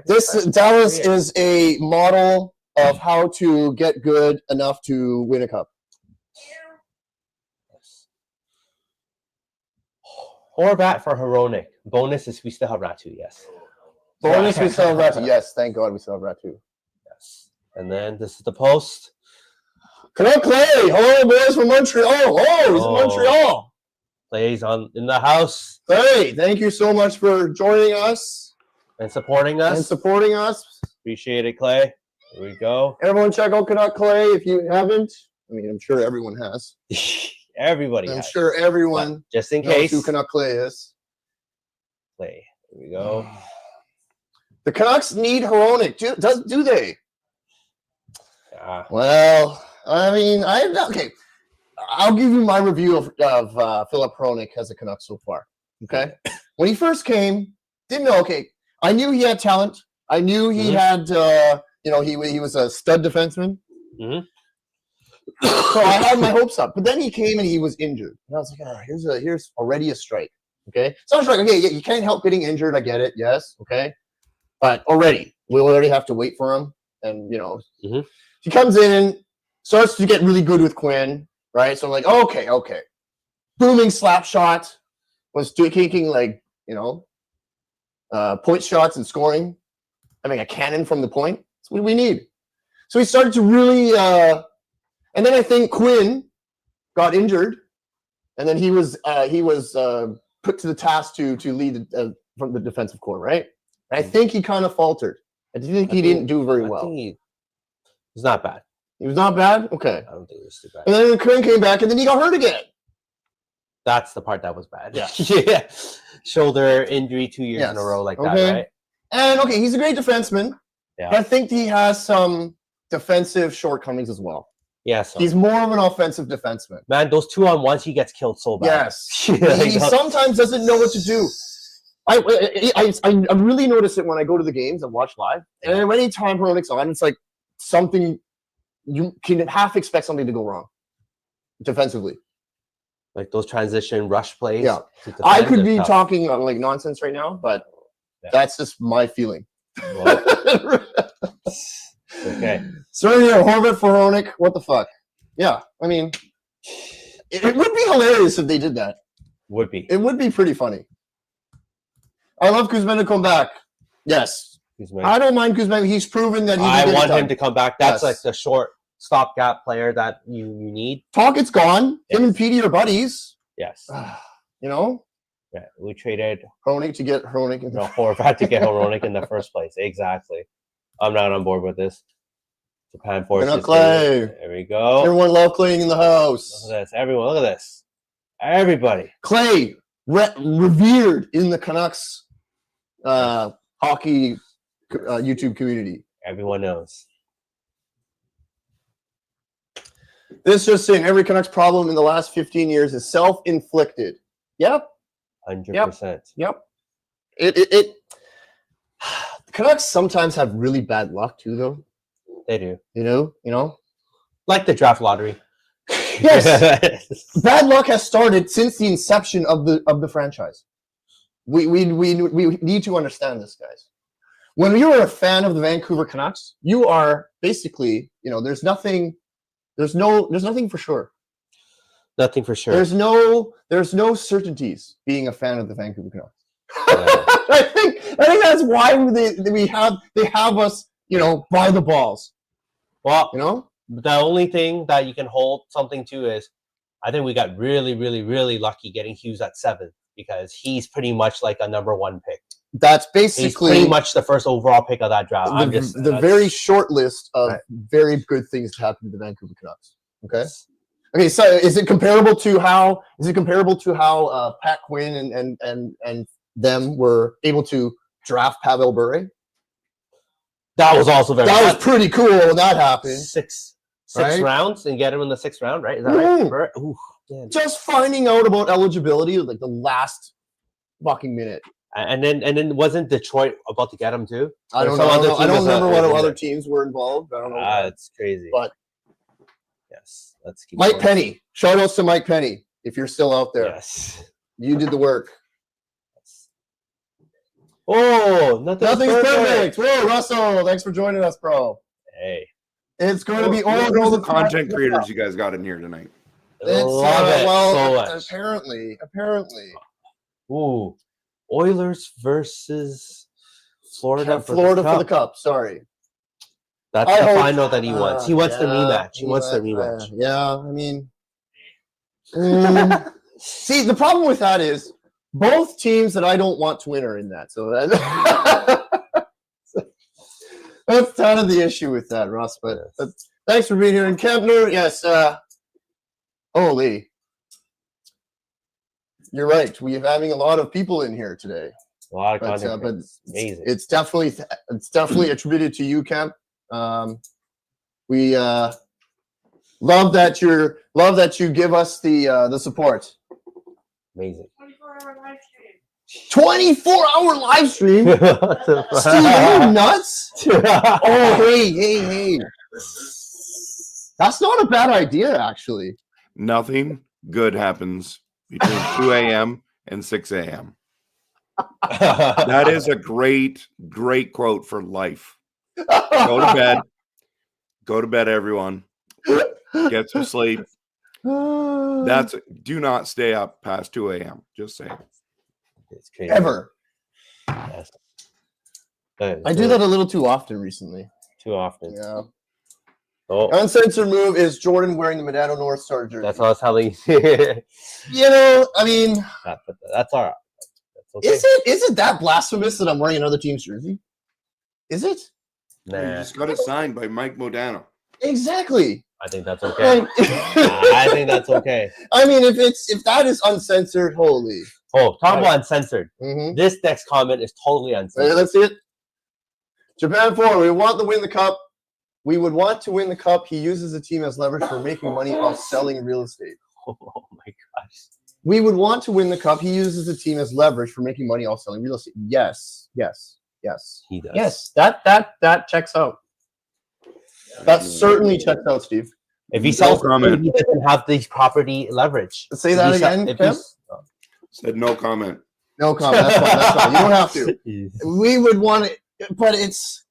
Dallas is a model of how to get good enough to win a cup. Horvat for Hronek. Bonus is we still have Ratu, yes. Bonus, we still have Ratu. Yes, thank God we still have Ratu. Yes. And then this is the post. Canuck Clay. Hello, boys from Montreal. Oh, he's in Montreal. Plays in the house Hey, thank you so much for joining us and supporting us. and supporting us. Appreciate it, Clay. Here we go. Everyone check out Canuck Clay if you haven't. I mean, I'm sure everyone has. Everybody I'm has. sure everyone But just in knows case. who Canuck Clay is. Play. Here we go. The Canucks need Hronek. Do they? Yeah. Well, I mean, okay. I'll give you my review of Philip Hronek as a Canuck so far. Okay, when he first came, didn't know. Okay, I knew he had talent. I knew he had. He was a stud defenseman. Mhm. So I had my hopes up. But then he came and he was injured. And I was like, here's already a strike. Okay, so I was like, okay, yeah, you can't help getting injured. I get it. Yes, okay, but we already have to wait for him. And he comes in, starts to get really good with Quinn. Right, so I'm like, okay, booming slap shot, was taking point shots and scoring, having a cannon from the point. That's what we need. So he started to really, and then I think Quinn got injured, and then he was put to the task to lead from the defensive core, right? And I think he kind of faltered. I think he didn't do very well. It was not bad. He was not bad. Okay. I don't think it was too bad. And then Quinn came back, and then he got hurt again. That's the part that was bad. Yeah. Yeah. Shoulder injury 2 years in a row like that, right? And he's a great defenseman. Yeah. But I think he has some defensive shortcomings as well. Yeah. So. He's more of an offensive defenseman. Man, those 2-on-1s, he gets killed so bad. Yes. He sometimes doesn't know what to do. I really notice it when I go to the games and watch live. And anytime Hronek's on, it's like something you can half expect something to go wrong defensively. Like those transition rush plays. Yeah. I could be talking like nonsense right now, but that's just my feeling. Well, okay. So yeah, Horvat for Hronek. What the fuck? Yeah, I mean, it would be hilarious if they did that. Would be. It would be pretty funny. I love Kuzmenko to come back. Yes. I don't mind Kuzmenko. He's proven that he I want him to come back. That's like the short stopgap player that you need. Talkett's gone. Him and Petey are buddies. Yes. Yeah, we traded Hronek to get Hronek. Horvat to get Hronek in the first place. Exactly. I'm not on board with this. Japan forces. Clay. There we go. Everyone love playing in the house. Look at this. Everyone, look at this. Everybody. Clay, revered in the Canucks hockey YouTube community. Everyone knows. This just saying every Canucks problem in the last 15 years is self-inflicted. Yep. 100%. Yep. The Canucks sometimes have really bad luck too, though. They do. You know? Like the draft lottery. Yes. Bad luck has started since the inception of the franchise. We need to understand this, guys. When you are a fan of the Vancouver Canucks, you are basically, there's nothing for sure. Nothing for sure. There's no certainties being a fan of the Vancouver Canucks. I think that's why they have us, by the balls. Well, the only thing that you can hold something to is, I think we got really, really, really lucky getting Hughes at 7. because he's pretty much like a number 1 pick. That's He's basically pretty much the first overall pick of that draft. the very short list of very good things to happen to the Vancouver Canucks. Okay. Okay. So is it comparable to how Pat Quinn and them were able to draft Pavel Bure? That was also very. That was pretty cool when that happened. Six Right? rounds and get him in the 6th round, right? Is that right? Bure? Ooh, man. Just finding out about eligibility like the last fucking minute. And then wasn't Detroit about to get him too? I don't Some know. other I team don't was, remember what in other there. teams were involved. I don't know. It's crazy. But yes, let's keep Mike going. Penny. Shout outs to Mike Penny if you're still out there. Yes. You did the work. Oh, Nothing's perfect. Whoa, Russell, thanks for joining us, bro. Hey, It's going to be Look all at the the content creators you guys got in here tonight. It's, love it well, so much. apparently. Ooh, Oilers versus Florida. Florida for the cup. Sorry. That's I the hope- final that he wants. He wants the yeah, rematch. He wants the rematch. Yeah, I mean, see, the problem with that is both teams that I don't want to win are in that. So that's kind of the issue with that, Russ. But thanks for being here in Kempner. Yes. Holy. You're right. We're having a lot of people in here today. A lot of But, content. but It's amazing. It's definitely attributed to you, Kemp. We love that you give us the support. Amazing. 24-hour live stream. What the fuck? Steve, are you nuts? Oh, hey. That's not a bad idea, actually. Nothing good happens between 2 a.m. and 6 a.m. That is a great quote for life. Go to bed. Go to bed, everyone. Get some sleep. Do not stay up past 2 a.m. Just saying. It's crazy. Ever. Yes. I do that a little too often recently. too often. Yeah. Oh, Uncensored move is Jordan wearing the Medano North Star jersey. that's what I was telling you. You know, I mean, That's all right. That's okay. is it that blasphemous that I'm wearing another team's jersey? Is it? You Nah, just got it signed by Mike Modano. Exactly. I think that's okay. Like, I think that's okay. I mean, if that is uncensored, holy. Oh, talk about uncensored. Mm-hmm. This next comment is totally uncensored. Let's see it. Japan 4, we want to win the cup. We would want to win the cup. He uses the team as leverage for making money off selling real estate. Oh my gosh. We would want to win the cup. He uses the team as leverage for making money off selling real estate. Yes. He does. Yes, that checks out. That certainly checks out, Steve. If he sells comment. he doesn't have the property leverage. Say that again, If Kev? Said no comment. No comment. That's fine. You don't have to. We would want it, but it's,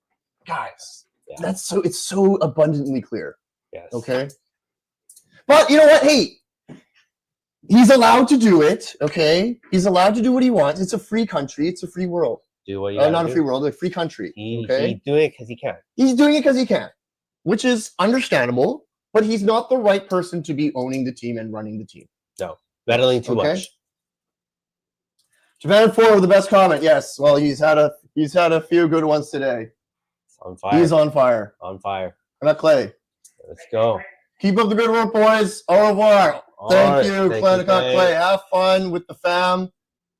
guys, Yeah. it's so abundantly clear. Yes. Okay. But you know what? Hey, he's allowed to do it. Okay. He's allowed to do what he wants. It's a free country. It's a free world. Do what you gotta Not a do. free world, a free country. He's Okay. doing it because he can. He's doing it because he can, which is understandable, but he's not the right person to be owning the team and running the team. Meddling too Okay. much. Japan 4 with the best comment. Yes. Well, he's had a few good ones today. It's on fire. He's on fire. on fire. How about Clay? Let's go. Keep up the good work, boys. Au revoir. All Thank right. you, Thank Clay. Have fun with the fam.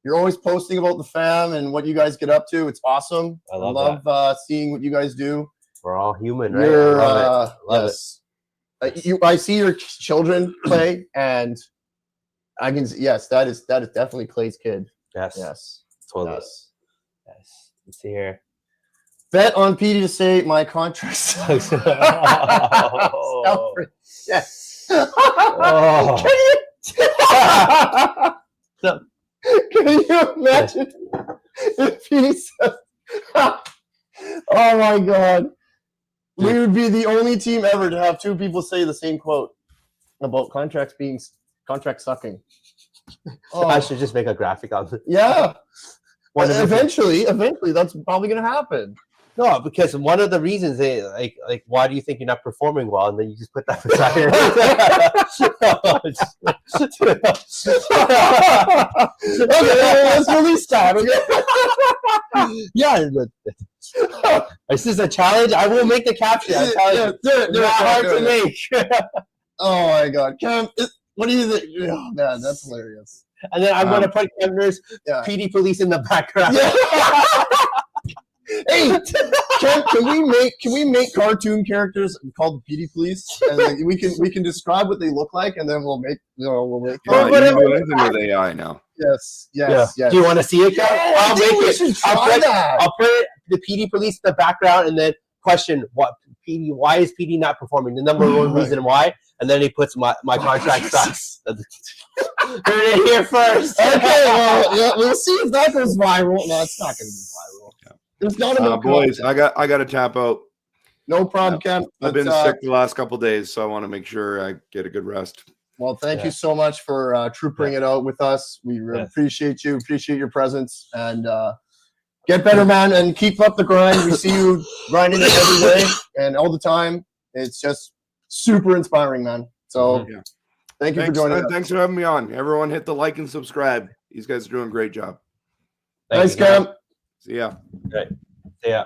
You're always posting about the fam and what you guys get up to. It's awesome. I love seeing what you guys do. We're all human, right? You're, I love it. Love yes. I see your children, Clay, and I can. Yes, that is definitely Clay's kid. Yes. Yes. Totally. Yes. Yes. Let's see here. Bet on Petey to say my contract. Oh. Yes. Oh. Can you imagine if Petey says, "Oh my God"? We would be the only team ever to have two people say the same quote about contract sucking. I should just make a graphic on it. Yeah. One of the- Eventually, that's probably going to happen. No, because one of the reasons they like why do you think you're not performing well, and then you just put that beside it. Okay, let's release that. Okay. Yeah, this is a challenge. I will make the caption. I'm telling you. Do it. Not hard to make. Oh my God, Cam! What do you think? Oh man, that's hilarious. And then I'm gonna put Kempner's PD police in the background. Yeah. Hey, can we make cartoon characters called the PD Police, and like, we can describe what they look like, and then we'll make we'll make. Yeah, you can do anything with AI now. Yes. Do you want to see it, Kev? I'll make it. I'll put the PD police in the background, and then question what PD. Why is PD not performing? The number one reason why, and then he puts my contract sucks. You're in here first. Okay, well, yeah, we'll see if that goes viral. No, it's not going to be viral. Yeah. There's not enough. Boys, I got to tap out. No problem, Ken. I've been sick the last couple of days, so I want to make sure I get a good rest. Well, thank you so much for troopering it out with us. We really appreciate you. Appreciate your presence, and get better, man, and keep up the grind. We see you grinding it every day and all the time. It's just super inspiring, man. So thank you for joining us. Thanks for having me on. Everyone hit the like and subscribe. These guys are doing a great job. Thanks, Cam. See ya. Right. See ya.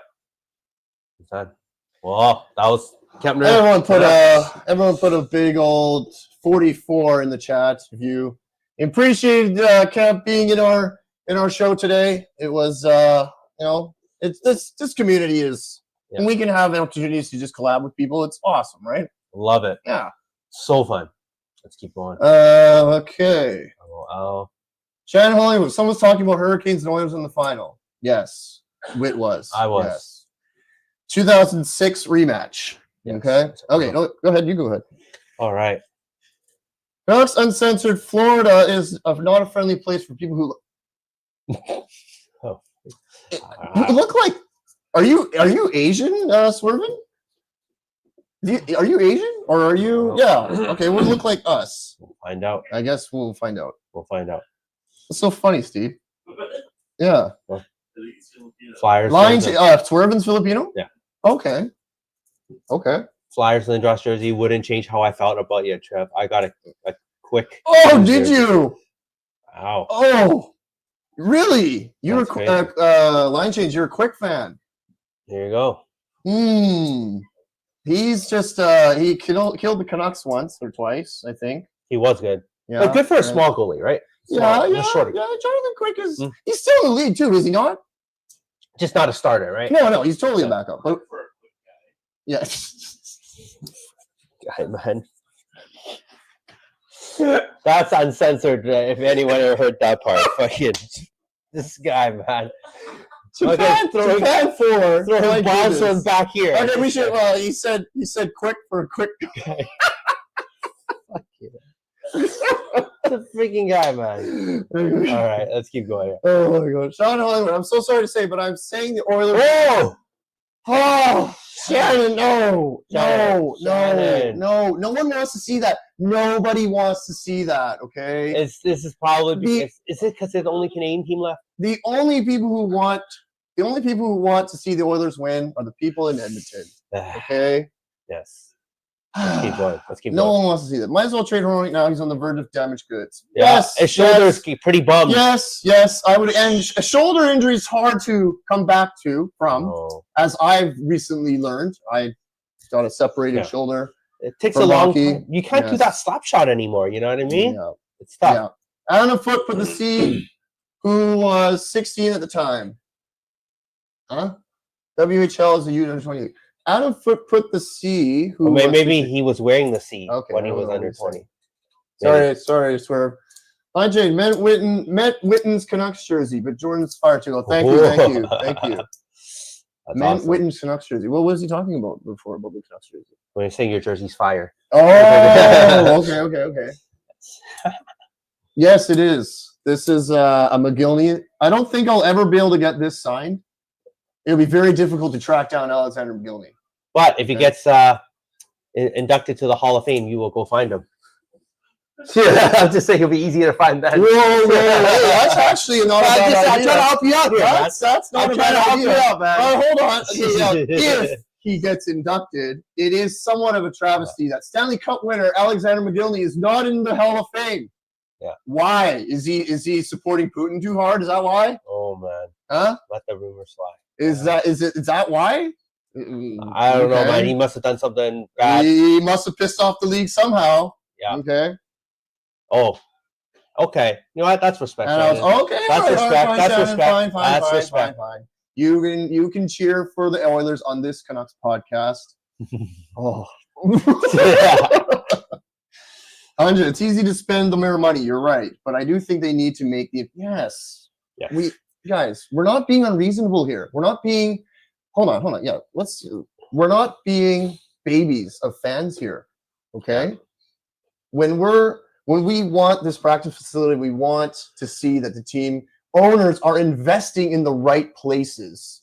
Well, that was Kempner. Everyone put a big old 44 in the chat. If you appreciated Kemp being in our show today, it was it's this community is, and we can have opportunities to just collab with people. It's awesome, right? Love it. Yeah, so fun. Let's keep going. Okay. Oh. Shannon Hollywood. Someone's talking about Hurricanes and Oilers in the final. Yes, Witt was. I was. Yes. 2006 rematch. Yes. Okay. Okay. No, go ahead. You go ahead. All right. Canucks.Uncensored. Florida is not a friendly place for people who look like. Are you Asian, Swervin? Are you Asian or are you? Yeah. Okay. We'll look like us. We'll find out. I guess we'll find out. We'll find out. It's so funny, Steve. Yeah. Flyers. Swervin's Filipino? Yeah. Okay. Flyers Lindros jersey wouldn't change how I felt about you, Trev. I got a quick. Oh, did you? Wow. Oh, really? You That's were line change. You're a Quick fan. There you go. He's just he killed the Canucks once or twice, I think. He was good. Yeah. But good for a small goalie, right? Yeah. Jonathan Quick is he's still in the league too, is he not? Just not a starter, right? No, he's totally a backup. But yeah. Guy, man. That's uncensored. If anyone ever heard that part, fucking this guy, man. Japan 4. Throw balls from back here. Okay, we should. Well, he said quick for a quick guy. Fuck you. The freaking guy, man. All right, let's keep going. Oh my God, Sean Hollywood. I'm so sorry to say, but I'm saying the Oilers. Oh, Shannon, no. No one wants to see that. Nobody wants to see that. Okay. This is probably because is it because they're the only Canadian team left? The only people who want to see the Oilers win are the people in Edmonton. Okay. Yes. Let's keep going. No one wants to see that. Might as well trade him right now. He's on the verge of damaged goods. Yeah. Yes. His shoulder's pretty bummed. Yes. I would. And a shoulder injury is hard to come back from, as I've recently learned. I got a separated shoulder. It takes a long time. You can't do that slap shot anymore. You know what I mean? Yeah. It's tough. Yeah. Adam Foote for the C, who was 16 at the time. Huh? WHL is a U-20. Adam Foote put the C. Who maybe he was wearing the C when he was under 20. Sorry, Swerve. Hi, Jane. Met Witten's Canucks jersey, but Jordan's fire too. Thank you. Met Witten's Canucks jersey. What was he talking about before about the Canucks jersey? When you're saying your jersey's fire. Oh, okay. Yes, it is. This is a McGillney. I don't think I'll ever be able to get this signed. It'll be very difficult to track down Alexander McGillney. But if he gets inducted to the Hall of Fame, you will go find him. I'm just saying it'll be easier to find that. Whoa, that's actually not a bad I'm idea. trying to help you out here, man. That's not I'm a trying bad to help idea. you out, man. All right, hold on. Okay, if he gets inducted, it is somewhat of a travesty that Stanley Cup winner Alexander McGillney is not in the Hall of Fame. Yeah. Why? Is he supporting Putin too hard? Is that why? Oh man. Huh? Let the rumors fly. Is that why? I don't know, man. He must have done something bad. He must have pissed off the league somehow. Yeah. Okay. Oh. Okay. You know what? That's respect. And I was, okay. That's all right, respect. fine, That's Shannon, respect. Fine, That's fine, respect. fine. You can cheer for the Oilers on this Canucks podcast. Oh. Anja, it's easy to spend the mere money. You're right, but I do think they need to make the yes. We're not being unreasonable here. We're not being. Hold on. Yeah, we're not being babies of fans here. Okay, when we want this practice facility, we want to see that the team owners are investing in the right places.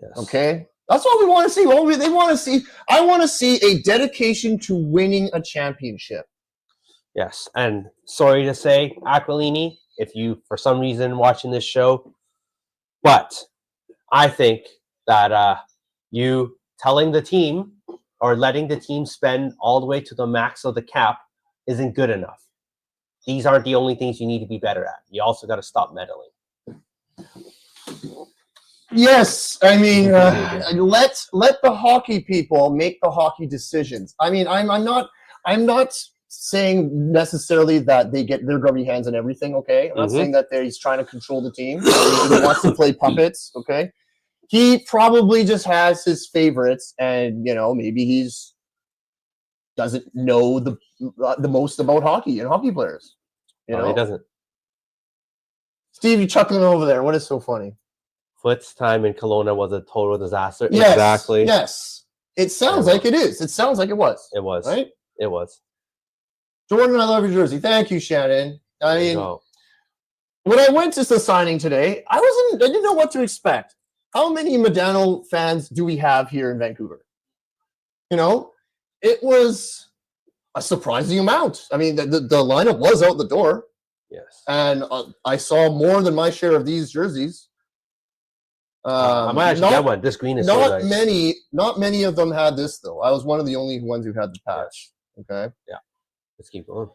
Yes. Okay. That's what we want to see. They want to see. I want to see a dedication to winning a championship. Yes, and sorry to say, Aquilini, if you for some reason watching this show, but I think that you telling the team or letting the team spend all the way to the max of the cap isn't good enough. These aren't the only things you need to be better at. You also got to stop meddling. Yes, I mean, let the hockey people make the hockey decisions. I mean, I'm not saying necessarily that they're grubby hands and everything. Okay, I'm not saying that he's trying to control the team. He wants to play puppets. Okay, he probably just has his favorites, and maybe he's doesn't know the most about hockey and hockey players. He doesn't. Steve, you chuckling over there. What is so funny? Foote's time in Kelowna was a total disaster. Yes, exactly. Yes. It sounds like it is. It sounds like it was. It was. Right? It was. Jordan, I love your jersey. Thank you, Shannon. I mean, when I went to the signing today, I didn't know what to expect. How many Modano fans do we have here in Vancouver? It was a surprising amount. I mean, the lineup was out the door. Yes. And I saw more than my share of these jerseys. I might actually get one. This green is not so nice. Not many of them had this though. I was one of the only ones who had the patch. Yes. Okay. Yeah. Let's keep going.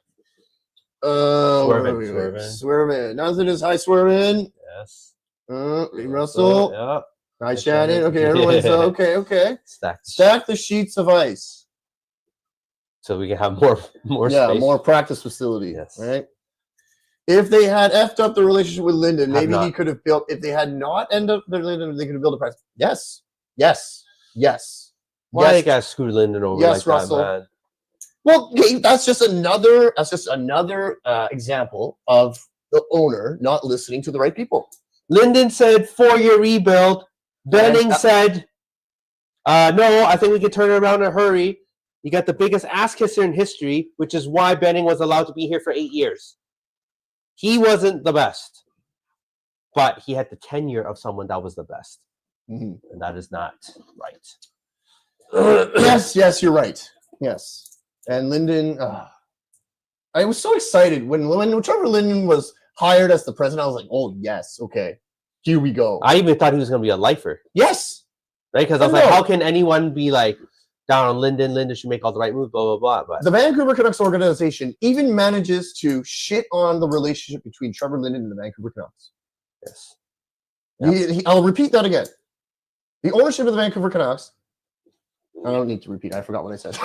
Swervin. Nothing is high Swervin. Yes. Russell. Yeah. Hi Shannon. Okay, everyone's okay. Stack the sheets of ice. So we can have more space. More practice facility. Yes. Right. If they had effed up the relationship with Linden, maybe he could have built. If they had not ended up with Linden, they could have built a practice. Yes. Why you guys screw Linden over like Russell. that, man? Well, that's just another example of the owner not listening to the right people. Linden said 4-year rebuild. Benning said, no, I think we can turn it around in a hurry. You got the biggest ass kisser in history, which is why Benning was allowed to be here for 8 years. He wasn't the best, but he had the tenure of someone that was the best. And that is not right. Yes, you're right. Yes. And Linden, I was so excited when Trevor Linden was hired as the president. I was like, oh, yes, okay, here we go. I even thought he was going to be a lifer. Yes. Right? Because I was like, how can anyone be like, down on Linden? Linden should make all the right moves, blah, blah, blah. But the Vancouver Canucks organization even manages to shit on the relationship between Trevor Linden and the Vancouver Canucks. Yes. Yep. I'll repeat that again. The ownership of the Vancouver Canucks. I don't need to repeat. I forgot what I said.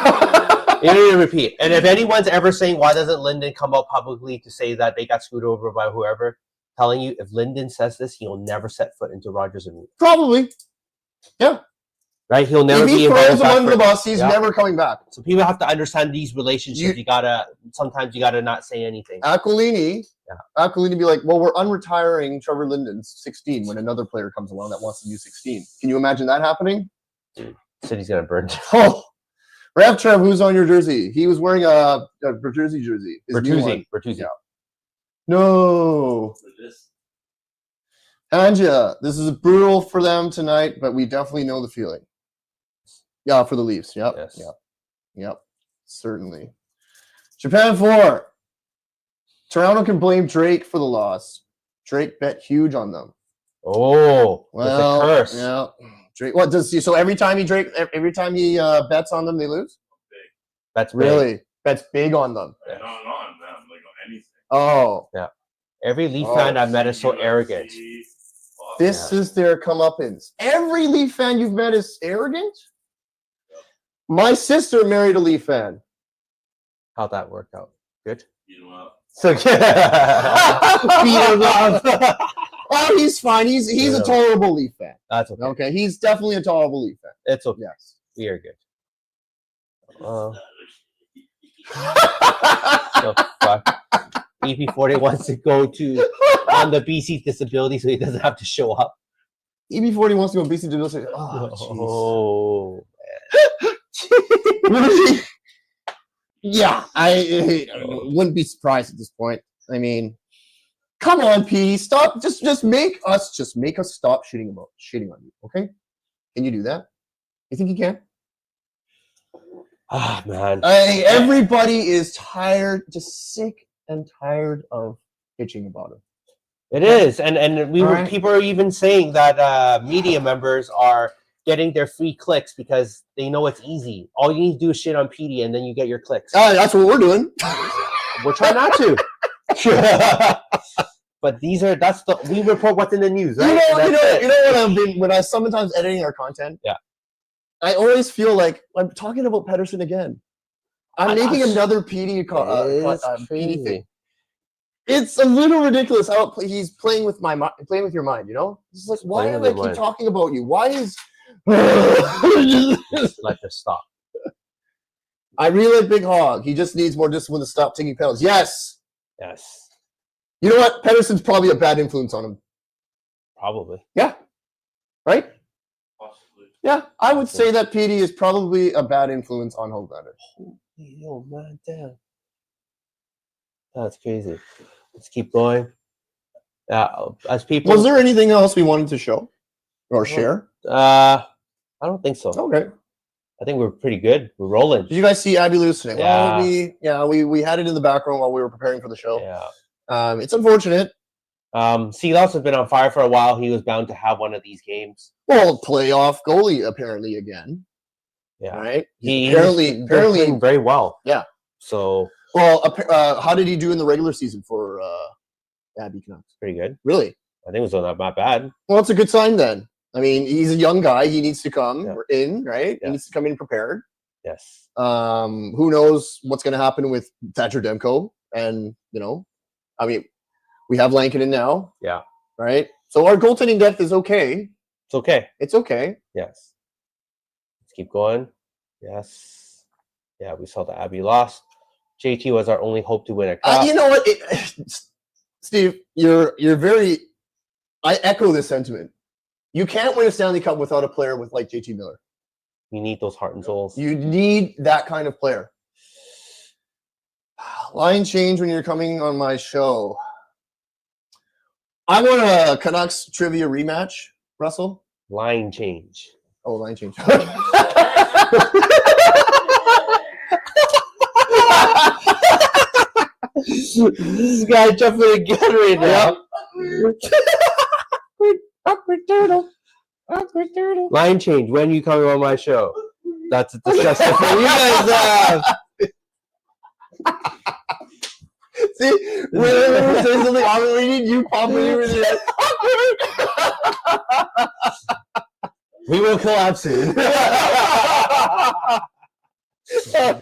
You don't need to repeat. And if anyone's ever saying, why doesn't Linden come out publicly to say that they got screwed over by whoever, telling you, if Linden says this, he'll never set foot into Rogers and Reed. Probably. Yeah. Right? He'll never be invited back. If he throws him under the bus, he's never coming back. So people have to understand these relationships. Sometimes you gotta not say anything. Aquilini be like, well, we're unretiring Trevor Linden's 16 when another player comes along that wants to use 16. Can you imagine that happening? Dude, city's gonna burn. Oh, RevTrev, who's on your jersey? He was wearing a Bertuzzi jersey. Bertuzzi. Yeah. No. Anja, this is brutal for them tonight, but we definitely know the feeling. Yeah, for the Leafs. Yep. Yes. Yep. Certainly. Japan 4. Toronto can blame Drake for the loss. Drake bet huge on them. Oh, Well, that's a curse. yeah. Drake. What does he? So every time he bets on them, they lose. That's big. Really bets big on them. Not on them, like on anything. Oh, Every Leaf fan I've met is so arrogant. this is their comeuppance. Every Leaf fan you've met is arrogant. My sister married a Leaf fan. How'd that work out? Good. You know what? So Beat him up. Oh, he's fine. He's a tolerable Leaf fan. That's okay. Okay, he's definitely a tolerable Leaf fan. It's okay. Yes. We are good. Oh, fuck. EP40 wants to go on the BC disability so he doesn't have to show up. EB40 wants to go BC Division. Oh, Oh. yeah, I wouldn't be surprised at this point. I mean, come on, P. Stop. Just make us stop shitting on you. Okay? Can you do that? You think you can? Ah, man. Everybody is tired, just sick and tired of bitching about it. It is. And Right. people are even saying that media members are getting their free clicks because they know it's easy. All you need to do is shit on PD and then you get your clicks. That's what we're doing. We're trying not to. But we report what's in the news, right? You know when I sometimes editing our content. Yeah. I always feel like I'm talking about Pedersen again. I'm making another PD PD thing. It's a little ridiculous how he's playing with playing with your mind. You know, it's like why do I keep talking about you? Why is Let this stop. I really like Big Hog. He just needs more discipline to stop taking penalties. Yes. You know what? Pedersen's probably a bad influence on him. Probably. Yeah. Right? Possibly. Yeah, I would say that PD is probably a bad influence on Hoglander. Yo, man, damn. That's crazy. Let's keep going. As people. Was there anything else we wanted to show or share? I don't think so. Okay. I think we're pretty good. We're rolling. Did you guys see Abby lose today? Yeah. Well, we had it in the background while we were preparing for the show. Yeah. It's unfortunate. Sealos has been on fire for a while. He was bound to have one of these games. Well, playoff goalie apparently again. Yeah. Right. He's apparently doing very well. Yeah. So. Well, how did he do in the regular season for Abby Canucks? Pretty good. Really? I think it was not bad. Well, it's a good sign then. I mean, he's a young guy. He needs to come in, right? Yeah. He needs to come in prepared. Yes. Who knows what's going to happen with Thatcher Demko? And, I mean, we have Lankinen now. Yeah. Right? So our goaltending depth is okay. It's okay. It's okay. Yes. Let's keep going. Yes. Yeah, we saw that Abby lost. JT was our only hope to win a cup. You know what? Steve, you're very... I echo this sentiment. You can't win a Stanley Cup without a player like JT Miller. You need those heart and souls. You need that kind of player. Line change when you're coming on my show. I want a Canucks trivia rematch, Russell. Line change. Oh, line change. This guy jumping the gun right now. Awkward turtle. Line change. When you coming on my show? That's a discussion for you guys. See, whenever we say something awkward, we need you popping in with your We will collab soon.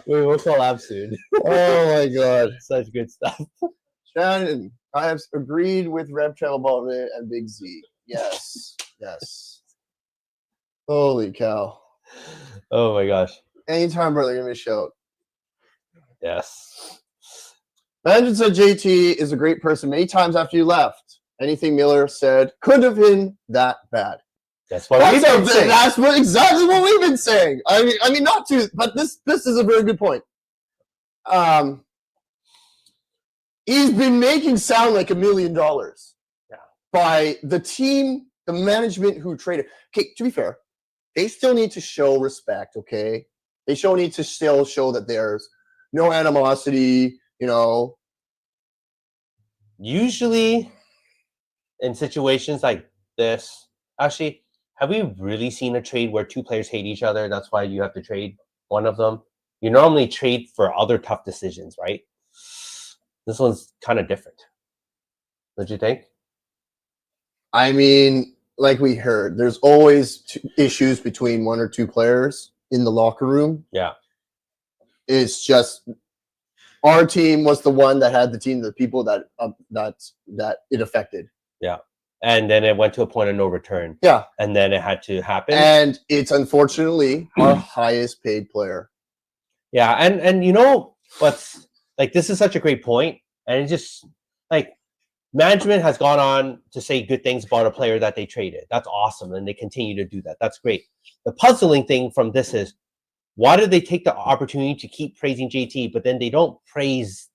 We will collab soon. Oh my god. Such good stuff. Shannon, I have agreed with RevTrev about it and Big Z. Yes. Yes. Holy cow. Oh my gosh. Anytime, brother, give me a shout. Yes. Management said JT is a great person many times after you left. Anything Miller said couldn't have been that bad. That's what we've been saying. That's exactly what we've been saying. I mean, not to, but this is a very good point. He's been making sound like $1 million by the team, the management who traded. Okay, to be fair, they still need to show respect. Okay, they need to still show that there's no animosity. Usually, in situations like this, actually, have we really seen a trade where two players hate each other? That's why you have to trade one of them. You normally trade for other tough decisions, right? This one's kind of different. Don't you think? I mean, like we heard, there's always issues between one or two players in the locker room. Yeah. It's just our team was the one that had the people that it affected. Yeah. And then it went to a point of no return. Yeah. And then it had to happen. And it's unfortunately our highest paid player. Yeah. And you know what's like, this is such a great point. And it just like management has gone on to say good things about a player that they traded. That's awesome. And they continue to do that. That's great. The puzzling thing from this is, why did they take the opportunity to keep praising JT, but then they don't praise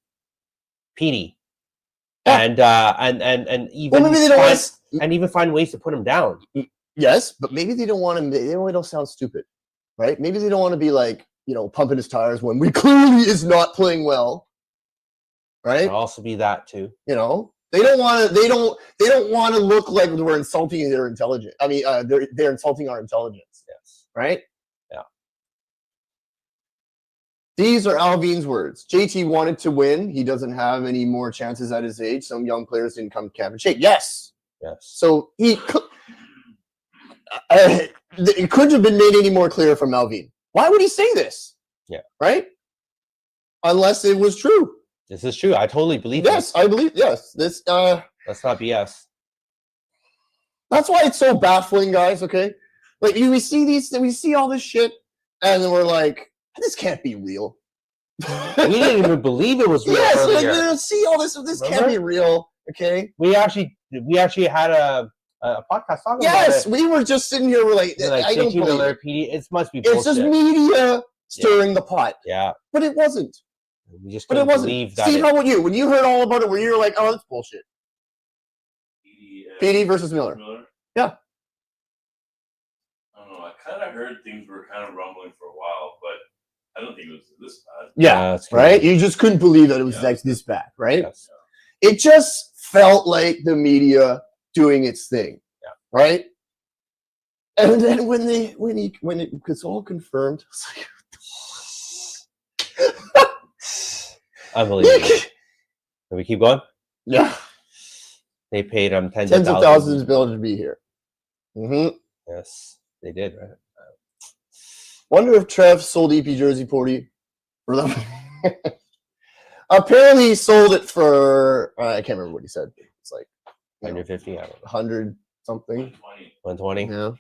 Petey? Yeah. And even Well, maybe they don't even find ways to put him down. Yes, but maybe they don't want to. They don't sound stupid, right? Maybe they don't want to be like, pumping his tires when we clearly is not playing well, right? Could also be that too. They don't want to. They don't want to look like we're insulting their intelligence. I mean, they're insulting our intelligence. Yes. Right. Yeah. These are Alvin's words. JT wanted to win. He doesn't have any more chances at his age. Some young players didn't come to camp and shake. Yes. Yes. So he could. It couldn't have been made any more clear from Alvin. Why would he say this? Yeah. Right. Unless it was true. This is true. I totally believe Yes, this. I believe. Yes. This. That's not BS. That's why it's so baffling, guys. Okay. Like we see all this shit, and then we're like, this can't be real. We didn't even believe it was real. Yes, earlier. like we see all this. This can't be real. Okay. We actually had a podcast talking about it. Yes, we were just sitting here. We're like, Like I don't JT believe Miller, it. PD, it must be bullshit. It's just media stirring the pot. Yeah. But it wasn't. We just But it couldn't wasn't. believe that. Steve, how about you? When you heard all about it, were you like, oh, that's bullshit? PD versus Miller. Yeah. I don't know. I kind of heard things were kind of rumbling for a while, but I don't think it was this bad. Yeah, that's right? You just couldn't believe that it was like this bad, right? Yes. It just felt like the media doing its thing. Yeah. Right? And then when it gets all confirmed, it's like, Unbelievable. Can we keep going? yeah. They paid him tens Tens of of thousands thousands of to be here. Mm-hmm. Yes, they did, right? Wonder if Trev sold EP Jersey 40 for them. Apparently he sold it for I can't remember what he said. It's like 150, I don't know. 100 something. 120. Yeah.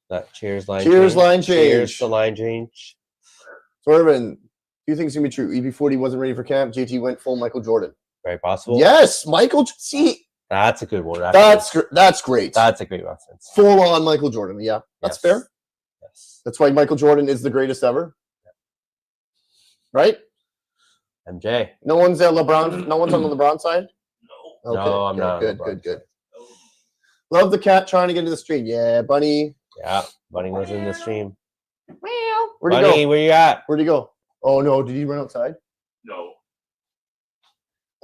That cheers line Cheers change. line change. Cheers the line change. Sorvin, do you think it's gonna be true? EB40 wasn't ready for camp. JT went full Michael Jordan. Very possible. Yes, Michael. See, That's a good one. that's great. That's a great reference. Full on Michael Jordan. Yeah, that's Yes. fair. Yes. That's why Michael Jordan is the greatest ever. Right? MJ. No one's at LeBron. No one's on the LeBron side. No. Okay, No, I'm not on Good, LeBron's good, good. side. Love the cat trying to get into the stream. Yeah, Bunny. Yeah, Bunny was in the stream. Where'd he Bunny, go? where you at? Where'd he go? Oh no, did he run outside? No.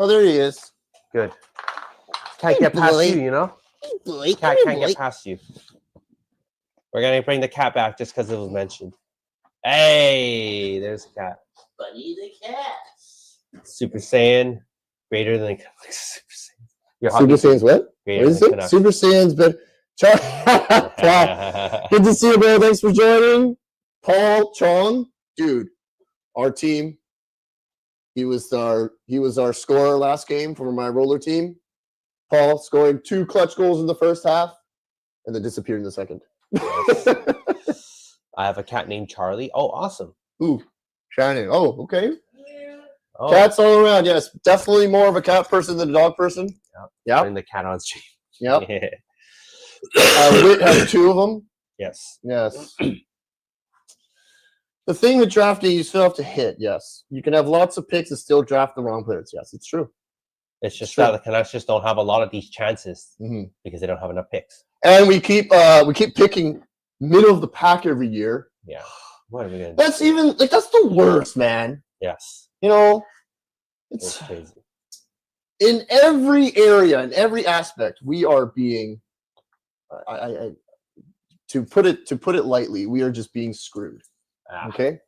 Oh, there he is. Good. Can't get past boy. you, you know? Boy, Cat can't get past you. We're gonna bring the cat back just because it was mentioned. Hey, there's the cat. Bunny the cat. Super Saiyan, greater than Super Saiyan. Your Super Saiyan's what? What greater is than it? Super Saiyan's better. Good to see you, bro. Thanks for joining. Paul Chong, dude, our team. He was our scorer last game for my roller team. Paul scoring 2 clutch goals in the first half, and then disappeared in the second. I have a cat named Charlie. Oh, awesome. Ooh, shining. Oh, okay. Oh, Cats all around. Yes, definitely more of a cat person than a dog person. Yeah. bring the cat on stream. Yep. Yeah. Whit has 2 of them. Yes. Yes. The thing with drafting, you still have to hit. Yes. You can have lots of picks and still draft the wrong players. Yes, it's true. It's just Sure. that the Canucks just don't have a lot of these chances Mhm. because they don't have enough picks. And we keep picking middle of the pack every year. Yeah. What are we gonna do? That's even like that's the worst, man. Yes. You know, It's it's crazy. in every area, in every aspect, we are being. To put it lightly, we are just being screwed. Ah. Okay.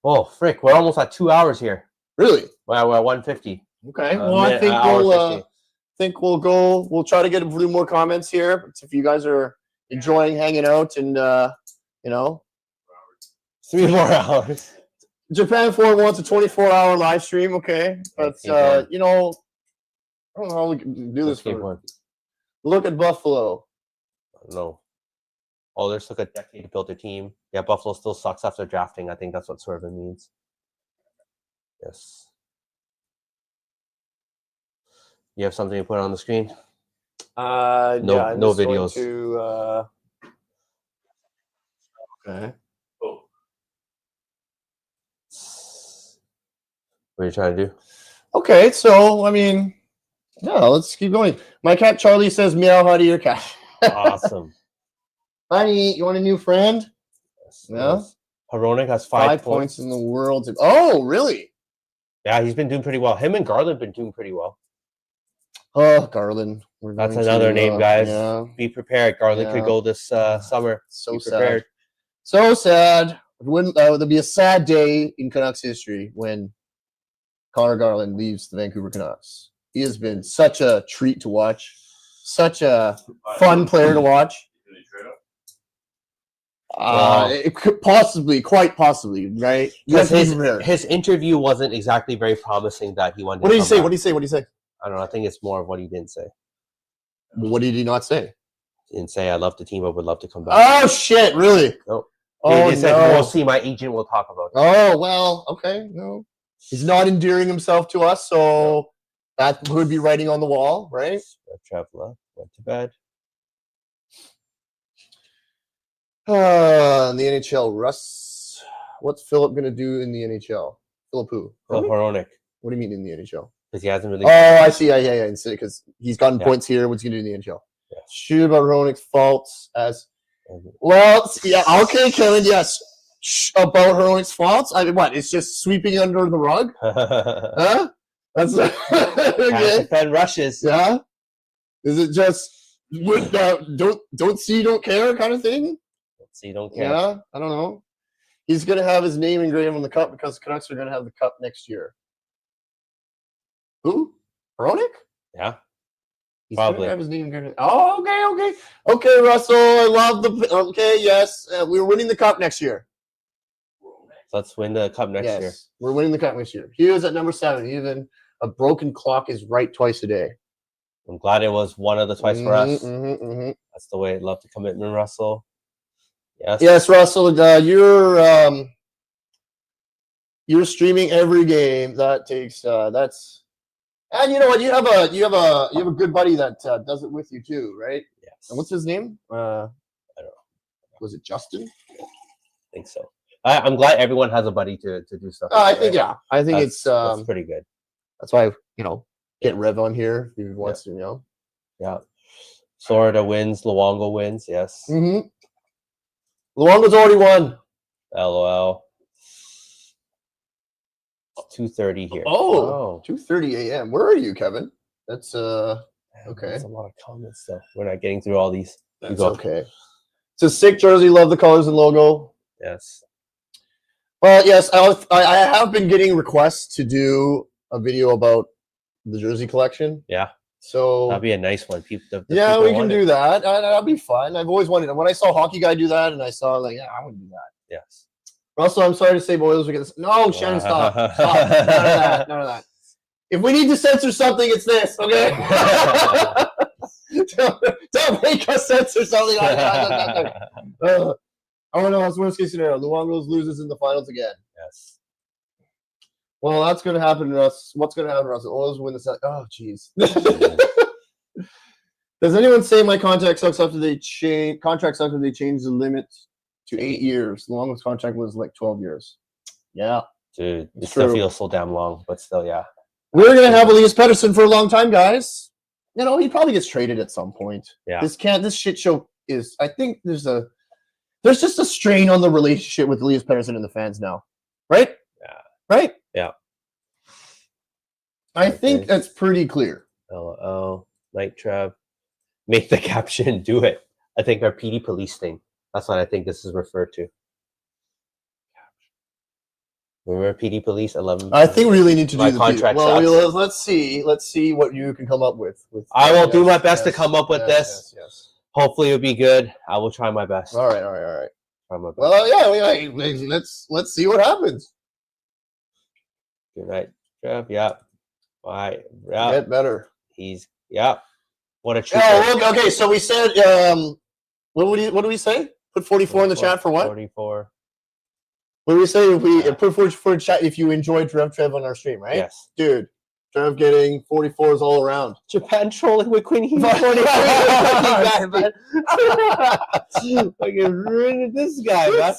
Oh, frick! We're almost at 2 hours here. Really? Well, we're at 150. Okay. Well, I think we'll go. We'll try to get a few more comments here. If you guys are enjoying hanging out and 3 more hours. Japan 4 wants a 24-hour live stream. Okay, but I don't know how we can do this. Look at Buffalo. No. Oh, there's took a decade to build a team. Yeah, Buffalo still sucks after drafting. I think that's what Swerven means. Yes. You have something to put on the screen? No videos. Okay. Oh, What are you trying to do? Okay, so I mean, yeah, let's keep going. My cat Charlie says meow hi to your cat. Awesome. Honey, you want a new friend? Yes, Yeah. yes. Hronek has 5 points in the world. Oh, really? Yeah, he's been doing pretty well. Him and Garland been doing pretty well. Oh, Garland. That's another name, guys. Yeah. Be prepared. Garland Yeah. could go this summer. So Be sad. prepared. So sad. There'll be a sad day in Canucks history when Connor Garland leaves the Vancouver Canucks. He has been such a treat to watch, such a fun player to watch. did they trade up? It could possibly, quite possibly, right? Because Yes, his interview wasn't exactly very promising that he wanted what to did he come say? back. What did he say? What did he say? I don't know. I think it's more of what he didn't say. What did he not say? He didn't say, I love the team. I would love to come back. Oh shit! Really? Nope. Oh he said, we'll see. My agent will talk about it. Oh well. Okay. No, he's not endearing himself to us, so that would be writing on the wall, right? RevTrev left. Went to bed. In the NHL, Russ. What's Philip gonna do in the NHL? Philip who? Phil Hronek. What do you mean in the NHL? Because he hasn't really. Oh, I see. Yeah. Because he's gotten Yeah. points here. What's he gonna do in the NHL? Yeah. Shoot about Hronek's faults as well. Yeah. Okay, Kevin. Yes. About Hronek's faults. I mean, what? It's just sweeping under the rug. Huh? That's okay. Defend rushes. Yeah. Is it just don't see, don't care kind of thing? So you don't care. Yeah. I don't know. He's gonna have his name engraved on the cup because the Canucks are gonna have the cup next year. Who? Hronek? Yeah. He's Probably. gonna have his name engraved. Oh, okay, Russell. I love the. Okay, yes, we're winning the cup next year. Let's win the cup next year. We're winning the cup next year. He was at number 7. Even a broken clock is right twice a day. I'm glad it was one of the twice for us. Mm-hmm. That's the way I love the commitment, Russell. Yes. Yes, Russell. You're streaming every game. That takes that's. And you know what? You have a good buddy that does it with you too, right? Yes. And what's his name? I don't know. Was it Justin? I think so. I'm glad everyone has a buddy to do stuff. I with, think right? yeah. I think that's pretty good. That's why get Rev on here if he wants to. Yeah. Florida wins. Luongo wins. Yes. Mm-hmm. Luongo's already won. LOL. It's 2:30 here. Oh, 2:30 a.m. Where are you, Kevin? That's okay. There's a lot of comments though. We're not getting through all these. That's okay. It's a sick jersey. Love the colors and logo. Yes. Well, yes, I have been getting requests to do a video about the jersey collection. Yeah. So that'd be a nice one. we can do that. That'd be fun. I've always wanted. When I saw Hockey Guy do that, and I saw I want to do that. Yes. Russell, I'm sorry to say, boys, we get this. No, Shannon, stop. None of that. None of that. If we need to censor something, it's this. Okay. don't make us censor something. I want to know what's worst case scenario. Luongo loses in the finals again. Yes. Well, that's going to happen to us. What's going to happen to us? Oilers win the set. Oh, jeez. Does anyone say my contract sucks after they change the limit to 8 years? The longest contract was like 12 years. Yeah. Dude, it It's still true. feels so damn long, but still, yeah. We're going to have Elias Pettersson for a long time, guys. He probably gets traded at some point. Yeah. This shit show is, I think there's just a strain on the relationship with Elias Pettersson and the fans now. Right? Yeah. Right? Yeah. I think that's pretty clear. LOL. RevTrev. Make the caption. Do it. I think our PD police thing. That's what I think this is referred to. Remember PD police? 11. I think we really need to My do the contract Well, sucks. let's see what you can come up with. I will do my best to come up with this. Yes. Hopefully it'll be good. I will try my best. All right. Try my best. Well, yeah. Let's see what happens. Good night, Trev. Yep. Bye. Yep. Get better. He's What a treat. Oh, look, okay. So we said, what do we say? Put 44 in the chat for what? 44. What do we say if we put 44 in chat if you enjoyed RevTrev on our stream, right? Yes. Dude, Trev getting 44s all around. Japan trolling with Queen. He's 44. Fucking ruined this guy, man.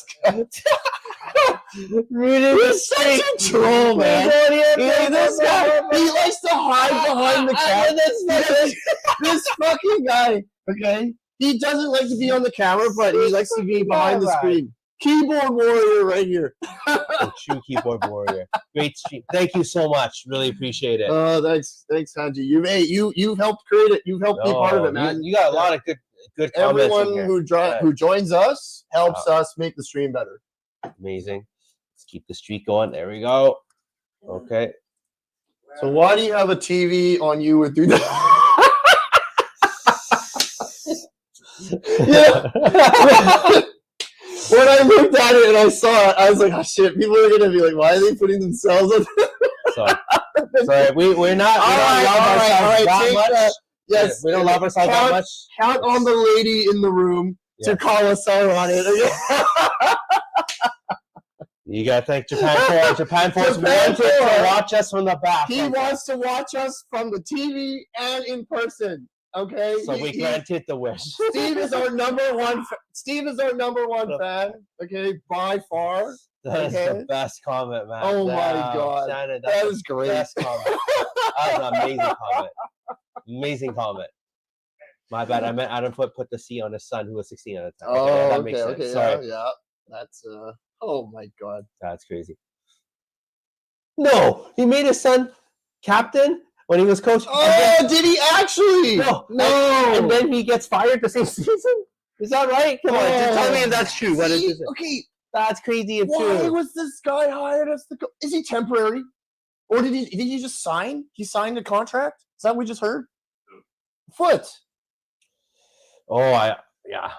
Ruined He's such a troll, man. This guy, he likes to hide behind the camera. This fucking guy, okay? He doesn't like to be on the camera, but he likes to be behind the screen. Keyboard warrior right here. A true keyboard warrior. Great stream. Thank you so much. Really appreciate it. Thanks, Hanji. You've helped create it. You've helped be part of it, man. You got a lot of good comments. Everyone who joins us helps us make the stream better. Amazing. Let's keep the streak going. There we go. Okay. So why do you have a TV on you with through that? Yeah. When I looked at it and I saw it, I was like, "Oh shit!" People are gonna be like, "Why are they putting themselves on?" Sorry, we're not. All right. Yes, we don't love ourselves that much. Count on the lady in the room to call us out on it. You gotta thank Japan for wanting to watch us from the back. He wants to watch us from the TV and in person. Okay, so we granted the wish. Steve is our number one. Steve is our number one fan. Okay, by far. That is the best comment, man. Oh my god, Shannon, that is great. Best comment. That's an amazing comment. Amazing comment. My bad. I meant Adam Foote put the C on his son, who was 16 at the time. Oh, that makes sense. Okay, sorry. yeah. That's Oh my god, that's crazy. No, he made his son captain when he was coach. Oh, did he actually? No. And then he gets fired the same season. Is that right? Come on, just tell me if that's true. What is it? Okay, that's crazy. If why true. was this guy hired as the coach? Is he temporary, or did he just sign? He signed a contract. Is that what we just heard? Foote. Oh, yeah.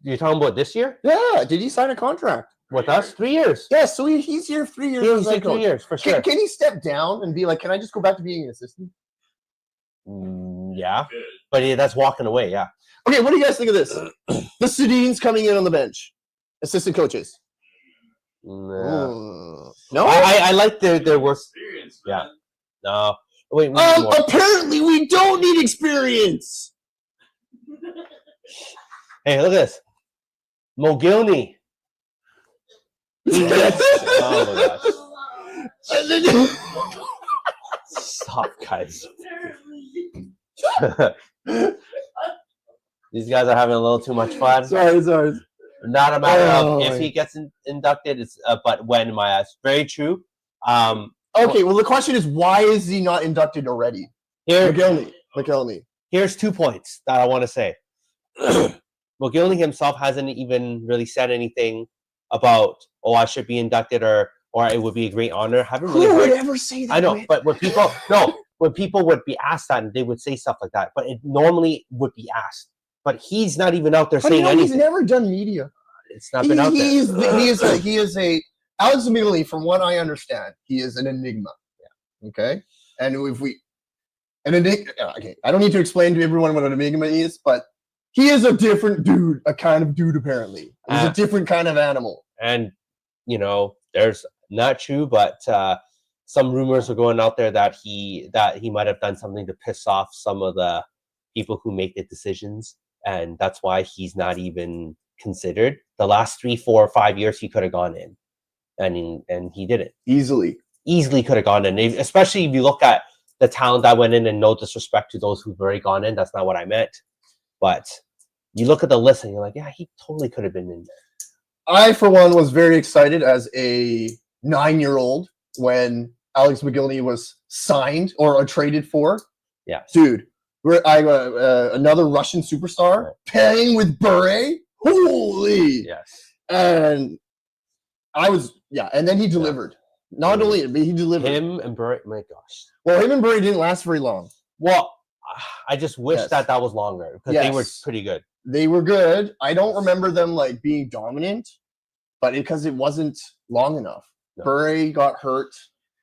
You're talking about this year? Yeah. Did he sign a contract with us? 3 years. Yeah. So he's here 3 years. He's here 3 years for sure. Can he step down and be like, "Can I just go back to being an assistant?" Yeah, but that's walking away. Yeah. Okay. What do you guys think of this? The Sedins coming in on the bench, assistant coaches. No, I like their work. Yeah. No. Wait. Apparently, we don't need experience. Hey, look at this. Mogilny. Oh my gosh. Stop, guys. These guys are having a little too much fun. Sorry. Not a matter of if he gets inducted, it's but when, in my eyes. Very true. Okay, well, the question is, why is he not inducted already? McElney. Here's 2 points that I want to say. McGillney himself hasn't even really said anything about, I should be inducted or it would be a great honor. Haven't really Who would ever say that? I know, but when people would be asked that, and they would say stuff like that, but it normally would be asked. But he's not even out there saying anything. He's never done media. It's not been out there. He is a Alex Millie, from what I understand, he is an enigma. Yeah. Okay, and okay, I don't need to explain to everyone what an enigma is, but he is a different dude, a kind of dude. Apparently, he's a different kind of animal. And there's not true, but some rumors are going out there that he might have done something to piss off some of the people who make the decisions, and that's why he's not even considered. The last 3, 4, or 5 years he could have gone in, and he didn't. Easily could have gone in, especially if you look at the talent that went in, and no disrespect to those who've already gone in, that's not what I meant. But you look at the list and you're like, yeah, he totally could have been in there. I, for one, was very excited as a 9-year-old when Alex McGillney was signed or traded for. Yes. Dude, another Russian superstar playing with Bure. Holy. Yes. And and then he delivered. Not only, but he delivered. Him and Bure, my gosh. Well, him and Bure didn't last very long. Well, I just wish Yes. that was longer because they were pretty good. They were good. I don't remember them like being dominant, but because it wasn't long enough. No. Bure got hurt.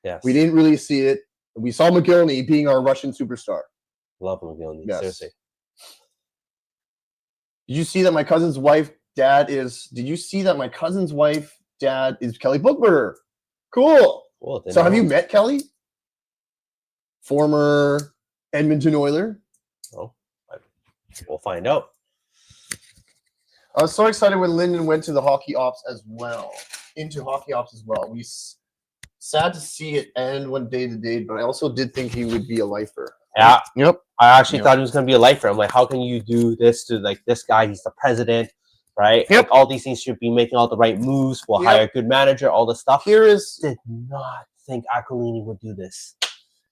Yes. We didn't really see it. We saw McGillney being our Russian superstar. Love McGillney. Yes. Seriously. Did you see that my cousin's wife dad is Kelly Bookberger? Cool. So have you met Kelly? Former Edmonton Oiler. Oh, we'll find out. I was so excited when Lyndon went to the hockey ops as well. Sad to see it end one day to day, but I also did think he would be a lifer. Yeah. Yep. I actually thought he was going to be a lifer. I'm like, how can you do this to like this guy? He's the president, right? Yep. Like, all these things should be making all the right moves. We'll hire a good manager, all this stuff. Did not think Aquilini would do this.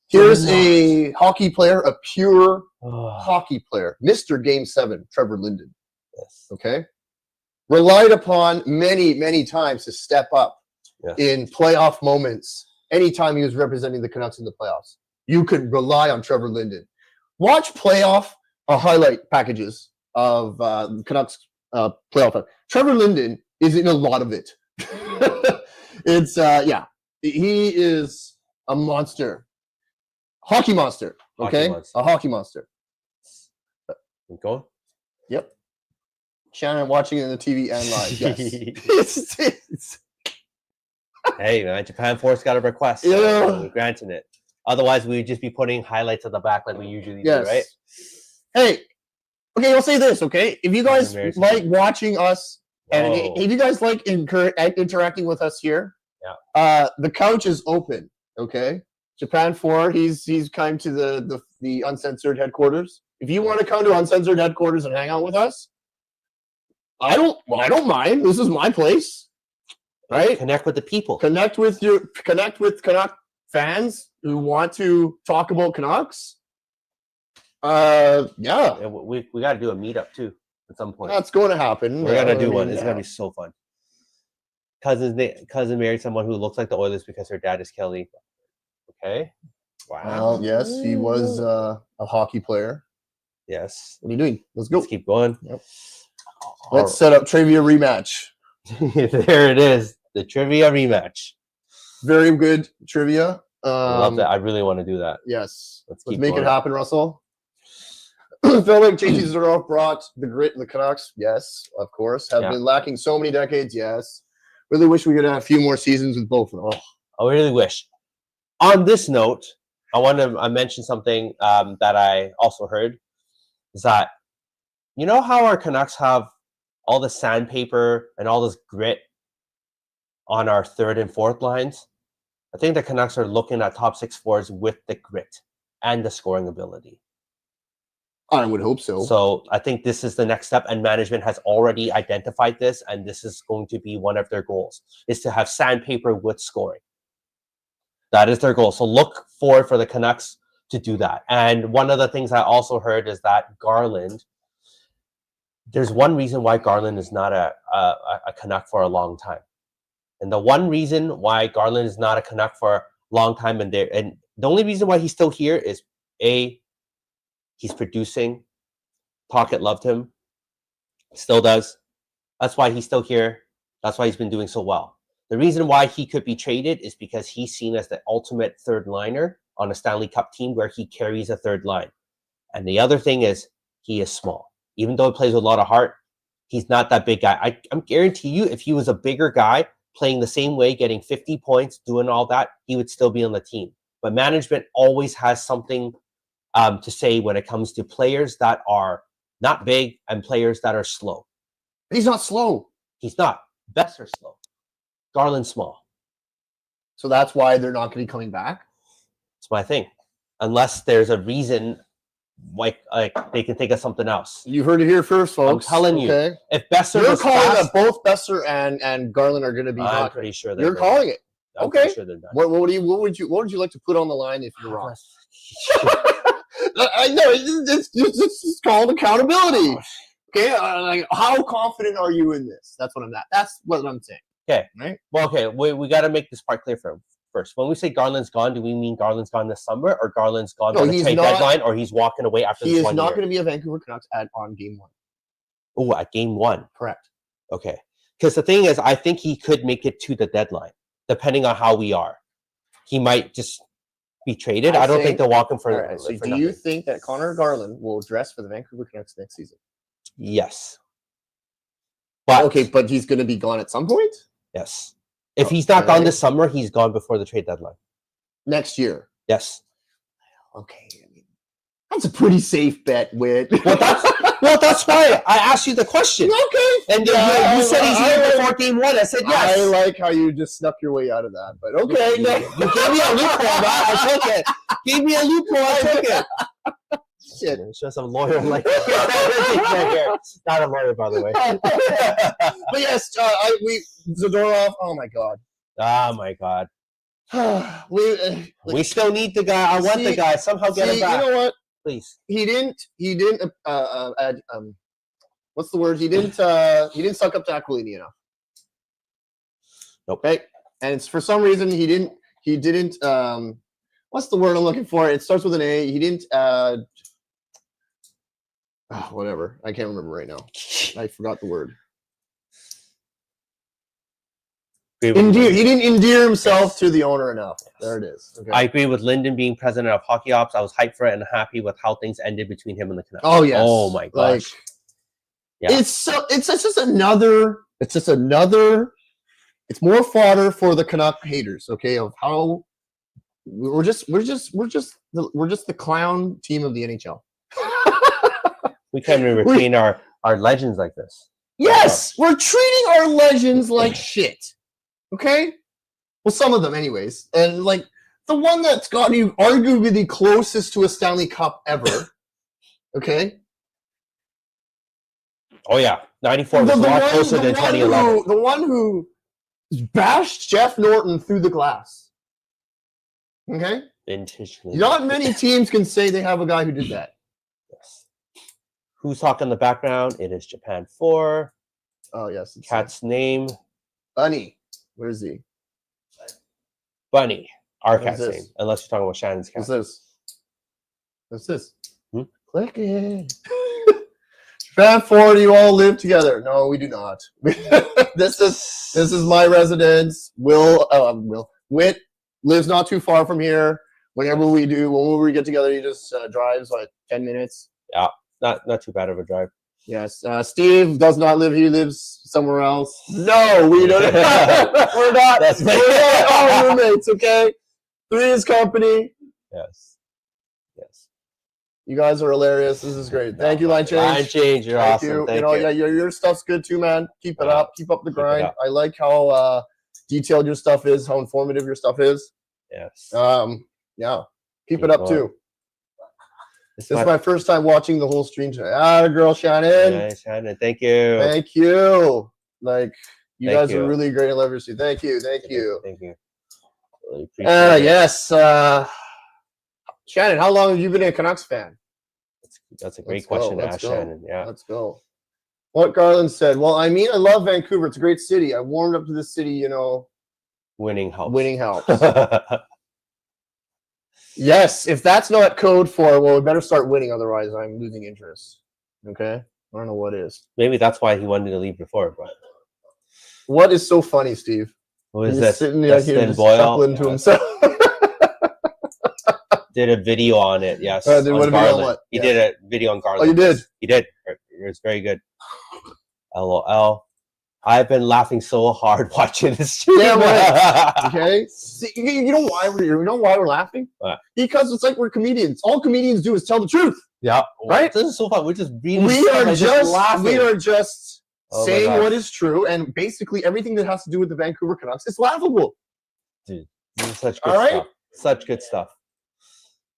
Here's a hockey player, a pure hockey player. Mr. Game 7, Trevor Linden. Yes. Okay. Relied upon many, many times to step up in playoff moments. Anytime he was representing the Canucks in the playoffs, you could rely on Trevor Linden. Watch playoff highlight packages of Canucks playoff. Trevor Linden is in a lot of it. It's he is a monster. Hockey monster. Okay? A hockey monster. Go. Yep. Shannon watching it on the TV and live. Yes. Hey, man, Japan Force got a request. So we're granting it. Otherwise, we would just be putting highlights at the back like we usually do, right? Hey, okay, I'll say this, okay? If you guys like watching us, and if you guys like interacting with us here, the couch is open, okay? Japan 4, he's come to the Uncensored headquarters. If you want to come to Uncensored headquarters and hang out with us, I don't mind. This is my place, right? Connect with the people. Connect with Canuck fans who want to talk about Canucks. We got to do a meetup too at some point. That's going to happen. We're gonna do one. It's gonna be so fun. Cousin married someone who looks like the Oilers because her dad is Kelly. Okay. Wow. Well, yes, he was a hockey player. Yes. What are you doing? Let's go. Let's keep going. Yep. Let's set up trivia rematch. There it is. The trivia rematch. Very good trivia. I love that. I really want to do that. Yes. Let's make it happen, Russell. Felt like JT Zerov brought the grit in the Canucks. Yes, of course. Have been lacking so many decades. Yes. Really wish we could have a few more seasons with both of them. I really wish. On this note, I want to mention something that I also heard. Is that, you know how our Canucks have all the sandpaper and all this grit on our third and fourth lines? I think the Canucks are looking at top 6 forwards with the grit and the scoring ability. I would hope so. So I think this is the next step, and management has already identified this, and this is going to be one of their goals, is to have sandpaper with scoring. That is their goal. So look forward for the Canucks to do that. And one of the things I also heard is that Garland, there's one reason why Garland is not a Canuck for a long time. And the one reason why Garland is not a Canuck for a long time, and the only reason why he's still here is he's producing. Pocket loved him. Still does. That's why he's still here. That's why he's been doing so well. The reason why he could be traded is because he's seen as the ultimate third liner on a Stanley Cup team where he carries a third line. And the other thing is he is small. Even though he plays with a lot of heart, he's not that big guy. I'm guarantee you, if he was a bigger guy playing the same way, getting 50 points, doing all that, he would still be on the team. But management always has something to say when it comes to players that are not big and players that are slow. He's not slow. He's not. Best are slow. Garland's small. So that's why they're not going to be coming back? That's my thing. Unless there's a reason, like they can think of something else. You heard it here first, folks. I'm telling you. If Besser you're was calling fast, that both Besser and Garland are going to be I'm pretty sure you're calling it. I'm Okay. pretty sure they're done. What would you like to put on the line if you're wrong? I know it's called accountability. Okay, like how confident are you in this? That's what I'm saying. Okay. Right. Well, okay. We got to make this part clear first. When we say Garland's gone, do we mean Garland's gone this summer, or Garland's gone No, by the he's trade not- deadline, or he's walking away after He this is 1 not year? going to be a Vancouver Canucks on game 1. Oh, at game 1. Correct. Okay. Because the thing is, I think he could make it to the deadline, depending on how we are. He might just be traded. I don't think they'll walk him for. All right. So for do nothing. you think that Connor Garland will dress for the Vancouver Canucks next season? Yes. But Okay, but he's going to be gone at some point yes. If he's not Okay. gone this summer, he's gone before the trade deadline. next year. Yes. Okay, I mean, that's a pretty safe bet, Whit. Well, that's why I asked you the question. Okay. And Yeah, you said he's I here like- before game 1. I said yes. I like how you just snuck your way out of that, but okay. No. You gave me a loophole, man. I took it. Gave me a loophole. I took it. Shit. It's just a lawyer like not a lawyer, by the way. But yes, Zadorov. Oh my god. Oh my god. we We still need the guy. I want the guy. Somehow get him back. You know what? Please. He didn't what's the word? He didn't suck up to Aquilini enough. Nope. Okay. And it's for some reason he didn't what's the word I'm looking for? It starts with an A. He didn't whatever. I can't remember right now. I forgot the word. Endear. He didn't endear himself to the owner enough. There it is. Okay. I agree with Lyndon being president of Hockey Ops. I was hyped for it and happy with how things ended between him and the Canucks. Oh yes. Oh my Like, gosh. Yeah. It's just another. It's more fodder for the Canuck haters. Okay, of how we're just the clown team of the NHL. We can't even retain our legends like this. Yes, we're treating our legends like shit. Okay, well, some of them, anyways, and like the one that's gotten you arguably the closest to a Stanley Cup ever. Okay. Oh yeah, 94 was a lot closer than 2011. The one who bashed Jeff Norton through the glass. Okay? Intentionally. Not many teams can say they have a guy who did that. Yes. Who's talking in the background? It is Japan 4. Oh, yes. It's Cat's name, Bunny. Where is he? Bunny. Our What cat's is name. this? Unless you're talking about Shannon's cat. What's this? What's this? Hmm? Click it. Japan 4, do you all live together? No, we do not. This is my residence. Whit lives not too far from here. Whenever we get together, he just drives like 10 minutes. Not too bad of a drive. Yes. Steve does not live here. He lives somewhere else. No, we don't. We're not. We're not all roommates, okay? 3 is company. Yes. Yes. You guys are hilarious. This is great. Thank you, Line Change. Line Change, you're Thank awesome. you. Thank you know, you. yeah, your stuff's good too, man. Keep it Yeah. up. Keep up the Keep it grind. up. I like how detailed your stuff is, how informative your stuff is. Yes. Yeah. Keep it up going. too. This is my first time watching the whole stream today. Girl, Shannon. Nice, Shannon. Thank you. Thank you. Like, you Thank guys you. are really great. I love your stream. Thank you. Thank you. Thank you. Really appreciate it. Yes. Shannon, how long have you been a Canucks fan? That's a great Let's go, question to let's ask go. Shannon. Yeah. Let's go. What Garland said. Well, I mean, I love Vancouver. It's a great city. I warmed up to this city, you know. Winning helps. Winning helps. Yes, if that's not code for, well, we better start winning, otherwise I'm losing interest. Okay? I don't know what is. Maybe that's why he wanted to leave before. But What is so funny, Steve? what is He's this? sitting there Dustin just Boyle chuckling to himself. did a video on it. Yes. Did on what video on Garland. what? He Yeah. did a video on Garland. Oh, you did? He did. It was very good. LOL. I've been laughing so hard watching this stream. Damn right. Okay? See, you know why we're laughing? What? Because it's like we're comedians. All comedians do is tell the truth. Yeah. Right? This is so fun. We're just reading We stuff are and just Oh my saying gosh. what is true, and basically everything that has to do with the Vancouver Canucks is laughable. This is such good All right? stuff. Such good stuff.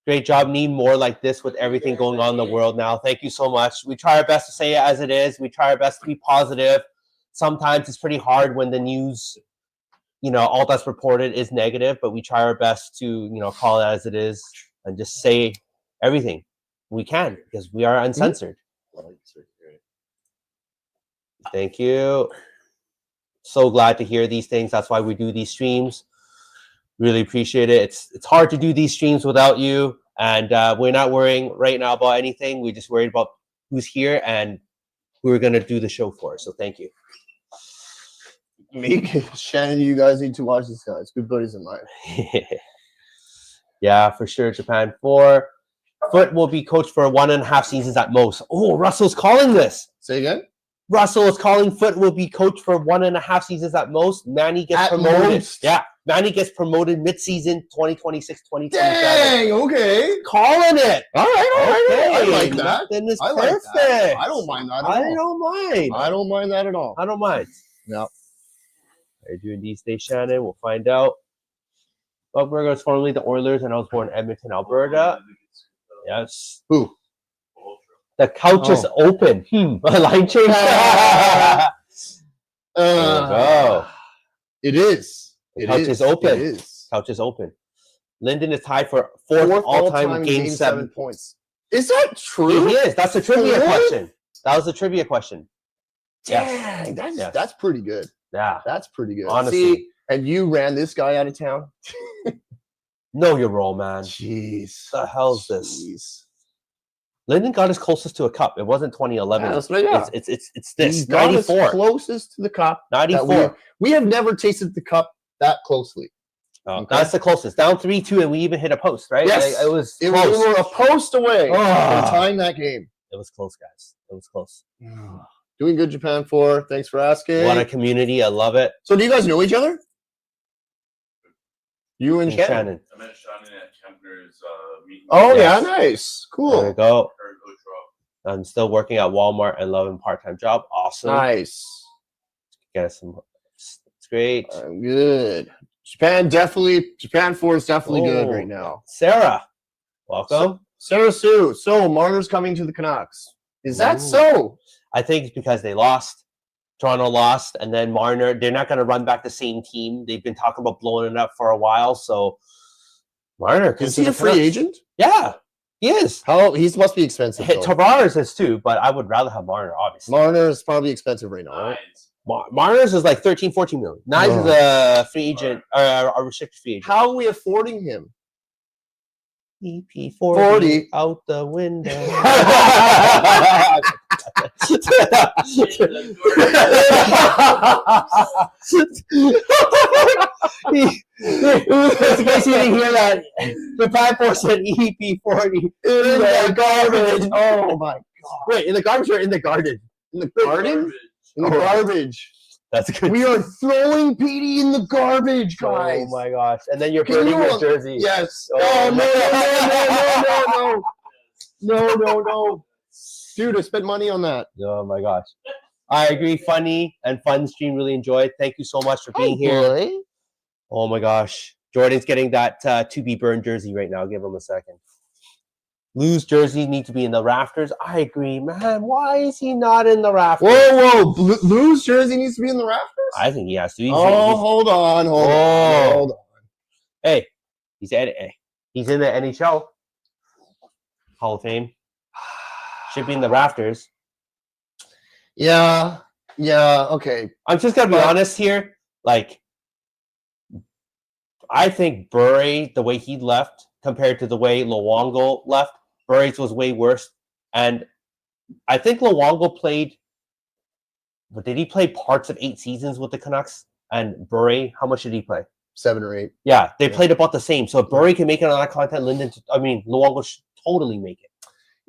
Great job. Need more like this with everything going on in the world now. Thank you so much. We try our best to say it as it is. We try our best to be positive. Sometimes it's pretty hard when the news all that's reported is negative, but we try our best to, call it as it is and just say everything we can because we are uncensored. Thank you. So glad to hear these things. That's why we do these streams. Really appreciate it. It's hard to do these streams without you, and we're not worrying right now about anything. We're just worried about who's here and who we're going to do the show for. So thank you. Shannon, you guys need to watch these guys. Good buddies of mine. Yeah, for sure. Japan 4. Foote will be coached for 1.5 seasons at most. Oh, Russell's calling this. Say again? Russell is calling Foote will be coached for 1.5 seasons at most. Manny gets At promoted. most? Yeah, Manny gets promoted mid-season 2026, 2027. Dang, okay. Calling it. All right. Okay. I like that. Then it's I like perfect. that. I don't mind that at I all. don't mind. I don't mind that at all. I don't mind. No. Are you doing these days, Shannon? We'll find out. Buckberger was formerly the Oilers, and I was born in Edmonton, Alberta. Yes. Who? The couch is open. A line change. There you go. It is. The couch is open. It is. Couch is open. Linden is tied for fourth all-time game 7 points. Is that true? He is. That's a trivia Really? question. That was a trivia question. Dang, that's pretty good. Yeah. That's pretty good. Honestly. See, and you ran this guy out of town? Know your role, man. Jeez. What the hell's this? Jeez. Linden got his closest to a cup. It wasn't 2011. Yeah, that's right, yeah. It's this. He's got us 94. closest to the cup. 94. We have never tasted the cup that closely. Oh, Okay. that's the closest. Down 3-2, and we even hit a post, right? Yes. Like, it was We close. were a post away from Ah. tying that game. It was close, guys. It was close. Doing good, Japan 4. Thanks for asking. What a community. I love it. So do you guys know each other? You and Shannon. Shannon. I met Shannon at Kempner's meeting. Oh, Yes. yeah, nice. There you Cool. go. Her coach Rob. I'm still working at Walmart and loving part-time job. Awesome. Nice. Get us some. It's great. Good. Japan 4 is definitely good Oh. right now. Sarah, welcome. Sarah Sue. So Marner's coming to the Canucks. Is that Ooh. so? I think it's because they lost. Toronto lost, and then Marner, they're not going to run back the same team. They've been talking about blowing it up for a while. So Marner, Is he a free agent? Yeah, he is. He must be expensive. though. Tavares is too, but I would rather have Marner, obviously. Marner is probably expensive right now, right? Marner's is like 13, 14 million. Nice is a free agent, a restricted free agent. How are we affording him? EP40 40. out the window. In case you didn't hear that, the 5-4 said EP40 in the garbage. Oh my god! Wait, in the garbage or in the garden? In the garden? In the Oh. garbage. That's good. We are throwing Petey in the garbage, guys. Oh my gosh! And then you're Can burning you- your jersey. Yes. Oh, No. Dude, I spent money on that. Oh my gosh! I agree. Funny and fun stream. Really enjoyed. Thank you so much for being here. Oh my gosh. Jordan's getting that to be burned jersey right now. Give him a second. Lou's jersey need to be in the rafters. I agree, man. Why is he not in the rafters? Whoa. Lou's jersey needs to be in the rafters? I think he has to. Hold on. Hey, he's in the NHL Hall of Fame. Should be in the rafters. Yeah, okay. I'm just gonna be honest here. Like, I think Burry, the way he left compared to the way Luongo left, Burry's was way worse. And I think Luongo played. But did he play parts of 8 seasons with the Canucks? And Burry, how much did he play? 7 or 8. Yeah, they played about the same. So if Burry can make it on that content, Luongo should totally make it.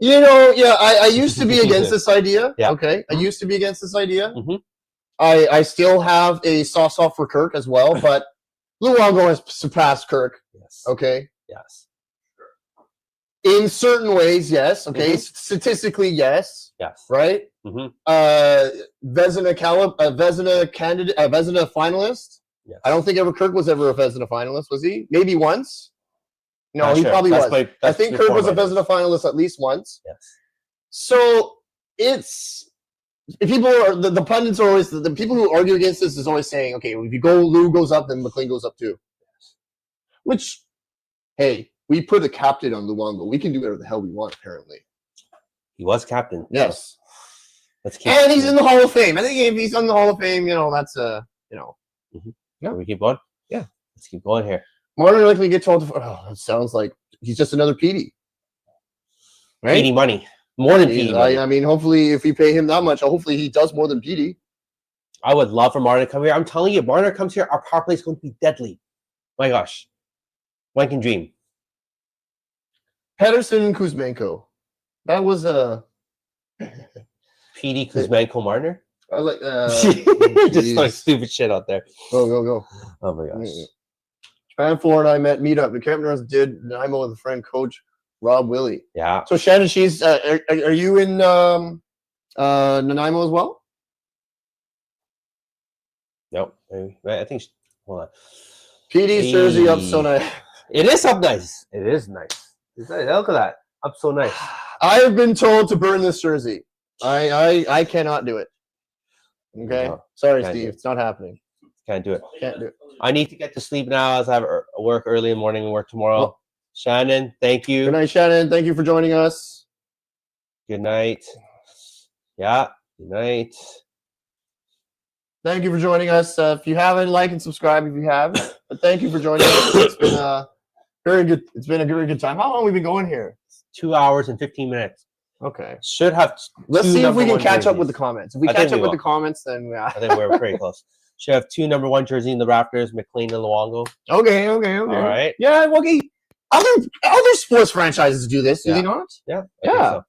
I used to be against this idea. Yeah. Okay, I used to be against this idea. Mhm. I still have a soft spot for Kirk as well, but Luongo has surpassed Kirk. Yes. Okay, Yes. in certain ways, yes. Okay, statistically, yes. Yes. Right. Mhm. Vezina candidate, Vezina finalist. Yes. I don't think Kirk was ever a Vezina finalist, was he? Maybe once. No, Not he sure. probably That's was. by- I that's think Kirk before was a my- Vezina finalist at least once. Yes. So it's people are the pundits are always the people who argue against this is always saying, okay, if you go Lou goes up, then McLean goes up too. Which, hey, we put a captain on Luongo. We can do whatever the hell we want. Apparently, He was captain. yes. Let's keep. And he's in the Hall of Fame. I think if he's in the Hall of Fame, that's Yeah. We keep going. Yeah. Let's keep going here. more than likely get told. It sounds like he's just another PD. Right? PD money. More than PD money. I mean, hopefully, if we pay him that much, hopefully he does more than PD. I would love for Martin to come here. I'm telling you, Martin comes here, our power play is going to be deadly. My gosh. One can dream. Pedersen and Kuzmenko. That was a. PD Kuzmenko Marner? I was like, Just like stupid shit out there. Go. Oh my gosh. Shannon Floor and I met meetup. The Kempner did Nanaimo with a friend, Coach Rob Willie. Yeah. So Shannon, she's are you in Nanaimo as well? Nope. I think. Hold on. PD's jersey up so nice. It is up nice. It is nice. Look at that. Up so nice. I have been told to burn this jersey. I cannot do it. Okay. No, Sorry, can't do Steve. it. It's not happening. Can't do it. Can't do it. I need to get to sleep now as I have work early in the morning and work tomorrow. Well, Shannon, thank you. Good night, Shannon. Thank you for joining us. Good night. Yeah. Good night. Thank you for joining us. If you haven't, like and subscribe if you have. But thank you for joining us. It's been very good. It's been a very good time. How long have we been going here? 2 hours and 15 minutes. Okay. Should have. Let's two see if number we can one catch up jerseys. with the comments. If we I catch think up we with will. the comments, then yeah. I think we're pretty close. Should have 2 number 1 jerseys in the Raptors, McLean and Luongo. Okay. All right. Yeah. Okay. Other sports franchises do this, do Yeah. they not? Yeah. I think Yeah. so.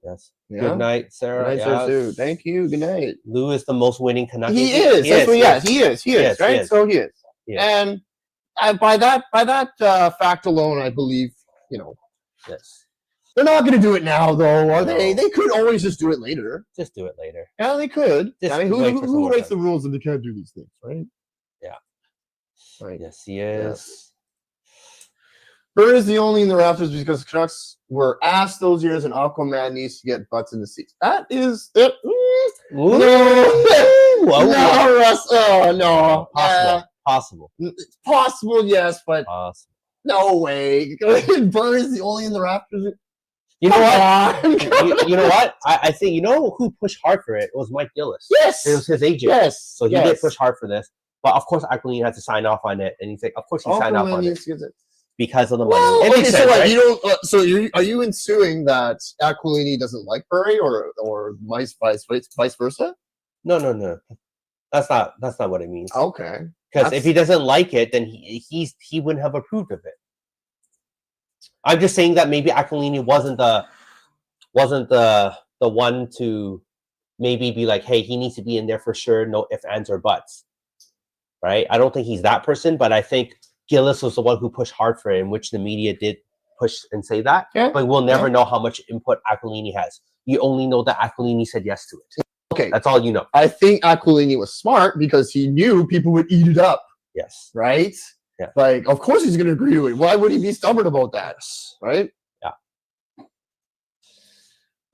Yes. Yeah. Good night, Sarah. Good night, Yeah. sir, Sue. Thank you. Good night. Lou is the most winning Canuck. He is. That's what. Yes, he is. He is. Yes, he Right. is. So he is. He is. And by that fact alone, I believe Yes. they're not going to do it now, though, are they? They could always just do it later. Just do it later. Yeah, they could. Just I mean, wait for some who more writes time. the rules if they can't do these things, right? Yeah. Right. Yes, he is. Bird is the only in the Raptors because Canucks were asked those years, and Aquaman needs to get butts in the seats. That is it. Ooh. No, Whoa. Russ. Oh no. Possible. It's possible, yes, but Possible. no way. Bird is the only in the Raptors. You know what? Come on. You know what? I think who pushed hard for it was Mike Gillis. Yes. It was his agent. Yes. So he did push hard for this. But of course, Aquilini had to sign off on it, and he's like, of course he signed off on it because of the money. Well, It okay, makes so sense, what, right? you don't. So are you insuing that Aquilini doesn't like Burry, or vice versa? No. That's not what it means. Okay. Because if he doesn't like it, then he wouldn't have approved of it. I'm just saying that maybe Aquilini wasn't the one to maybe be like, hey, he needs to be in there for sure, no ifs, ands, or buts. Right? I don't think he's that person, but I think Gillis was the one who pushed hard for it, in which the media did push and say that. Yeah. But we'll never know how much input Aquilini has. You only know that Aquilini said yes to it. Okay. That's all you know. I think Aquilini was smart because he knew people would eat it up, Yes. right? Yeah. Like, of course he's going to agree to it. Why would he be stubborn about that? Right? Yeah.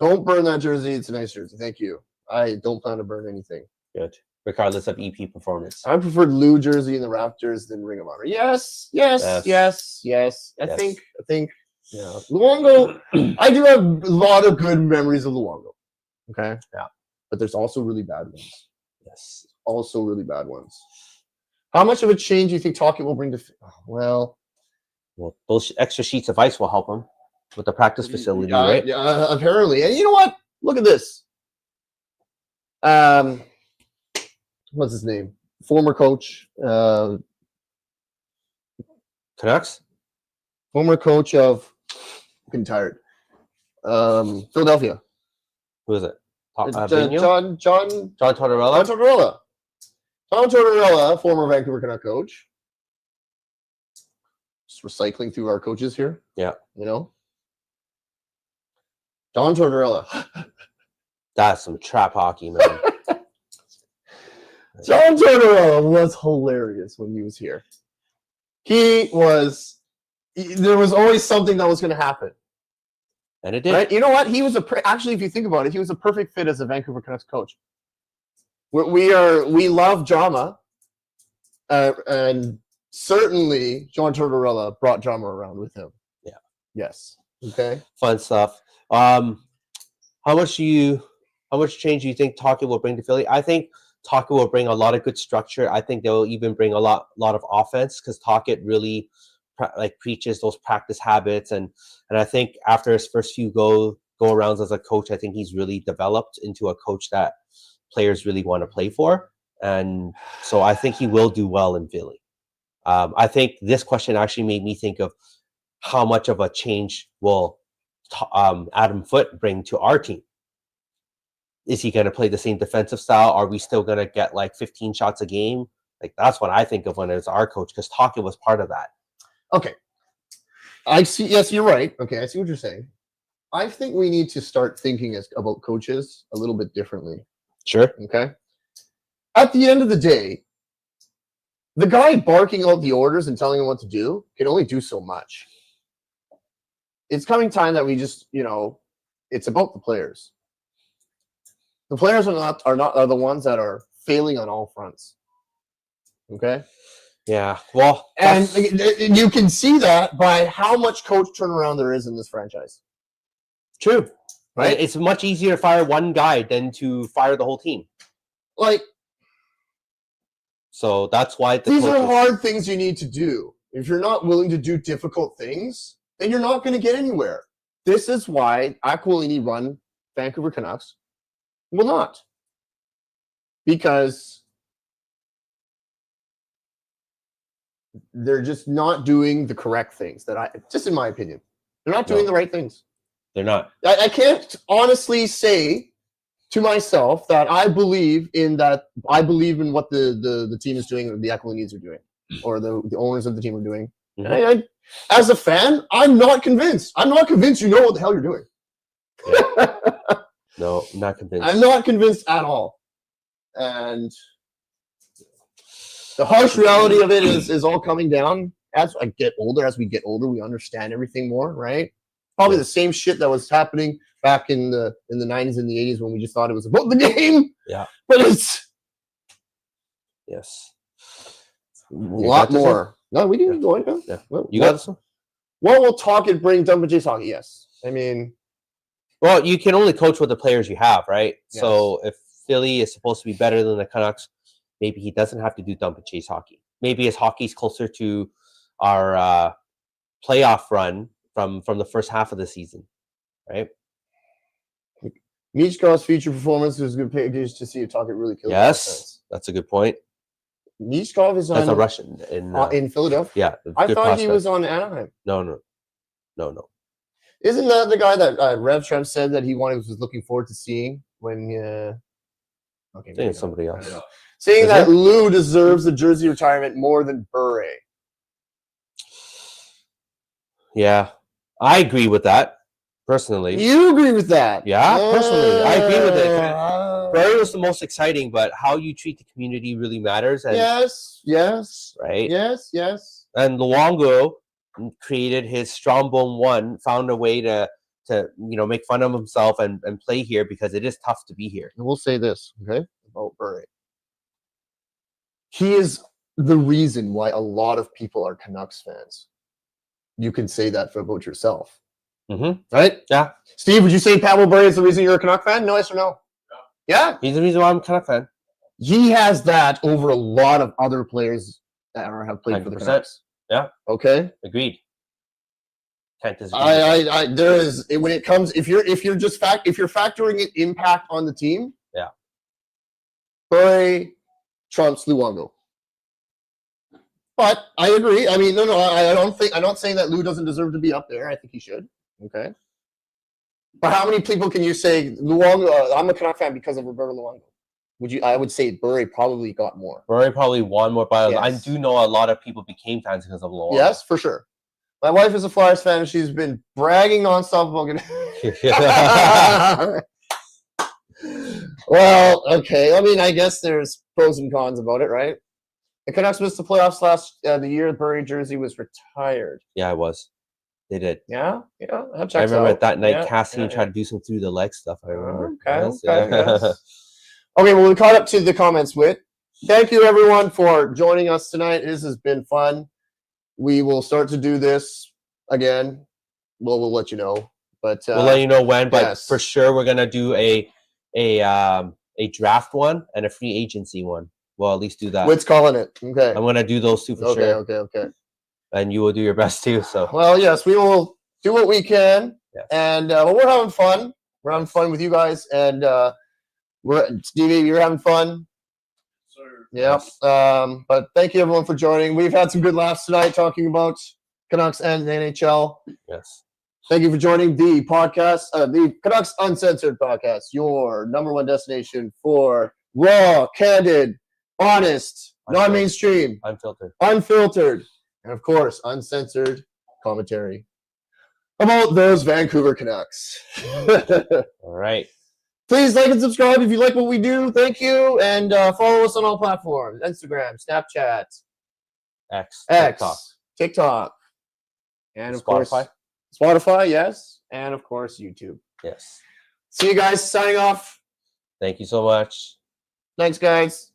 Don't burn that jersey. It's a nice jersey. Thank you. I don't plan to burn anything. Good. Regardless of EP performance. I prefer Lou jersey in the Raptors than Ring of Honor. Yes. I think. Yeah. Luongo. I do have a lot of good memories of Luongo. Okay. Yeah. But there's also really bad ones. Yes. Also really bad ones. How much of a change do you think Talkett will bring to? Well, those extra sheets of ice will help him with the practice facility, right? Yeah, apparently. And you know what? Look at this. What's his name? Former coach. Canucks? Former coach of. I'm getting tired. Philadelphia. Who is it? John Tortorella? Tortorella. Tom Tortorella, former Vancouver Canuck coach. Just recycling through our coaches here. Yeah. John Tortorella. That's some trap hockey, man. John Tortorella was hilarious when he was here. There was always something that was going to happen. And it did. Right? You know what? He was actually, if you think about it, he was a perfect fit as a Vancouver Canucks coach. We love drama, and certainly John Tortorella brought drama around with him. Yeah. Yes. Okay. Fun stuff. How much change do you think Talkett will bring to Philly? I think Talkett will bring a lot of good structure. I think they'll even bring a lot of offense because Talkett really preaches those practice habits, and I think after his first few go arounds as a coach, I think he's really developed into a coach that players really want to play for, and so I think he will do well in Philly. I think this question actually made me think of how much of a change will Adam Foote bring to our team. Is he going to play the same defensive style? Are we still going to get 15 shots a game? That's what I think of when it's our coach, because Talkett was part of that. Okay. I see. Yes, you're right. Okay, I see what you're saying. I think we need to start thinking about coaches a little bit differently. Sure. Okay. At the end of the day, the guy barking out the orders and telling him what to do can only do so much. It's coming time that we just, it's about the players. The players are the ones that are failing on all fronts. Okay. Yeah. Well, and you can see that by how much coach turnaround there is in this franchise. True. Right. It's much easier to fire one guy than to fire the whole team. So that's why these are hard things you need to do. If you're not willing to do difficult things, then you're not going to get anywhere. This is why Aquilini run Vancouver Canucks will not. Because they're just not doing the correct things just in my opinion. They're not doing the right things. They're not. I can't honestly say to myself that I believe in what the team is doing, or the Aquilinis are doing, or the owners of the team are doing. Mm-hmm. As a fan, I'm not convinced. I'm not convinced you know what the hell you're doing. Yeah. No, I'm not convinced. I'm not convinced at all. And the harsh reality of it is all coming down as I get older. As we get older, we understand everything more, right? Probably the same shit that was happening back in the 90s and the 80s when we just thought it was about the game. Yeah. But it's a lot more. No, we didn't go in. Yeah. Well, you got this one? Well, we'll talk and bring Dump and Jace hockey. Yes. I mean, well, you can only coach with the players you have, right? Yes. So if Philly is supposed to be better than the Canucks, maybe he doesn't have to do dump and chase hockey. Maybe his hockey's closer to our playoff run from the first half of the season, right? Michkov's future performance is good page to see if Talkett really kills. Yes, that's a good point. Michkov is a Russian in Philadelphia. Yeah, I thought he was on Anaheim. No. Isn't that the guy that RevTrev said that he was looking forward to seeing when? Okay, I think it's somebody else. Saying that Lou deserves the jersey retirement more than Bure. Yeah, I agree with that. Personally, you agree with that? Yeah, personally, I agree with it. Bure was the most exciting, but how you treat the community really matters. And, yes, right. Yes. And Luongo created his Strombone 1, found a way to make fun of himself and play here because it is tough to be here. And we'll say this, okay, about Bure. He is the reason why a lot of people are Canucks fans. You can say that about yourself. Mm-hmm. Right? Yeah. Steve, would you say Pavel Bure is the reason you're a Canuck fan? No, yes or no? Yeah. He's the reason why I'm a Canuck fan. He has that over a lot of other players that have played 100%. For the Canucks. Yeah. Okay. Agreed. Can't disagree. There is when it comes if you're factoring in impact on the team. Yeah. Bure trumps Luongo. But I agree. I mean, no. I'm not saying that Lou doesn't deserve to be up there. I think he should. Okay. But how many people can you say Luongo? I'm a Canuck fan because of Roberto Luongo. I would say Bure probably got more. Bure probably won more, but yes. I do know a lot of people became fans because of Luongo. Yes, for sure. My wife is a Flyers fan, and she's been bragging nonstop about it. Well, okay. I mean, I guess there's pros and cons about it, right? The Canucks missed the playoffs the year the Bure jersey was retired. Yeah, it was. They did. Yeah. I remember that night, Cassian tried to do some through the leg stuff. I remember. Yes. Okay, well, we caught up to the comments with. Thank you, everyone, for joining us tonight. This has been fun. We will start to do this again. We'll let you know. But we'll let you know when. But yes. for sure, we're gonna do a draft one and a free agency one. We'll at least do that. Whit's calling it. Okay. I'm gonna do those two for sure. Okay. And you will do your best too. So. Well, yes, we will do what we can. Yes. And but we're having fun. We're having fun with you guys, and Stevie, you're having fun. Sir. Yep. But thank you everyone for joining. We've had some good laughs tonight talking about Canucks and the NHL. Yes. Thank you for joining the podcast, the Canucks.Uncensored podcast, your number one destination for raw, candid, honest, non-mainstream, unfiltered, and of course, uncensored commentary about those Vancouver Canucks. All right. Please like and subscribe if you like what we do. Thank you. And follow us on all platforms. Instagram, Snapchat, X, TikTok. And of Spotify. course, Spotify, yes. And of course, YouTube. Yes. See you guys. Signing off. Thank you so much. Thanks, guys.